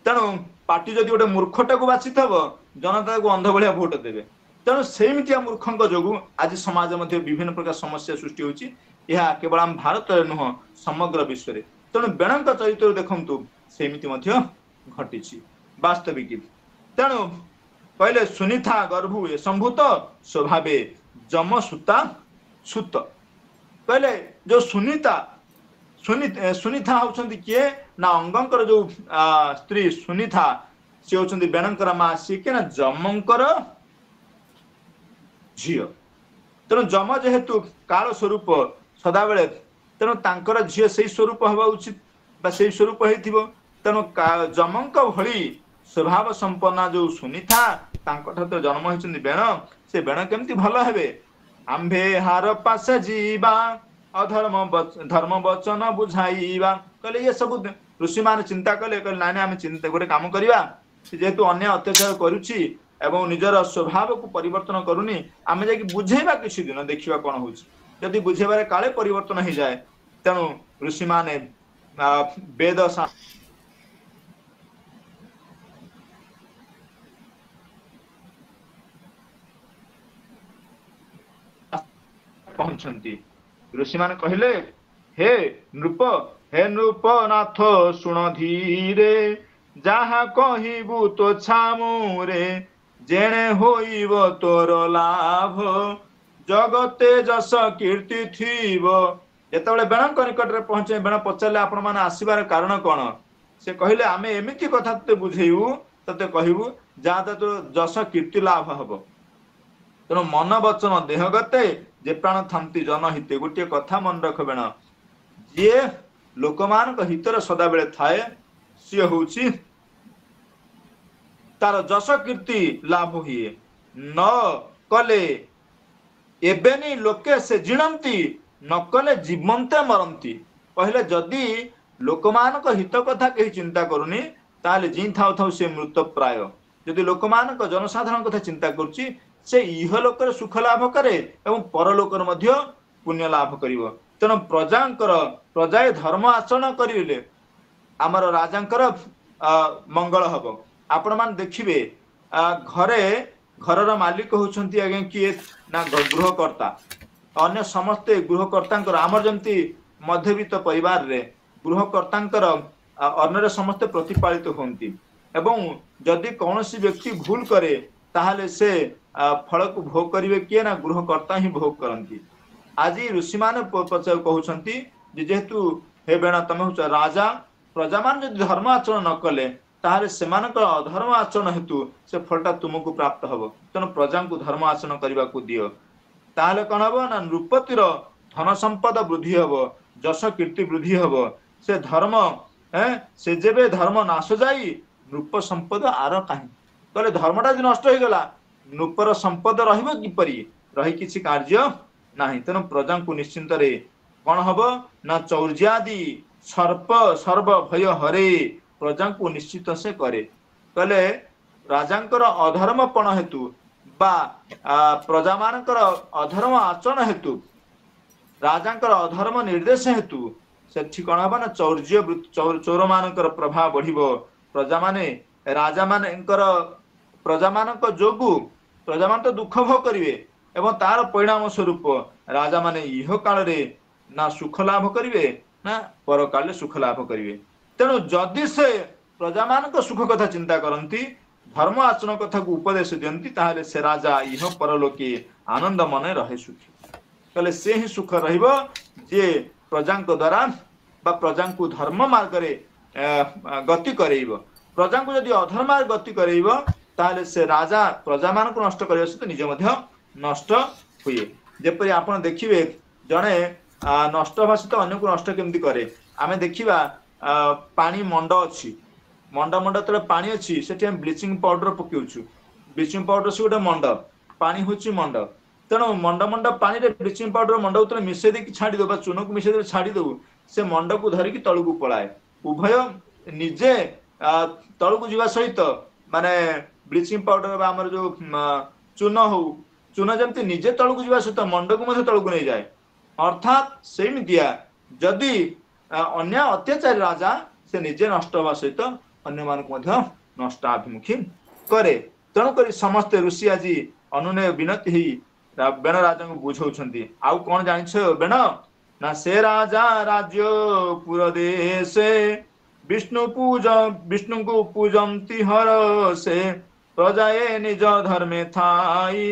तेणु पार्टी जदि गोटे मूर्खटा को बाछि थब जनता को अंध भलिया भोट देबे तेणु सेमितिया मूर्खंक जोगु आज समाज मध्य विभिन्न प्रकार समस्या सृष्टि होउची यह केवल हम भारत रे नुह समग्र विश्व रे तेणु बेणंक चरित्र देखंतु सेमिति मध्य घटिछि वास्तविक तेणु कहले सुनिथा गर्भु ए संभूत स्वभावे जम सुता सुत कहले जो सुनीता होउछंती किए ना अंगंकर जो स्त्री सुनीता से होउछंती बेणंकर मा सी के ना जमंकर झियो तेणु जम जेहेतु काल स्वरूप सदा बेले तेणु तांकर झियो सेही स्वरूप हवा उचित बा सेही स्वरूप हेतिबो तेणु जमंक भली स्वभाव संपन्न जो सुनीता तांकठा जन्म होइछंती बेण से बेण केमती भलो हेबे आंभे हार पास जीवा अधर्म धर्म वचन बुझाइबा कहले ये सब ऋषि मान चिंता कले कहले नानी आम चिंता गोटे काम करिबा जेहेतु अन्य अत्याचार करुछि एवं निजर स्वभाव को परिवर्तन करूनी आम जाकि बुझेबा किछि दिन देखिबा कोन होछि यदि बुझेबारे काले परिवर्तन हो जाए तेणु ऋषि माने वेद पहुंचंती ऋषि मान कहले हे नृप नाथ सुण धीरे ଯାହା କହିବୁ ତୋ ଛାମୁରେ ଯେଣେ ହୋଇବ ତୋର ଲାଭ ଜଗତେ ଯଶ କୀର୍ତ୍ତି ଥିବ। ଯେତେବେଳେ ବେଣଙ୍କ ନିକଟରେ ପହଞ୍ଚେ ବେଣ ପଚାରିଲେ ଆପଣ ମାନେ ଆସିବାର କାରଣ କଣ? ସେ କହିଲେ ଆମେ ଏମିତି କଥା ତତେ ବୁଝେଇବୁ ତତେ କହିବୁ ଯାହା ତୋର ଯଶ କୀର୍ତ୍ତି ଲାଭ ହବ। ତେଣୁ ମନ ବଚନ ଦେହ ଗତେ ଯେ ପ୍ରାଣ ଥାନ୍ତି ଜନହିତେ। ଗୋଟିଏ କଥା ମନେ ରଖ ବେଣ, ଯିଏ ଲୋକମାନଙ୍କ ହିତରେ ସଦାବେଳେ ଥାଏ ସିଏ ହଉଛି ତାର ଯଶ କୀର୍ତ୍ତି ଲାଭ ହୁଏ। ନ କଲେ ଏବେନି ଲୋକେ ସେ ଜିଣନ୍ତି ନ କଲେ ଜୀବନ୍ତେ ମରନ୍ତି। କହିଲେ ଯଦି ଲୋକମାନଙ୍କ ହିତ କଥା କେହି ଚିନ୍ତା କରୁନି ତାହେଲେ ଜି ଥାଉ ଥାଉ ସେ ମୃତ ପ୍ରାୟ। ଯଦି ଲୋକମାନଙ୍କ ଜନସାଧାରଣ କଥା ଚିନ୍ତା କରୁଛି ସେ ଇହ ଲୋକରେ ସୁଖ ଲାଭ କରେ ଏବଂ ପରଲୋକରେ ମଧ୍ୟ ପୁଣ୍ୟ ଲାଭ କରିବ। ତେଣୁ ପ୍ରଜାଏ ଧର୍ମ ଆଚରଣ କରିଲେ ଆମର ରାଜାଙ୍କର ମଙ୍ଗଳ ହବ। ଆପଣ ମାନେ ଦେଖିବେ ଘରର ମାଲିକ ହଉଛନ୍ତି ଆଜ୍ଞା କିଏ ନା ଗୃହକର୍ତ୍ତା। ଅନ୍ୟ ସମସ୍ତେ ଗୃହକର୍ତ୍ତାଙ୍କର ଆମର ଯେମିତି ମଧ୍ୟବିତ୍ତ ପରିବାରରେ ଗୃହକର୍ତ୍ତାଙ୍କର ଅନ୍ୟରେ ସମସ୍ତେ ପ୍ରତିପାଳିତ ହୁଅନ୍ତି ଏବଂ ଯଦି କୌଣସି ବ୍ୟକ୍ତି ଭୁଲ କରେ ତାହେଲେ ସେ ଫଳକୁ ଭୋଗ କରିବେ କିଏ ନା ଗୃହକର୍ତ୍ତା ହିଁ ଭୋଗ କରନ୍ତି। ଆଜି ଋଷିମାନେ କହୁଛନ୍ତି ଯେ ଯେହେତୁ ହେ ବେଣ ତମେ ହଉଛ ରାଜା, ପ୍ରଜାମାନେ ଯଦି ଧର୍ମ ଆଚରଣ ନ କଲେ ତାହେଲେ ସେମାନଙ୍କ ଅଧର୍ମ ଆଚରଣ ହେତୁ ସେ ଫଳଟା ତୁମକୁ ପ୍ରାପ୍ତ ହବ। ତେଣୁ ପ୍ରଜାଙ୍କୁ ଧର୍ମ ଆଚରଣ କରିବାକୁ ଦିଅ। ତାହେଲେ କଣ ହବ ନା ନୃପତିର ଧନ ସମ୍ପଦ ବୃଦ୍ଧି ହବ, ଯଶ କୀର୍ତ୍ତି ବୃଦ୍ଧି ହବ। ସେ ଧର୍ମ ସେ ଯେବେ ଧର୍ମ ନାଶ ଯାଇ ନୃପ ସମ୍ପଦ ଆର କାହିଁ। କହିଲେ ଧର୍ମଟା ଯଦି ନଷ୍ଟ ହେଇଗଲା ନୃପର ସମ୍ପଦ ରହିବ କିପରି? ରହି କିଛି କାର୍ଯ୍ୟ ନାହିଁ। ତେଣୁ ପ୍ରଜାଙ୍କୁ ନିଶ୍ଚିନ୍ତରେ କଣ ହବ ନା ଚୌର୍ଯ୍ୟାଦି ସର୍ବ ଭୟ ହରେ। ପ୍ରଜାଙ୍କୁ ନିଶ୍ଚିତ ସେ କରେ। କହିଲେ ରାଜାଙ୍କର ଅଧର୍ମପଣ ହେତୁ ବା ପ୍ରଜାମାନଙ୍କର ଅଧର୍ମ ଆଚରଣ ହେତୁ ରାଜାଙ୍କର ଅଧର୍ମ ନିର୍ଦ୍ଦେଶ ହେତୁ ସେଠି କଣ ହବ ନା ଚୋର ମାନଙ୍କର ପ୍ରଭାବ ବଢିବ। ପ୍ରଜାମାନଙ୍କ ଯୋଗୁ ପ୍ରଜାମାନେ ତ ଦୁଃଖ ଭୋଗ କରିବେ ଏବଂ ତାର ପରିଣାମ ସ୍ୱରୂପ ରାଜା ମାନେ ଇହ କାଳରେ ନା ସୁଖ ଲାଭ କରିବେ ନା ପରକାଳରେ ସୁଖ ଲାଭ କରିବେ। ତେଣୁ ଯଦି ସେ ପ୍ରଜାମାନଙ୍କ ସୁଖ କଥା ଚିନ୍ତା କରନ୍ତି, ଧର୍ମ ଆଚରଣ କଥାକୁ ଉପଦେଶ ଦିଅନ୍ତି, ତାହେଲେ ସେ ରାଜା ଇହ ପରଲୋକେ ଆନନ୍ଦ ମନେ ରହେ ସୁଖୀ। କହିଲେ ସେ ହିଁ ସୁଖ ରହିବ ଯିଏ ପ୍ରଜାଙ୍କ ଦ୍ୱାରା ବା ପ୍ରଜାଙ୍କୁ ଧର୍ମ ମାର୍ଗରେ ଗତି କରେଇବ। ପ୍ରଜାଙ୍କୁ ଯଦି ଅଧର୍ମ ଗତି କରେଇବ ତାହେଲେ ସେ ରାଜା ପ୍ରଜାମାନଙ୍କୁ ନଷ୍ଟ କରିବା ସହିତ ନିଜେ ମଧ୍ୟ ନଷ୍ଟ ହୁଏ। ଯେପରି ଆପଣ ଦେଖିବେ ଜଣେ ନଷ୍ଟ ହେବା ସହିତ ଅନ୍ୟକୁ ନଷ୍ଟ କେମିତି କରେ। ଆମେ ଦେଖିବା ପାଣି ମଣ୍ଡ ଅଛି, ମଣ୍ଡ ଯେତେବେଳେ ପାଣି ଅଛି ସେଠି ଆମେ ବ୍ଲିଚିଂ ପାଉଡର ପକେଉଛୁ। ବ୍ଲିଚିଂ ପାଉଡର ସେ ଗୋଟେ ମଣ୍ଡ, ପାଣି ହଉଛି ମଣ୍ଡ। ତେଣୁ ମଣ୍ଡ ପାଣିରେ ବ୍ଲିଚିଂ ପାଉଡର ମଣ୍ଡକୁ ଯେତେବେଳେ ମିଶେଇ ଦେଇକି ଛାଡିଦବୁ ବା ଚୂନକୁ ମିଶେଇ ଦେଇକି ଛାଡିଦବୁ ସେ ମଣ୍ଡକୁ ଧରିକି ତଳକୁ ପଳାଏ। ଉଭୟ ନିଜେ ତଳକୁ ଯିବା ସହିତ ମାନେ ବ୍ଲିଚିଂ ପାଉଡର ବା ଆମର ଯୋଉ ଚୂନ ଯେମିତି ନିଜେ ତଳକୁ ଯିବା ସହିତ ମଣ୍ଡକୁ ମଧ୍ୟ ତଳକୁ ନେଇଯାଏ। ଅର୍ଥାତ୍ ସେମିତିଆ ଯଦି ଅନ୍ୟ ଅତ୍ୟାଚାରୀ ରାଜା ସେ ନିଜେ ନଷ୍ଟ ହେବା ସହିତ ଅନ୍ୟମାନଙ୍କୁ ମଧ୍ୟ ନଷ୍ଟାଭିମୁଖୀ କରେ। ତେଣୁକରି ସମସ୍ତେ ଋଷି ଆଜି ଅନୁନୟ ବିନତି ହେଇ ବେଣ ରାଜାଙ୍କୁ ବୁଝଉଛନ୍ତି। ଆଉ କଣ ଜାଣିଛ ବେଣ ନା ସେ ରାଜା ରାଜ୍ୟ ପୁର ଦେଶେ ବିଷ୍ଣୁଙ୍କୁ ପୂଜନ୍ତି ହର ସେ ପ୍ରଜାଏ ନିଜ ଧର୍ମେ ଥାଇ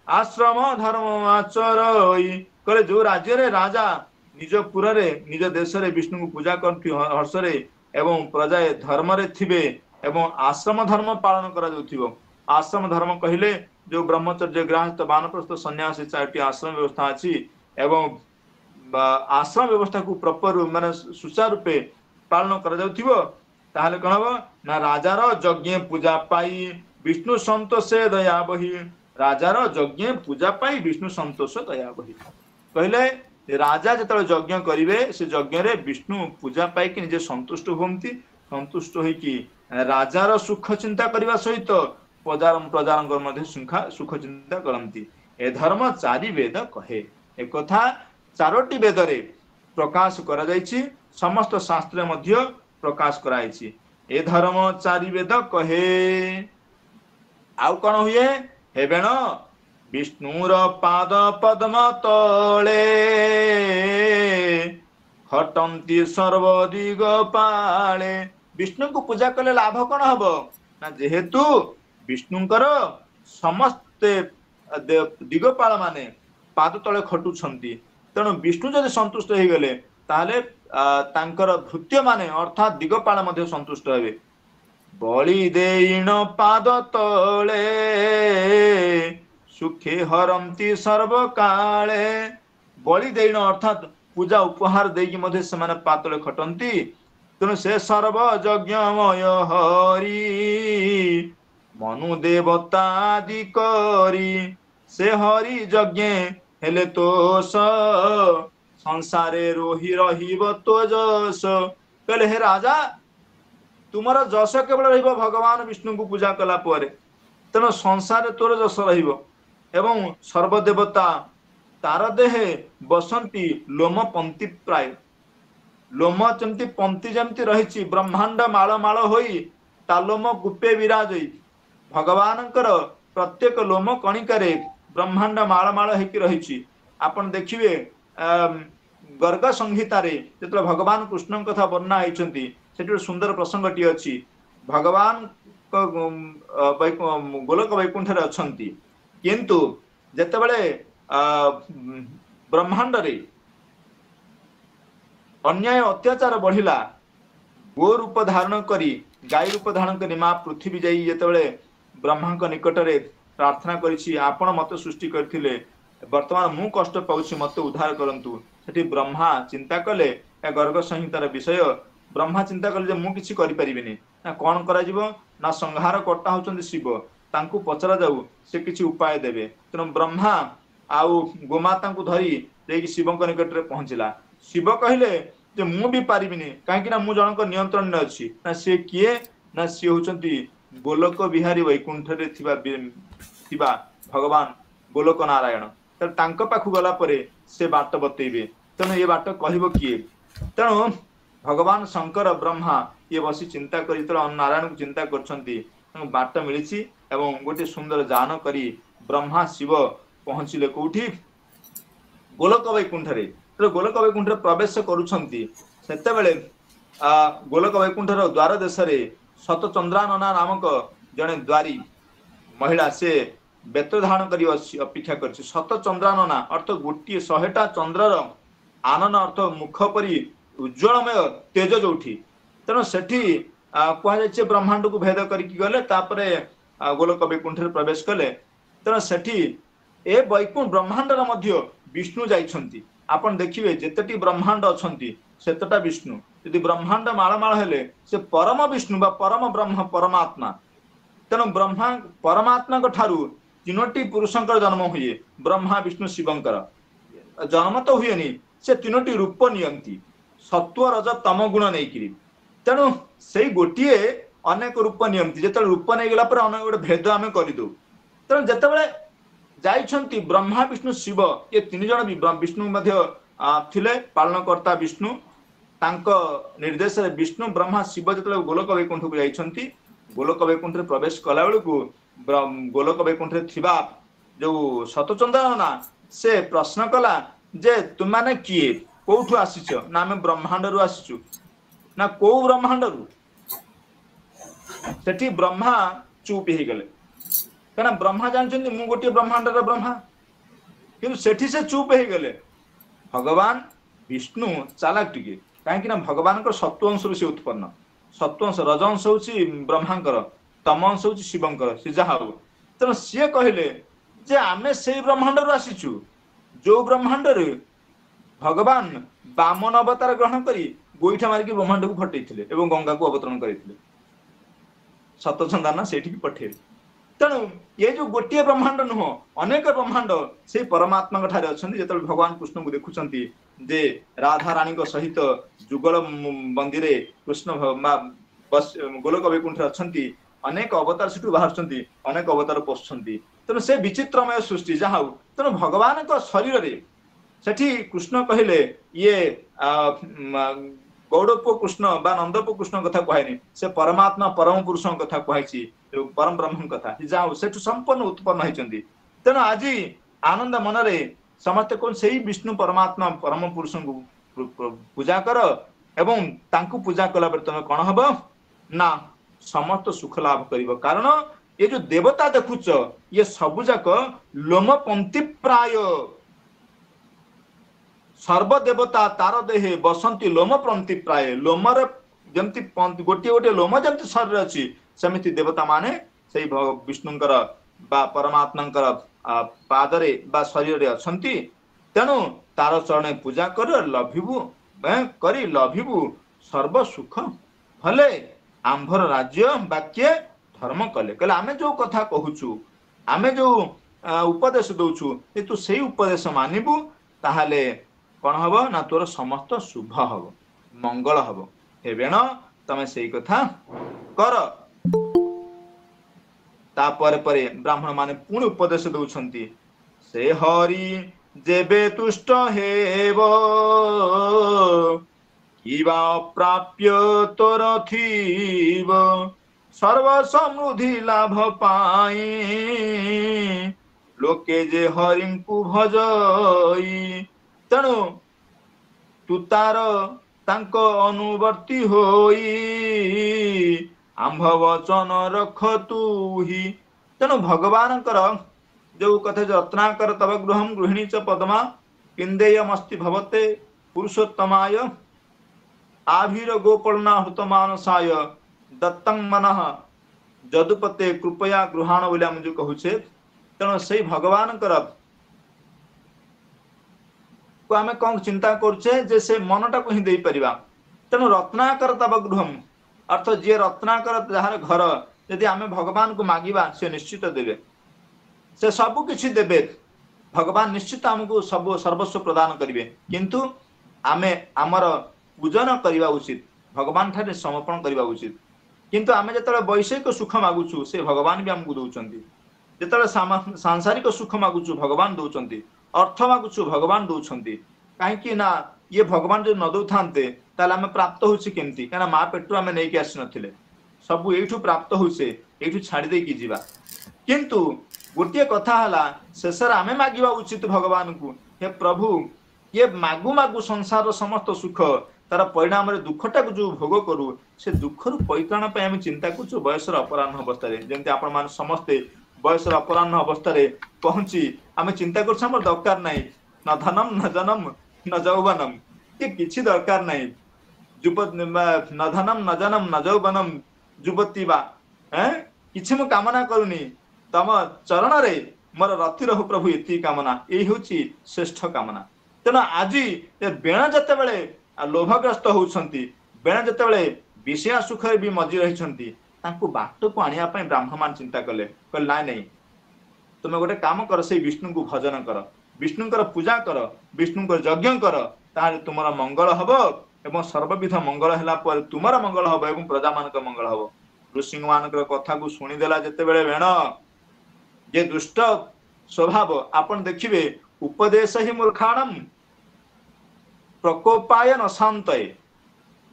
ଆଶ୍ରମ ଧର୍ମ ଆଚରଇ। କହିଲେ ଯୋଉ ରାଜ୍ୟରେ ରାଜା ନିଜ ପୁରରେ ନିଜ ଦେଶରେ ବିଷ୍ଣୁଙ୍କୁ ପୂଜା କରନ୍ତି ହର୍ଷରେ ଏବଂ ପ୍ରଜାଏ ଧର୍ମରେ ଥିବେ ଏବଂ ଆଶ୍ରମ ଧର୍ମ ପାଳନ କରାଯାଉଥିବ। ଆଶ୍ରମ ଧର୍ମ କହିଲେ ଯୋଉ ବ୍ରହ୍ମଚର୍ଯ୍ୟ ଗୃହସ୍ଥ ବାନପ୍ରସ୍ଥ ସନ୍ନ୍ୟାସୀ 4ଟି ଆଶ୍ରମ ବ୍ୟବସ୍ଥା ଅଛି ଏବଂ ଆଶ୍ରମ ବ୍ୟବସ୍ଥାକୁ ପ୍ରପର ମାନେ ସୁଚାରୁ ରୂପେ ପାଳନ କରାଯାଉଥିବ ତାହେଲେ କଣ ହବ ନା ରାଜାର ଯଜ୍ଞ ପୂଜା ପାଇ ବିଷ୍ଣୁ ସନ୍ତୋଷେ ଦୟା ବହି। ରାଜାର ଯଜ୍ଞ ପୂଜା ପାଇ ବିଷ୍ଣୁ ସନ୍ତୋଷ ଦୟା ବହି। କହିଲେ ରାଜା ଯେତେବେଳେ ଯଜ୍ଞ କରିବେ ସେ ଯଜ୍ଞରେ ବିଷ୍ଣୁ ପୂଜା ପାଇକି ନିଜେ ସନ୍ତୁଷ୍ଟ ହୁଅନ୍ତି। ସନ୍ତୁଷ୍ଟ ହେଇକି ରାଜାର ସୁଖ ଚିନ୍ତା କରିବା ସହିତ ପ୍ରଜାଙ୍କର ମଧ୍ୟ ସୁଖ ଚିନ୍ତା କରନ୍ତି। ଏ ଧର୍ମ 4 ବେଦ କହେ। ଏକଥା 4ଟି ବେଦରେ ପ୍ରକାଶ କରାଯାଇଛି। ସମସ୍ତ ଶାସ୍ତ୍ରରେ ମଧ୍ୟ ପ୍ରକାଶ କରାଯାଇଛି। ଏ ଧର୍ମ 4 ବେଦ କହେ। ଆଉ କଣ ହୁଏ ହେ ବେଣ ବିଷ୍ଣୁର ପାଦ ପଦ୍ମ ତଳେ ଖଟନ୍ତି ସର୍ବ ଦିଗ ପାଳେ विष्णु को पूजा कले लाभ कौन हम ना जेहेतु विष्णुंकर समस्ते दिगपाल माने पाद तले खटुछंती तेणु विष्णु जदि संतुष्ट हो गले ताले तांकर भृत्य माने अर्थात दिगपाल मध्य संतुष्ट हेबे बलि देइन पाद तले सुखे हरंती सर्व काले बलि देइन अर्थात पूजा उपहार देकी मध्य से माने पाद तले खटंती तेणु से सर्व यज्ञमय हरि मनु देवता आदि करी से हरि यज्ञ हेले तो संसारे रोहि रहिब तो जस कहले हे राजा तुमर जस केवल रहिब भगवान विष्णु को पूजा कला परे तेणु संसार तोर जस रहिब एवं सर्वदेवता तार देहे बसंती लोम पंक्ति प्राय लोम जमती पंक्ति जमती रही ब्रह्मांड माल माल होई तालोम गुप्पे विराज भगवानंकर प्रत्येक लोम कणिकारे ब्रह्मांड माल माल होकी रही आपण देखिए गर्ग संहितारे जो भगवान कृष्ण कथा वर्णना होती से सुंदर प्रसंगटी अच्छी भगवान गोलक वैकुंठ अच्छा किंतु जेतेबेले ब्रह्मांड रे अन्याय अत्याचार बढ़िला गो रूप धारण करी गाय रूप धारण करी माँ पृथ्वी जाई जेतेबेले ब्रह्मा निकट रे प्रार्थना करिछि आपण मत सृष्टि करथिले वर्तमान मु कष्ट पाउछि मत उद्धार करंतु सेठी ब्रह्मा चिंता कले या गर्ग संहितार विषय ब्रह्मा चिंता कले जे मु किछि करि परिबिनी ना कोन करा जिवो ना संहार कर्ता होचंदी शिव तांकु पचरा जाऊ से किछि उपाय देबे तेणु ब्रह्मा आउ गोमाता को धरी देकी शिवंक निकट रे पहुंचिला शिव कहले जे मु भी पारिबिनी काहे कि ना मु जनक नियंत्रण ने अछि ना से किए ना से होचंदी गोलक बिहारी वैकुंठ रे थिबा भगवान गोलक नारायण तांको पाखु गला परे से बाट बतेबे तेणु ये बाट कहब किए तेणु भगवान शंकर ब्रह्मा ये बसी चिंता करी नारायण को चिंता करछंती बाट मिली एवं गोटे सुंदर जान करी ब्रह्मा शिव पहुंचले कोठी गोलक वैकुंठ रे गोलक वैकुंठ रे प्रवेश करूछंती सेते बेले गोलक वैकुंठ रो द्वार देश रे सतचंद्रानना नामक जने द्वारी महिला से बेत धारण करी अपेक्षा करछि सतचंद्रानना अर्थ गोटे 100टा चंद्रर आनन अर्थ मुख परी उज्जवलमय तेज जोठी तेणु सेठी कह ब्रह्मांड को भेद करके गले तापरे गोलक वैकुंठ रे प्रवेश कले तेणु सेठी ए वैकुंठ ब्रह्मांड मध्य विष्णु जाइछंती आपण देखिए जेतेटी ब्रह्मांड अछंती सेतटा विष्णु यदि ब्रह्मांड माळमाळ हेले से परम विष्णु बा परम ब्रह्म परमात्मा तेणु ब्रह्मा परमात्मा को ठारू तीनोटी पुरुषंकर जन्म हुए ब्रह्मा विष्णु शिवंकर जन्म तो हुएनी से तीनोटी रूप नियंती सत्व रज तम गुण नहीं तेणु से गोटे अनेक रूप नियंती जिते रूप नहीं गला पर अनेक गोटे भेद आम करदे तेणु जितेबाला जाइछंती ब्रह्मा विष्णु शिव ये तीन जन विष्णु थिले पालनकर्ता विष्णु तांको निर्देश विष्णु ब्रह्मा शिव जो गोलक वैकुंठ को जाइछंती गोलक वैकुंठ रे प्रवेश कला बेलू गोलक वैकुंठ रे थिबा जो सतचंद्रानना से प्रश्न कला जे तुम माने किए कोठु आसीछ ना हम ब्रह्मांड रु आसीछु ना को ब्रह्मांड रु सेठी ब्रह्मा चुप ही गले कारण ब्रह्मा जानछन्ती मु गोटे ब्रह्मांड रे ब्रह्मा किंतु सेठी से चुप ही गले भगवान विष्णु चालाक टिके काहे कि ना भगवान को सत्व अंश से उत्पन्न सत्वंश रजंश होची ब्रह्मांकर तमंश होची शिवंकर से जहा हो तेणु सी कहले जे आमे से ब्रह्मांड रु आसीछु जो ब्रह्मांड रे भगवान बामन अवतार ग्रहण करी गोईठा मारिकी ब्रह्मांड को फटेइथिले एवं गंगा को अवतरण करिथिले सतचंद्रानना सेठी पठेले तेणु ये जो गोटे ब्रह्मांड नुह अनेक ब्रह्मांड से परमात्मा ठारे अछंती जेतल भगवान कृष्ण को देखुछंती जे राधा रानी को सहित जुगल मंदिरे कृष्ण गोलक वैकुंठ अछंती अनेक अवतार सेठु बाहरछंती अनेक अवतार पोछंती तेणु से विचित्रमय सृष्टि जहा तेणु भगवान को शरीर रे सेठी कृष्ण कहले ये गौड़प कृष्ण बा नंदप कृष्ण कथा कहनी से परमात्मा परम पुरुष कथा कहछि परम ब्रह्म कथा जाओ सेठु संपन्न उत्पन्न होइचंदी तेणु आज आनंद मनरे समस्त कोन सेही विष्णु परमात्मा परम पुरुष को पूजा कर एवं तांकु पूजा कला बेर तमे कोन हबो ନା ସମସ୍ତ ସୁଖ ଲାଭ କରିବ। କାରଣ ये जो देवता देखुच ये सबु जाक लोमपंथी प्राय सर्वदेवता तार देहे बसंती लोमपंथी प्राय लोमर जमती गोटे गोटे लोम जमती शरीर अच्छी सेमती देवता माने से विष्णुंकर बा परमात्मांकर पादरे बा शरीर अच्छी तेणु तार चरण पूजा कर लभिबु करी लभिबु सर्व सुख भले आंभर राज्य वाक्य धर्म कले कहले आमे जो कथा कहूचु आमे जो उपदेश दउचु तू से उपदेश मानिबु ताहाले कौन हब ना तोर समस्त शुभ हब मंगल हब हे बेण तमे सेई कथा कर। तापर परे ब्राह्मण माने पुणी उपदेश दउछंती से हरि जेबे तुष्ट हेब किबा प्राप्य तोर थीब सर्व समृद्धि लाभ पाई लोके जे हरिं को भजई तेणु तू तार तांक अनुवर्ती होई आंभ वचन रख तू ही। तेणु भगवान जो कथे रत्नाकर तव गृहम गृहिणी च पद्मा किंदेयमस्ति भवते पुरुषोत्तमाय आभीर गोकर्णा हुतमानसाय दत्तं मनः जदुपते कृपया गृहाण बोले आम जो कहूचे तेणु से भगवान को आम कौन चिंता करुचे जे से मनटा को ही दे परिबा। तेणु रत्नाकर तव गृहम अर्थ जी रत्नाकर जार घर यदि आम भगवान को मागिबा से निश्चित देवे से सबु किछि देवे भगवान निश्चित आमको सब सर्वस्व प्रदान करिवे किंतु आमे आमर पूजन करवा उचित भगवान ठारे समर्पण करवा उचित। किंतु आमे जतले वैषयिक सुख मागुछु से भगवान भी हमको दउचंती जतले सांसारिक सुख मागुछु भगवान दउचंती अर्थ मागुछु भगवान दउचंती काहे कि ना ये भगवान जो न दउ थांते ताले आमे प्राप्त होछि केमती काना मा पेटु आमे नै के आसी नथिले सब एठु प्राप्त होइसे एठु छाडी दे की जीवा। किंतु गोटे कथा हला शेषर आमे मागिबा उचित भगवान को हे प्रभु ये मागु मागु संसार समस्त सुख तार परिणाम दुखटा को जो भोग करू से दुख रु परित्राण पे आम चिंता करूँ बयसर अपराह्न अवस्था जमी आपण मान समस्ते बयसर अपराह्न अवस्था पहुंची आम चिंता कर दरकार ना न धनम न जनम न जौवनम ये किसी दरकार ना न धनम न जनम न जौवनम युवती बा किसी मु कामना करूनी तम चरण रे मोर रति रहु प्रभु एति कामना यही हूँ श्रेष्ठ कामना। तेना आज बेण जते बेले लोभग्रस्त होउछंती बेण जते बेले विषय सुख भी मजी रहिछंती तांको बाट को आनिया पय ब्राह्मण मान चिंता कले कहले नाइ नहीं तुम गोटे काम कर से विष्णु को भजन कर विष्णुकर पूजा कर विष्णुकर यज्ञ कर ताहाले तुमरा मंगल हबो एवं सर्वविध मंगल हला पर तुमरा मंगल हबो एवं प्रजा मानक मंगल हबो। ऋषि मानकर कथा को सुनी देला जते बेले बेण जे दुष्ट स्वभाव आपण देखिबे उपदेश ही मूर्खाणम प्रकोपाय न शांतये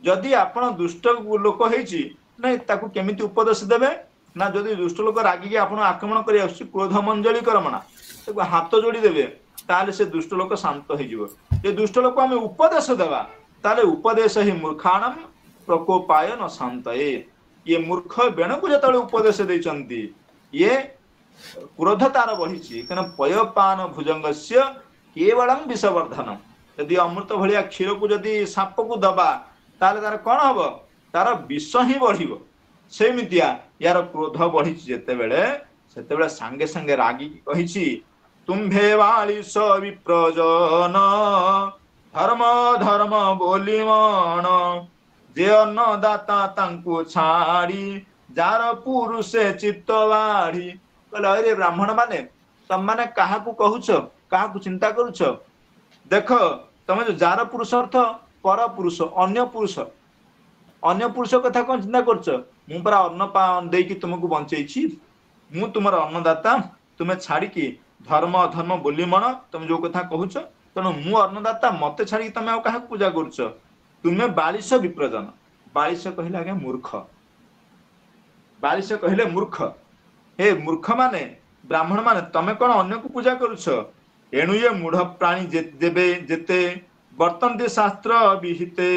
जदि आपण दुष्ट लोक होइछि नै ताकू केमिति उपदेश देबे ना जदि दुष्ट लोक रागी आपण आक्रमण करि आछि क्रोध मंजली करमना ताकू हाथ जोड़ी देबे ताले से दुष्ट लोक शांत हो जिवो। जे दुष्ट लोक आमे उपदेश देबा ताले उपदेश ही मूर्खाणम प्रकोपाय न शांतये ये मूर्ख बेण को जतले उपदेश दैचंती ये क्रोध तार बढ़ी कारण पयपान भुजंगस्य केवलम विषवर्धन यदि अमृत भलिया क्षीर को जदि साप को दबा ताले तार कौन हम तार विष ही बढ़ सेमितिया यार क्रोध बढ़ी जिते बेले सेते सांगे सांगे रागी कही तुम्भे वाली स विप्रजन धर्म धर्म बोली मन जे अन्नदाता तांको छाड़ी जार पुरुषे चित्त बाढ़ी कहले अरे ब्राह्मण माने तम माने काहा को कहूछ काहा को चिंता करूछ देख तमे जो जार पुरुष अर्थ पर पुरुष अन्य पुरुष कथा कौन चिंता करछ मु परा अन्न दे कि तुमको बंचेछि मु तुमर अन्नदाता तुमे छाड़ी कि धर्म धर्म बोली मन तुम जो कथा कहूछ तेणु मु अन्नदाता मते छाड़ी तुम काहा पूजा करूछ तुमे बालिश विप्रजन बालिश कहले आगे मूर्ख बालिश कहले मूर्ख हे मूर्ख माने ब्राह्मण माने तमे कौन अन्य को पूजा करूछ एणु ये मूढ़ प्राणी जेते वर्तन्ते शास्त्र विहिते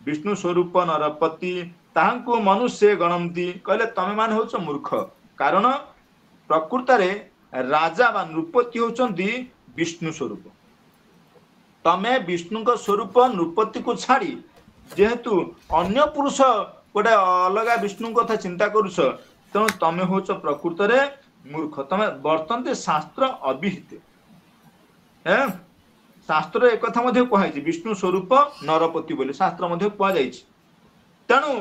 विष्णु स्वरूप नरपति ତାହାଙ୍କୁ ମନୁଷ୍ୟ ଗଣନ୍ତି କହିଲେ ତମେ ମାନେ ହଉଛ ମୂର୍ଖ। କାରଣ ପ୍ରକୃତରେ ରାଜା ବା ନୃପତି ହଉଛନ୍ତି ବିଷ୍ଣୁ ସ୍ୱରୂପ। ତମେ ବିଷ୍ଣୁଙ୍କ ସ୍ୱରୂପ ନୃପତିକୁ ଛାଡ଼ି ଯେହେତୁ ଅନ୍ୟ ପୁରୁଷ ଗୋଟେ ଅଲଗା ବିଷ୍ଣୁଙ୍କ କଥା ଚିନ୍ତା କରୁଛ, ତେଣୁ ତମେ ହଉଛ ପ୍ରକୃତରେ ମୂର୍ଖ। ତମେ ବର୍ତ୍ତନ୍ତେ ଶାସ୍ତ୍ର ଅବିହିତ। ଶାସ୍ତ୍ରରେ ଏକଥା ମଧ୍ୟ କୁହାଯାଇଛି ବିଷ୍ଣୁ ସ୍ୱରୂପ ନରପତି ବୋଲି ଶାସ୍ତ୍ର ମଧ୍ୟ କୁହାଯାଇଛି। ତେଣୁ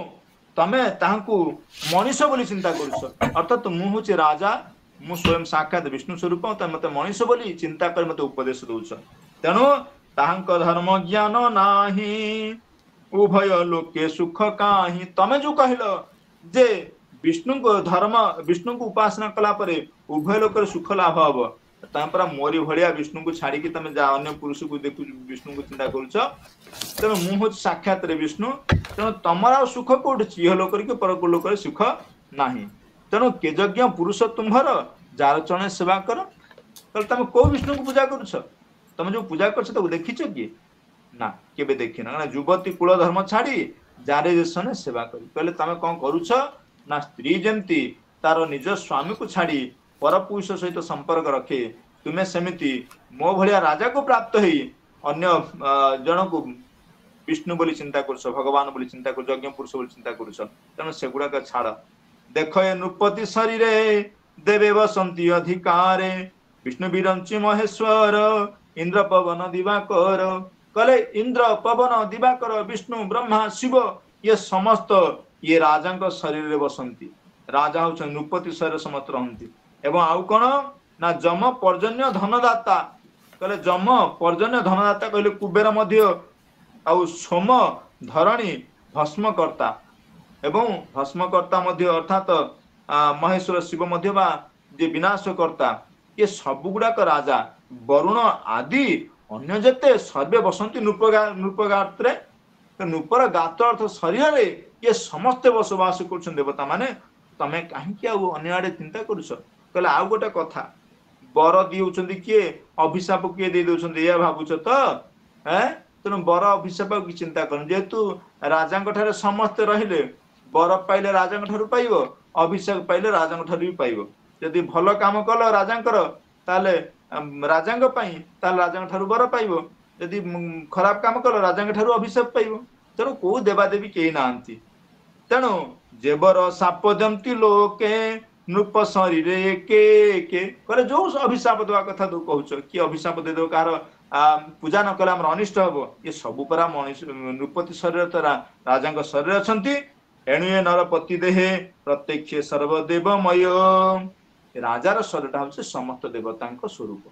ତମେ ତାହାଙ୍କୁ ମଣିଷ ବୋଲି ଚିନ୍ତା କରୁଛ, ଅର୍ଥାତ୍ ମୁଁ ହଉଛି ରାଜା, ମୁଁ ସ୍ୱୟଂ ସାକ୍ଷାତ ବିଷ୍ଣୁ ସ୍ୱରୂପ, ତମେ ମତେ ମଣିଷ ବୋଲି ଚିନ୍ତା କରି ମତେ ଉପଦେଶ ଦଉଛ। ତେଣୁ ତାହାଙ୍କ ଧର୍ମ ଜ୍ଞାନ ନାହିଁ, ଉଭୟ ଲୋକେ ସୁଖ କାହିଁ। ତମେ ଯୋଉ କହିଲ ଯେ ବିଷ୍ଣୁଙ୍କ ଧର୍ମ, ବିଷ୍ଣୁଙ୍କୁ ଉପାସନା କଲା ପରେ ଉଭୟ ଲୋକରେ ସୁଖ ଲାଭ ହବ, ତାପରେ ମୋରି ଭଳିଆ ବିଷ୍ଣୁଙ୍କୁ ଛାଡିକି ତମେ ଯା ଅନ୍ୟ ପୁରୁଷକୁ ଦେଖୁ ବିଷ୍ଣୁଙ୍କୁ ଚିନ୍ତା କରୁଛ। ତେଣୁ ମୁଁ ହଉଛି ସାକ୍ଷାତରେ ବିଷ୍ଣୁ, ତେଣୁ ତମର ଆଉ ସୁଖ କୋଉଠି? ଇହ ଲୋକରେ କି ପର ଲୋକରେ ସୁଖ ନାହିଁ। ତେଣୁ କେଯଜ୍ଞ ପୁରୁଷ ତୁମ୍ଭର, ଯାର ଚରଣେ ସେବା କର। ତାହେଲେ ତମେ କୋଉ ବିଷ୍ଣୁଙ୍କୁ ପୂଜା କରୁଛ? ତମେ ଯୋଉ ପୂଜା କରୁଛ ତାକୁ ଦେଖିଛ କି? ନା, କେବେ ଦେଖିନ। କାରଣ ଯୁବତୀ କୁଳ ଧର୍ମ ଛାଡି ଯାରେ ଦେଶନେ ସେବା କରି। କହିଲେ ତମେ କଣ କରୁଛ ନା, ସ୍ତ୍ରୀ ଯେମିତି ତାର ନିଜ ସ୍ୱାମୀକୁ ଛାଡି ପରପୁରୁଷ ସହିତ ସମ୍ପର୍କ ରଖେ, ତୁମେ ସେମିତି ମୋ ଭଳିଆ ରାଜାକୁ ପ୍ରାପ୍ତ ହେଇ ଅନ୍ୟ ଜଣକୁ ବିଷ୍ଣୁ ବୋଲି ଚିନ୍ତା କରୁଛ, ଭଗବାନ ବୋଲି ଚିନ୍ତା କରୁଛ, ଯଜ୍ଞ ପୁରୁଷ ବୋଲି ଚିନ୍ତା କରୁଛ। ତେଣୁ ସେଗୁଡାକ ଛାଡ। ଦେଖ ଏ ନୃପତି ଶରୀରେ ଦେବେ ବସନ୍ତି ଅଧିକାରେ, ବିଷ୍ଣୁ ବିରଞ୍ଚି ମହେଶ୍ୱର ଇନ୍ଦ୍ର ପବନ ଦିବାକର। କହିଲେ ଇନ୍ଦ୍ର ପବନ ଦିବାକର ବିଷ୍ଣୁ ବ୍ରହ୍ମା ଶିବ ଇଏ ସମସ୍ତ ଇଏ ରାଜାଙ୍କ ଶରୀରରେ ବସନ୍ତି। ରାଜା ହଉଛନ୍ତି ନୃପତି ଶରୀରରେ ସମସ୍ତେ ରହନ୍ତି। ଏବଂ ଆଉ କଣ ନା ଯମ ପର୍ଜନ୍ୟ ଧନଦାତା। କହିଲେ ଯମ ପର୍ଜନ୍ୟ ଧନଦାତା କହିଲେ କୁବେର ମଧ୍ୟ, ଆଉ ସୋମ ଧରଣୀ ଭସ୍ମକର୍ତ୍ତା, ଏବଂ ଭସ୍ମକର୍ତ୍ତା ମଧ୍ୟ ଅର୍ଥାତ ମହେଶ୍ୱର ଶିବ ମଧ୍ୟ ବା ଯେ ବିନାଶ କର୍ତ୍ତା, ଇଏ ସବୁ ଗୁଡାକ ରାଜା। ବରୁଣ ଆଦି ଅନ୍ୟ ଯେତେ ସର୍ବେ ବସନ୍ତି ନୃପଗାତ୍ରେ। ନୃପର ଗାତ ଅର୍ଥ ଶରୀରରେ ଇଏ ସମସ୍ତେ ବସବାସ କରୁଛନ୍ତି ଦେବତା ମାନେ। ତମେ କାହିଁକି ଆଉ ଅନ୍ୟ ଆଡେ ଚିନ୍ତା କରୁଛ? କହିଲେ ଆଉ ଗୋଟେ କଥା, ବର ଦିଉଛନ୍ତି କିଏ, ଅଭିଶାପ କିଏ ଦେଇ ଦଉଛନ୍ତି, ଏଇଆ ଭାବୁଛ ତ? ତେଣୁ ବର ଅଭିଶାପ କି ଚିନ୍ତା କରନି। ଯେହେତୁ ରାଜାଙ୍କ ଠାରେ ସମସ୍ତେ ରହିଲେ, ବର ପାଇଲେ ରାଜାଙ୍କ ଠାରୁ ପାଇବ, ଅଭିଷେକ ପାଇଲେ ରାଜାଙ୍କ ଠାରୁ ବି ପାଇବ। ଯଦି ଭଲ କାମ କଲ ରାଜାଙ୍କର, ତାହେଲେ ରାଜାଙ୍କ ପାଇଁ, ତାହେଲେ ରାଜାଙ୍କ ଠାରୁ ବର ପାଇବ। ଯଦି ଖରାପ କାମ କଲ ରାଜାଙ୍କ ଠାରୁ ଅଭିଶାପ ପାଇବ। ତେଣୁ କୋଉ ଦେବାଦେବୀ କେହି ନାହାନ୍ତି। ତେଣୁ ଯେବର ସାପ ଯେମିତି ଲୋକେ ନୃପ ଶରୀରେ ଏକେ ଏକେ। କହିଲେ ଯୋଉ ଅଭିଶାପ ଦେବା କଥା ତୁ କହୁଛ, କିଏ ଅଭିଶାପ ଦେଇଦେବ, କାହାର ପୂଜା ନ କଲେ ଆମର ଅନିଷ୍ଟ ହବ, ଏ ସବୁ ପରା ମଣିଷ ନୃପତି ଶରୀର ତ ରାଜାଙ୍କ ଶରୀରରେ ଅଛନ୍ତି। ଏଣୁ ଏ ନରପତି ଦେହେ ପ୍ରତ୍ୟକ୍ଷ ସର୍ବଦେବମୟ। ରାଜାର ଶରୀରଟା ହଉଛି ସମସ୍ତ ଦେବତାଙ୍କ ସ୍ୱରୂପ।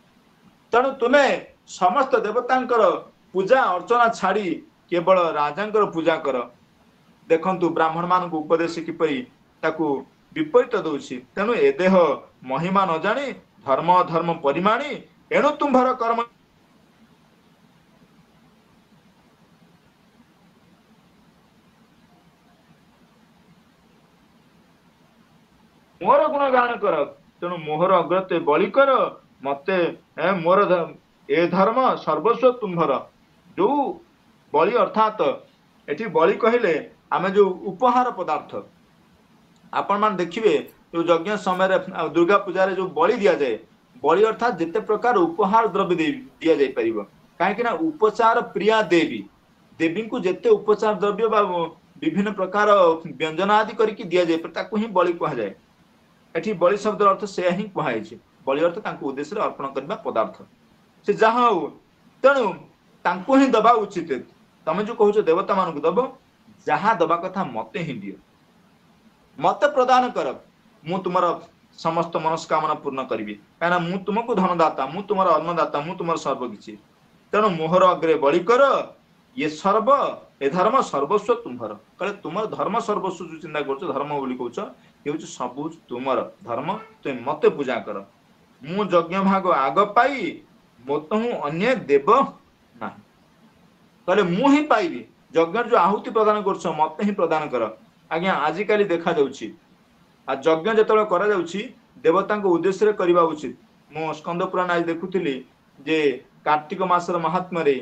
ତେଣୁ ତୁମେ ସମସ୍ତ ଦେବତାଙ୍କର ପୂଜା ଅର୍ଚ୍ଚନା ଛାଡି କେବଳ ରାଜାଙ୍କର ପୂଜା କର। ଦେଖନ୍ତୁ ବ୍ରାହ୍ମଣ ମାନଙ୍କୁ ଉପଦେଶ କିପରି ତାକୁ ବିପରୀତ ଦଉଛି। ତେଣୁ ଏ ଦେହ ମହିମା ନ ଜାଣି ଧର୍ମ ଧର୍ମ ପରିମାଣି, ଏଣୁ ତୁମ୍ଭର କର୍ମ ମୋର ଗୁଣଗାନ କର। ତେଣୁ ମୋହର ଅଗ୍ରତେ ବଳି କର ମତେ, ମୋର ଏ ଧର୍ମ ସର୍ବସ୍ୱ ତୁମ୍ଭର। ଯୋଉ ବଳି ଅର୍ଥାତ ଏଠି ବଳି କହିଲେ ଆମେ ଯୋଉ ଉପହାର ପଦାର୍ଥ, ଆପଣ ମାନେ ଦେଖିବେ ଯୋଉ ଯଜ୍ଞ ସମୟରେ ଦୁର୍ଗା ପୂଜାରେ ଯୋଉ ବଳି ଦିଆଯାଏ, ବଳି ଅର୍ଥାତ ଯେତେ ପ୍ରକାର ଉପହାର ଦ୍ରବ୍ୟ ଦିଆଯାଇ ପାରିବ। କାହିଁକି ନା ଉପଚାର ପ୍ରିୟା ଦେବୀ, ଦେବୀଙ୍କୁ ଯେତେ ଉପଚାର ଦ୍ରବ୍ୟ ବା ବିଭିନ୍ନ ପ୍ରକାର ବ୍ୟଞ୍ଜନ ଆଦି କରିକି ଦିଆଯାଏ ତାକୁ ହିଁ ବଳି କୁହାଯାଏ। ଏଠି ବଳି ଶବ୍ଦର ଅର୍ଥ ସେୟା ହିଁ କୁହାଯାଇଛି। ବଳି ଅର୍ଥ ତାଙ୍କୁ ଉଦ୍ଦେଶ୍ୟରେ ଅର୍ପଣ କରିବା ପଦାର୍ଥ, ସେ ଯାହା ହଉ। ତେଣୁ ତାଙ୍କୁ ହିଁ ଦବା ଉଚିତ। ତମେ ଯୋଉ କହୁଛ ଦେବତା ମାନଙ୍କୁ ଦବ, ଯାହା ଦବା କଥା ମତେ ହିଁ ଦିଅ, ମତେ ପ୍ରଦାନ କର, ମୁଁ ତୁମର ସମସ୍ତ ମନସ୍କାମନା ପୂର୍ଣ୍ଣ କରିବି। କାହିଁକିନା ମୁଁ ତୁମକୁ ଧନଦାତା, ମୁଁ ତୁମର ଅନ୍ନଦାତା, ମୁଁ ତୁମର ସର୍ବ କିଛି। ତେଣୁ ମୋହର ଅଗ୍ରେ ବଳି କର ଇଏ ସର୍ବ, ଏ ଧର୍ମ ସର୍ବସ୍ୱ ତୁମ୍ଭର। କହିଲେ ତୁମର ଧର୍ମ ସର୍ବସ୍ୱ ଯୋଉ ଚିନ୍ତା କରୁଛ, ଧର୍ମ ବୋଲି କହୁଛ, ଏ ହଉଛି ସବୁ ତୁମର ଧର୍ମ। ତୁମେ ମତେ ପୂଜା କର। ମୁଁ ଯଜ୍ଞ ଭାଗ ଆଗ ପାଇ ମତ ମୁଁ ଅନ୍ୟ ଦେବ ନାହିଁ। କହିଲେ ମୁଁ ହିଁ ପାଇବି। ଯଜ୍ଞର ଯୋଉ ଆହୁତି ପ୍ରଦାନ କରୁଛ ମତେ ହିଁ ପ୍ରଦାନ କର। ଆଜ୍ଞା ଆଜିକାଲି ଦେଖାଯାଉଛି ଆଉ ଯଜ୍ଞ ଯେତେବେଳେ କରାଯାଉଛି ଦେବତାଙ୍କ ଉଦ୍ଦେଶ୍ୟରେ କରିବା ଉଚିତ। ମୁଁ ସ୍କନ୍ଦ ପୁରାଣ ଆଜି ଦେଖୁଥିଲି ଯେ କାର୍ତ୍ତିକ ମାସର ମହାତ୍ମ୍ୟରେ,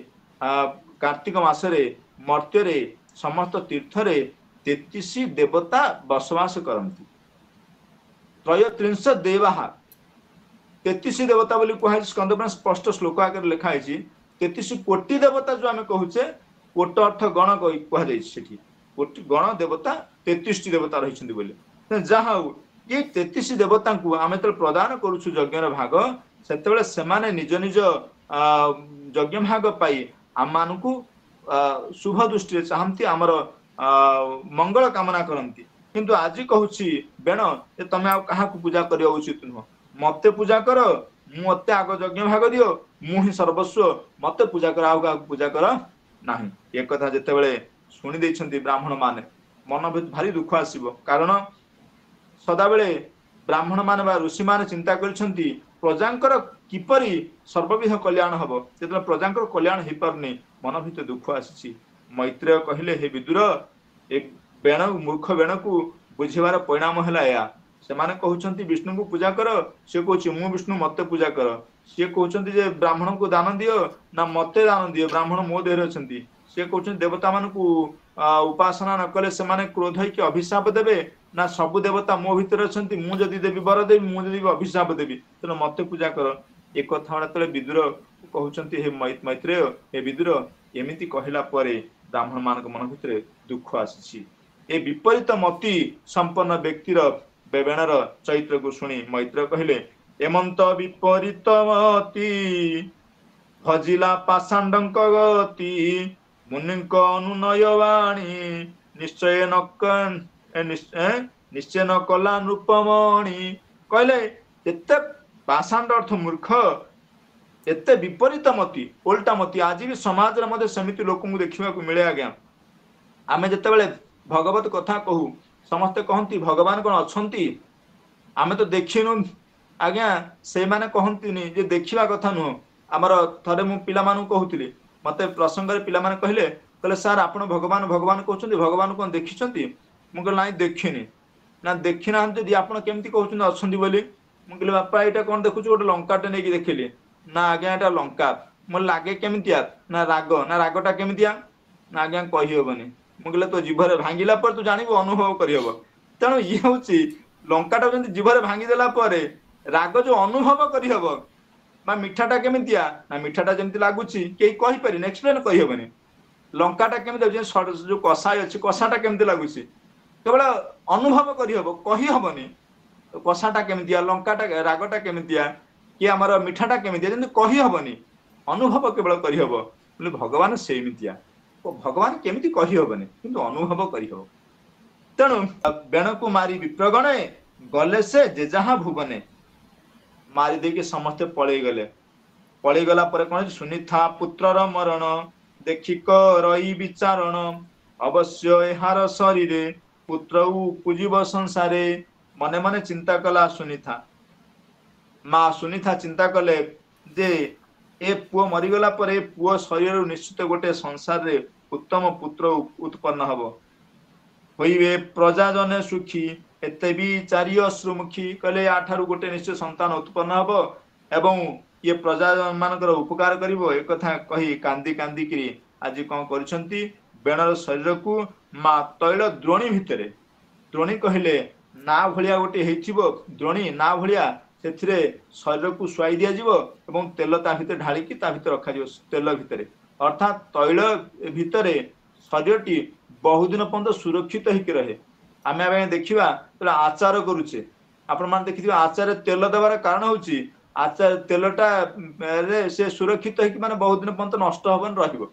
କାର୍ତ୍ତିକ ମାସରେ ମର୍ତ୍ତ୍ୟରେ ସମସ୍ତ ତୀର୍ଥରେ 33 देवता बसवास करती। त्रयत्रिंश देवाः 33 देवता बोली कह स्कंदपुराण स्पष्ट श्लोक आकार लिखाई 33 कोटी देवता जो आम कहूचे कोट अर्थ गण कहुई कोटि गण देवता 33 देवता रही बोले जहा ये 33 देवता को आम जो प्रदान करुछु यज्ञ भाग से निज निज यज्ञ भाग पाई आम मान शुभ दृष्टि चाहती आमर मंगल कामना करती किंतु आज कहूची बेण तमें आ पूजा करने उचित नुह मते पूजा कर मते आग यज्ञ भाग दियो मु ही सर्वस्व मते पूजा कर आग पूजा कर ना एक कथा जिते शुणी देछंती ब्राह्मण माने मन भारी दुख आसीबो कारण सदा बेले ब्राह्मण माने बा ऋषि माने चिंता करछंती प्रजांकर किपरि सर्वविध कल्याण हबो जेतले प्रजांकर कल्याण हे परनी मन भितर दुख आसी मैत्रेय कहले हे विदुर एक बेण मूर्ख बेण को बुझिबार परिणाम हला या से माने कहउछंती विष्णु को पूजा कर से कहउछि मु विष्णु मते पूजा कर से कहउछंती जे ब्राह्मण को दान दियो ना मते दान दियो ब्राह्मण मो देहरे अछंती से कहउछंती देवता मान को उपासना न कले से माने क्रोध है कि अभिशाप देबे ना सब देवता मो भीतर अछंती मु जदी देबी वर देबी मु जदी अभिशाप देबी त मते पूजा कर एक कथा तले विदुर कहउछंती हे मैत्रेय हे विदुर एमिति कहिला परे ब्राह्मण मान मन भीतर दुख आसी ए विपरीत मति संपन्न व्यक्तिर बेबेणर चरित्र को शुणी मैत्र कहले एमंत विपरीत मति भजिला पाषांडंक गति मुनिक अनुनय वाणी निश्चय न कला नृपमणि कहले एते पाषांड अर्थ मूर्ख एते विपरीत मति उल्टा मति आज भी समाज रे मते समिति लोक को देखिबा को मिले आज्ञा आमे जते बेले भगवत कथा कहू समस्ते कहती भगवान कौन अच्छी आम तो देखिनु आज्ञा से माने कहती जे देखा कथा नुह आमर थे मु पिला कहूली मत प्रसंग पिला कहले कहले सार आप भगवान भगवान कहते भगवान कौन देखी मुझे ना देखनी ना देखी ना जी आप केमती कहते अच्छा बोली मुझे बापा यहाँ कौन देखु गोटे लंकाटे नहीं देखिली ना आज्ञा यहाँ लंका मोर लगे केमितिया ना रागटा केमितिया ना आज्ञा कही हेनी मुझे तो जीभर भांगिला पर तू जानबू अनुभव करहब तेणु ये हूँ लंकाटा जमी जीभर भांगिदेला राग जो अनुभव करहब बा मिठाटा केमितिया ना मिठाटा जमी लगुच कई कहीपर एक्सप्लेन करहबनी लंकाटा केमी जो कषाय अच्छी कषाटा केमी लगुच केवल अनुभव करहब कही हेनी कषाटा केमितिया लंकाटा रागटा केमितिया कि आमर मिठाटा केमितिया जमी कही हेनी अनुभव केवल करहब बोले भगवान सेमितिया भगवान केमिति कही हेनी किंतु अनुभव करहब तेणु बेण को मारी विप्रगणे गले से जे जहाँ भुवने मारी देके समस्ते पलई गला कौन सुनिथा पुत्रर मरण देखिक रही विचारण अवश्य एहार शरीर पुत्र पूजिब संसारे मने मने चिंता कला सुनिथा माँ सुनिथा चिंता कले जे ए पुओ मरीगला परे पुओ शरीर निश्चित गोटे संसार रे उत्तम पुत्र उत्पन्न हब होइबे प्रजा जने सुखी एते भी चारि अश्रुमुखी कले आठारु गोटे निश्चय संतान उत्पन्न हब एवं ये प्रजा मानकर उपकार करिवो एक कथा कही कांदी कांदी करी आज कौन करछंती बेणर शरीर को माँ तैल द्रोणी भितरे द्रोणी कहले ना भलिया गोटे हेथिबो द्रोणी ना भलिया से शरीर को शुआई दि जाव तेल ता भीतर ढालिकी ता भीतर रखा तेल भितर अर्थात तैल भितर शरीर टी बहुत दिन पर्यंत सुरक्षित होकर रहे आम देखा आचार करुचे आपण मैंने देखिए आचार तेल देवार कारण हूँ आचार तेलटा से सुरक्षित होकर माने बहुत दिन पर्यंत नष्ट हबन रहिबो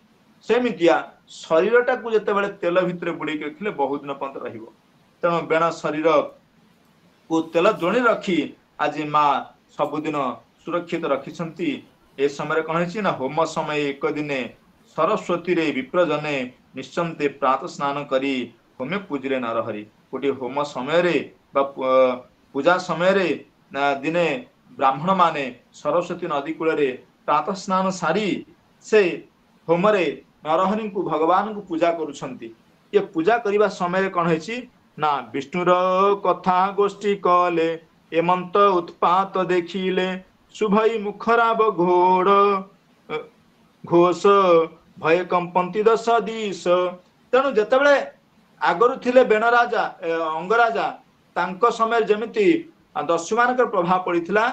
सेमितिया शरीरटा को जिते तेल भितर बुड़े रखिले बहुत दिन पर्यंत रहिबो तेणु बेण शरीर को तेल द्रोणी रखी आज माँ सबुदिन सुरक्षित रखिछंती ए समय कौन है ना होम समय एक दिने सरस्वती रे विप्रजने निश्चंते प्रातः स्नान करी होमे पूजरे नरहरि गोटे होम समय रे पूजा समय रे दिने ब्राह्मण माने सरस्वती नदी कूल रे प्रातः स्नान सारी से होम रे नरहरि को भगवान को पूजा करुछंती ये पूजा करने समय कौन है ना विष्णुर कथा गोष्ठी कले एमंत उत्पात देखिले शुभई मुखराब घोड़ घोष भय कंपंती दश दिश तेणु जिते आगरु थिले बेण राजा अंगराजा तांको समय जेमिति दस्यु मानकर प्रभाव पड़िथिला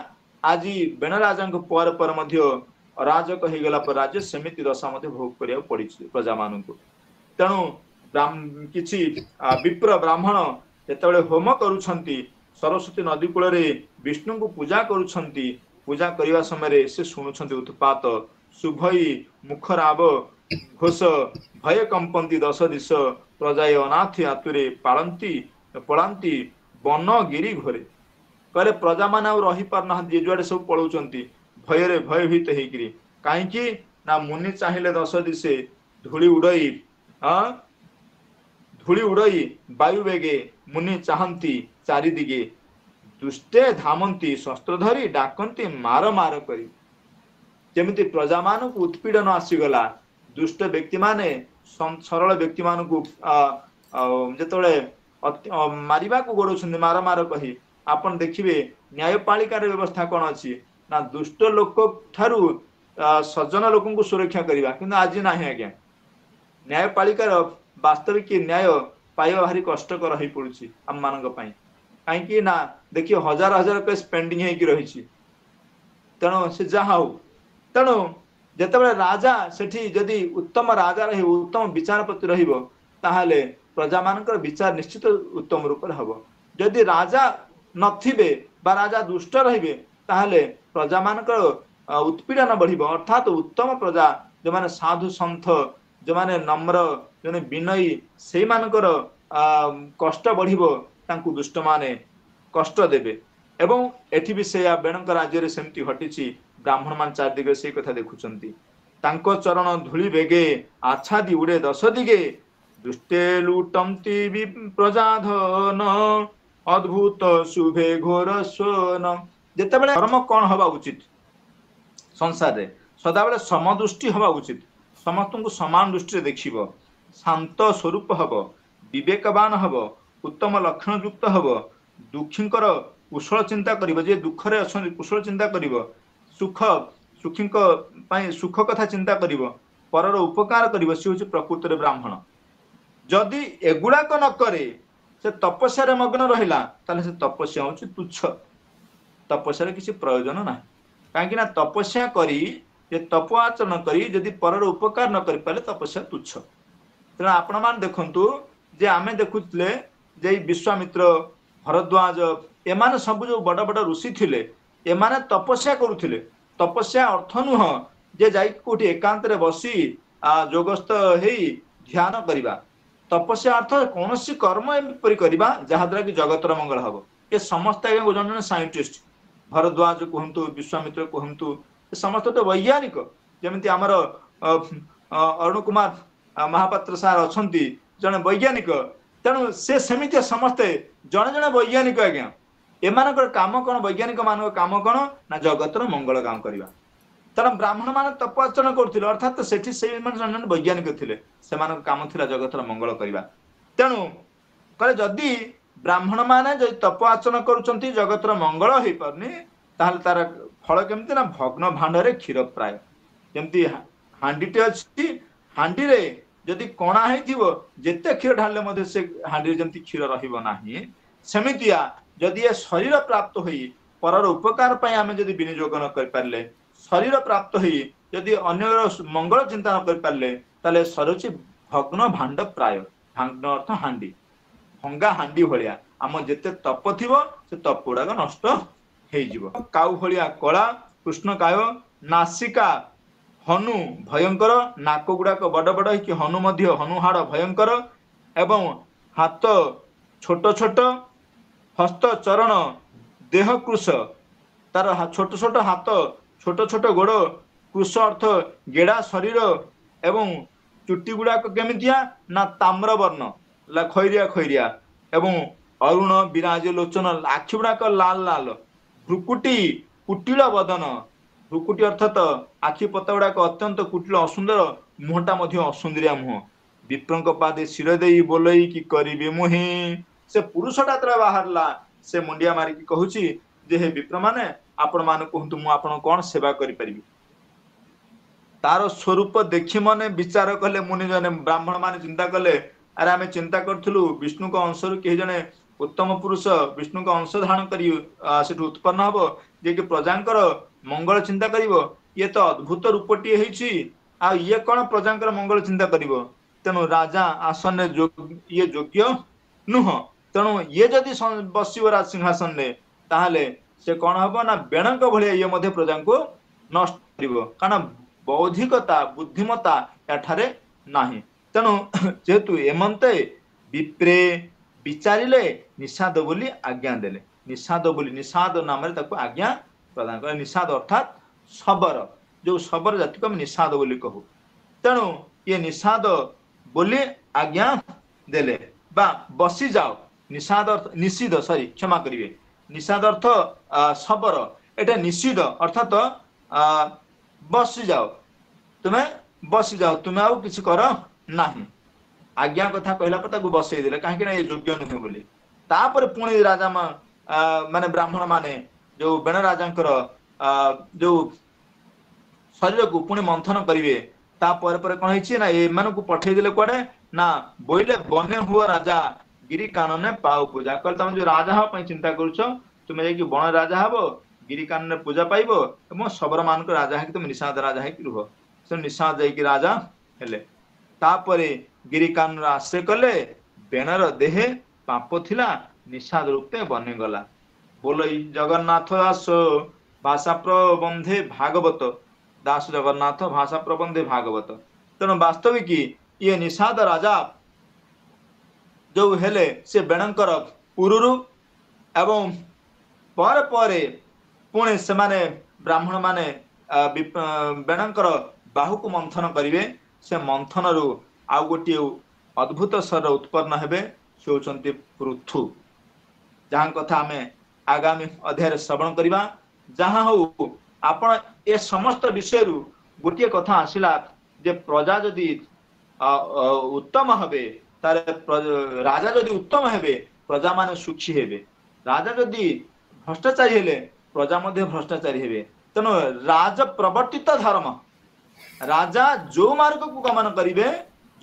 आज बेण राजा पर पर मध्य अराजक हो गला पर राज्य सेमिति दशा मध्य भोग करिया पड़ी प्रजा मानक तेणु किछि विप्र ब्राह्मण जेतेबेले होम करूछंती सरस्वती नदी कूल विष्णु को पूजा करूछंती पूजा करने समय से शुणुंट उत्पात शुभई मुखराब घोष भय कंपंती दश दिश प्रजाए अनाथी आतुरे पालती पलांती वन गिरी घोरे कहले प्रजा मैंने रही पारना जुआड़े सब पलाउंट भय भयभीत होकर कहीं ना मुनि चाहिए दश दिशे धूली उड़ई वायु बेगे मुनि चाहती चारिदिगे दुष्टे धामंती शस्त्र धरी डाकती मार मार करी जमिति प्रजा मान को उत्पीड़न आसीगला दुष्ट व्यक्ति माने सरल व्यक्ति मान को जेतबेले मारिबा को गोड़ौछन्ति मार मार कही आपण देखिबे न्यायपालिकार व्यवस्था कौन अच्छी ना दुष्ट लोक ठारू सज्जन लोक को सुरक्षा करवा किंतु आज ना आज्ञा न्यायपालिकार वास्तविक न्याय पाइबा भारी कष्टकर हो पड़ी आम मान कहीं ना देखिए हजार हजार केस पेंडिंग होगी रही तेणु से जहाँ हो तेणु जितेबाला राजा सेठी जदि उत्तम राजा रही उत्तम विचारपति रहा प्रजा मान विचार निश्चित उत्तम रूप से हम जदि राजा नथिबे बा राजा दुष्ट रहिबे ताहले प्रजा मान उत्पीड़न बढ़ अर्थात उत्तम प्रजा जो माने साधु सन्थ जो माने नम्र जो विनयी से मानकर कष्ट बढ़िबो तांकु दुष्ट माने कष्ट देबे एवं एठी भी से बेणक राज्य रे सेमती घटिछि ब्राह्मण मान चार दिगे से कथा देखुचंती तांको चरण धूली बेगे आच्छादी उड़े दश दिगे दुष्टे लुटंती प्रजाधन अद्भुत शुभे घोर सोन जेतेबेले धर्म कौन हवा उचित संसार रे सदाबेले समदृष्टि हवा उचित समस्त को समान दृष्टि देखिब शांत स्वरूप हब विवेकवान हब उत्तम लक्षण युक्त हब दुखींकर कुशल चिंता करिब जे दुखरे अछन कुशल चिंता करिब सुख सुखींक पई सुख कथा चिंता करिब परर उपकार करिब से होछि प्रकृत रे ब्राह्मण जदि एगुड़ाक न करे से तपस्या मग्न रहिला ताले से तपस्या होछि तुच्छ तपस्या किसी प्रयोजन ना कहीं तपस्या करी जे तप आचरण करी जदि परर उपकार न करि पाले तपस्या तुच्छ तेणु आपण मान देखंतु जे आमे देखुतले जे विश्वामित्र भरद्वाज एमाने सब जो बड़ बड़ ऋषि थिले एमाने तपस्या करुथिले तपस्या अर्थ नुह जे जाई कोठी एकांत रे बसी जोगस्थ हेई ध्यान करिबा तपस्या अर्थ कौन कर्म एपरि करिबा जहा द्वारा कि जगतर मंगल हबो ये समस्त जन जन साइंटिस्ट भरद्वाज कहतु विश्वामित्र कहतु समस्त तो वैज्ञानिक जमी आमर अरुण कुमार महापात्र सार अच्छा जड़े वैज्ञानिक तेणु से सेमिति समस्ते जड़े जड़े वैज्ञानिक आज्ञा एमान काम कौन वैज्ञानिक मान काम कौन ना जगतर मंगल काम करवा तेणु ब्राह्मण मान तप आचरण करते अर्थात से जन वैज्ञानिक थे से काम था जगतर मंगल करवा तेणु कहे जदि ब्राह्मण मैंने जो तप आचरण करुँच जगतर मंगल हो पारनी तार फल केमती ना भग्न भांडरे क्षीर प्राय जमती हांडीटे अच्छी हांडी रे जदि कणा होते क्षीर ढाले से हांडी जमती क्षीर रमितिया जदि ये शरीर प्राप्त हो परर उपकार आम जदि विनियोग न कर शरीर प्राप्त हो जदि अन्य मंगल चिंता न कर पारे सरुचि भग्न भांड प्राय भाग्न अर्थ हांडी भंगा हांडी भाया आम जिते तप थी से तप गुड़ाक नष्ट हो काउ भाया कला कृष्णकाय नासिका हनु भयंकर नाक गुड़ाक बड़ बड़ कि हनु मध्य हनु हाड़ भयंकर एवं हाथ छोट छोट हस्त चरण देह कृश तार छोट छोट हाथ छोट छोट गोड़ कृश अर्थ गेड़ा शरीर एवं चुट्टी गुड़ाक केमितिया ना ताम्र वर्ण खैरिया खैरिया एवं अरुण विराज लोचन आखि गुड़ाक लाल लाल भ्रुकुटी कुटिल बदन भ्रुकुटी अर्थात आखि पता गुड़ाक अत्यंत कुटिल असुंदर मुहटा असुंदरिया मुह विप्रंक पादे शिर दे बोलई कि करिबे मुहि से पुरुषटा तरा बाहरला से मुंडिया मारिकी कहूची जे हे विप्र माने आपण मान कहतु मु आपण कौन सेवा करि परिबी तार स्वरूप देखि मने विचार कले मुनि जने ब्राह्मण माने चिंता कले अरे आम चिंता करूँ विष्णु को अंश कहीं जड़े उत्तम पुरुष विष्णु को अंश धारण कर उत्पन्न हम जे कि प्रजांकर मंगल चिंता कर ये तो अद्भुत रूपटी ये कौन प्रजांकर मंगल चिंता कर तेणु राजा आसन ये योग्य नुह तेणु ये जदि बस राज सिंहासन में ताहले से कौन हम ना बेणक भाया ये मध्य प्रजा को नष्ट कर कारण बौद्धिकता बुद्धिमता एठारे नाही तेणु जेहेतु एमंते विप्रे विचारिले निषाद बोली आज्ञा देले निषाद बोली निषाद नाम आज्ञा प्रदान कर निषाद अर्थात शबर जो शबर जाति को हम निषाद बोली कहू तेणु ये निषाद बोली आज्ञा देले बा बसी जाओ निषाद अर्थ निषिद सॉरी क्षमा करिवे निषाद अर्थ शबर एटा निषिद अर्थात बसी जाओ तुम्हें बसी जाओ तुम्हें आउ किसी कर नाही आज्ञा कथा कहला पर ताको बसई देले काहे कि ना ये योग्य नुहे बोली तापर पुणी राजा माने ब्राह्मण माने जो बेण राजांकर जो शरीर को पुणी मंथन करिवे तापर पर कोन हिची ना ए माने को पठै देले कोडे ना बोइले बने हुआ राजा गिरी कानने पाउ पूजा कल तुम जो राजा हो पई चिंता करूछ तुम जे कि बण राजा हबो गिरी कानने पूजा पाइबो एवं शबर मान को राजा है कि तुम निषाद राजा है कि रुह से निषाद जाई कि राजा हेले तापरे गिरी कान आश्रय कले बेणर देहे पाप थिला निषाद रूपे बने गला बोलई जगन्नाथ दास भाषा प्रबंधे भागवत दास जगन्नाथ भाषा प्रबंधे भागवत तेणु वास्तविक ये निषाद राजा जो हेले से बेणंकर पुरुरु एवं पर परे पुणे से माने ब्राह्मण माने बेणंकर बाहु को मंथन करिवे से मंथन रु आउ गोटे अद्भुत स्वर उत्पन्न हेबे से होचंती पृथु जहां कथा आमे आगामी अध्याय श्रवण करिबा जहां हो आपण ए समस्त विषय रु गोटे कथा आसिला जे प्रजा जदि उत्तम हेबे तारे राजा जदि उत्तम हेबे प्रजा माने सुखी हेबे राजा जदि भ्रष्टाचारी हेले प्रजा मध्ये भ्रष्टाचारी हेबे तेणु राज प्रवर्तित धर्म राजा जो मार्ग को गमन करिवे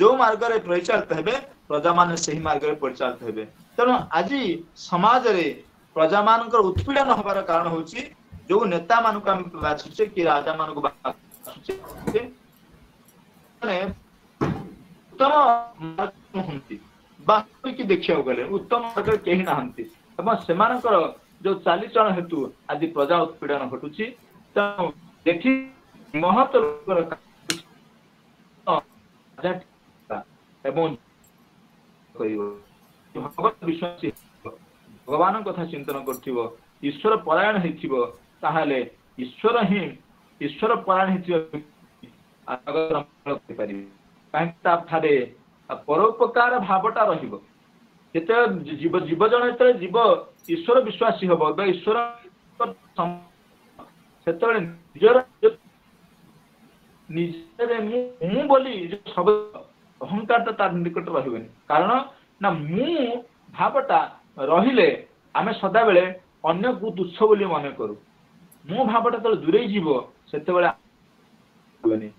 जो मार्ग रे परिचालित हेबे प्रजा माने सही मार्ग रे परिचालित हेबे तेणु आज समाज रे प्रजा मानकर उत्पीड़न होबार कारण होची जो नेता मान को हम बाछुचे कि राजा मान को बाछुचे माने उत्तम मार्ग हंती वास्तविक देखिया गले उत्तम मार्ग केही नाहंती एवं सेमानकर जो चालीचरण हेतु आज प्रजा उत्पीड़न घटुची तेणु देखि महत भगवत विश्वासी भगवान कथा चिंतन करथिबो ईश्वर परायण हेथिबो ताहाले ईश्वर ही ईश्वर परायण हेथिबो अगर कर परिबे काहेता थारे परोपकार भावटा रहिबो जेते जीव जीव जण जेते जीव ईश्वर विश्वासी हबो बा ईश्वर सेतबे निजर निजरे मु बोली जो सब अहंकार तो तार निकट रहिबेनी कारण ना मु भावटा रहिले आमे सदा बेले अन्य को तुच्छ बोली मन करू मु भावटा तो दूरे जीवो सेते बेले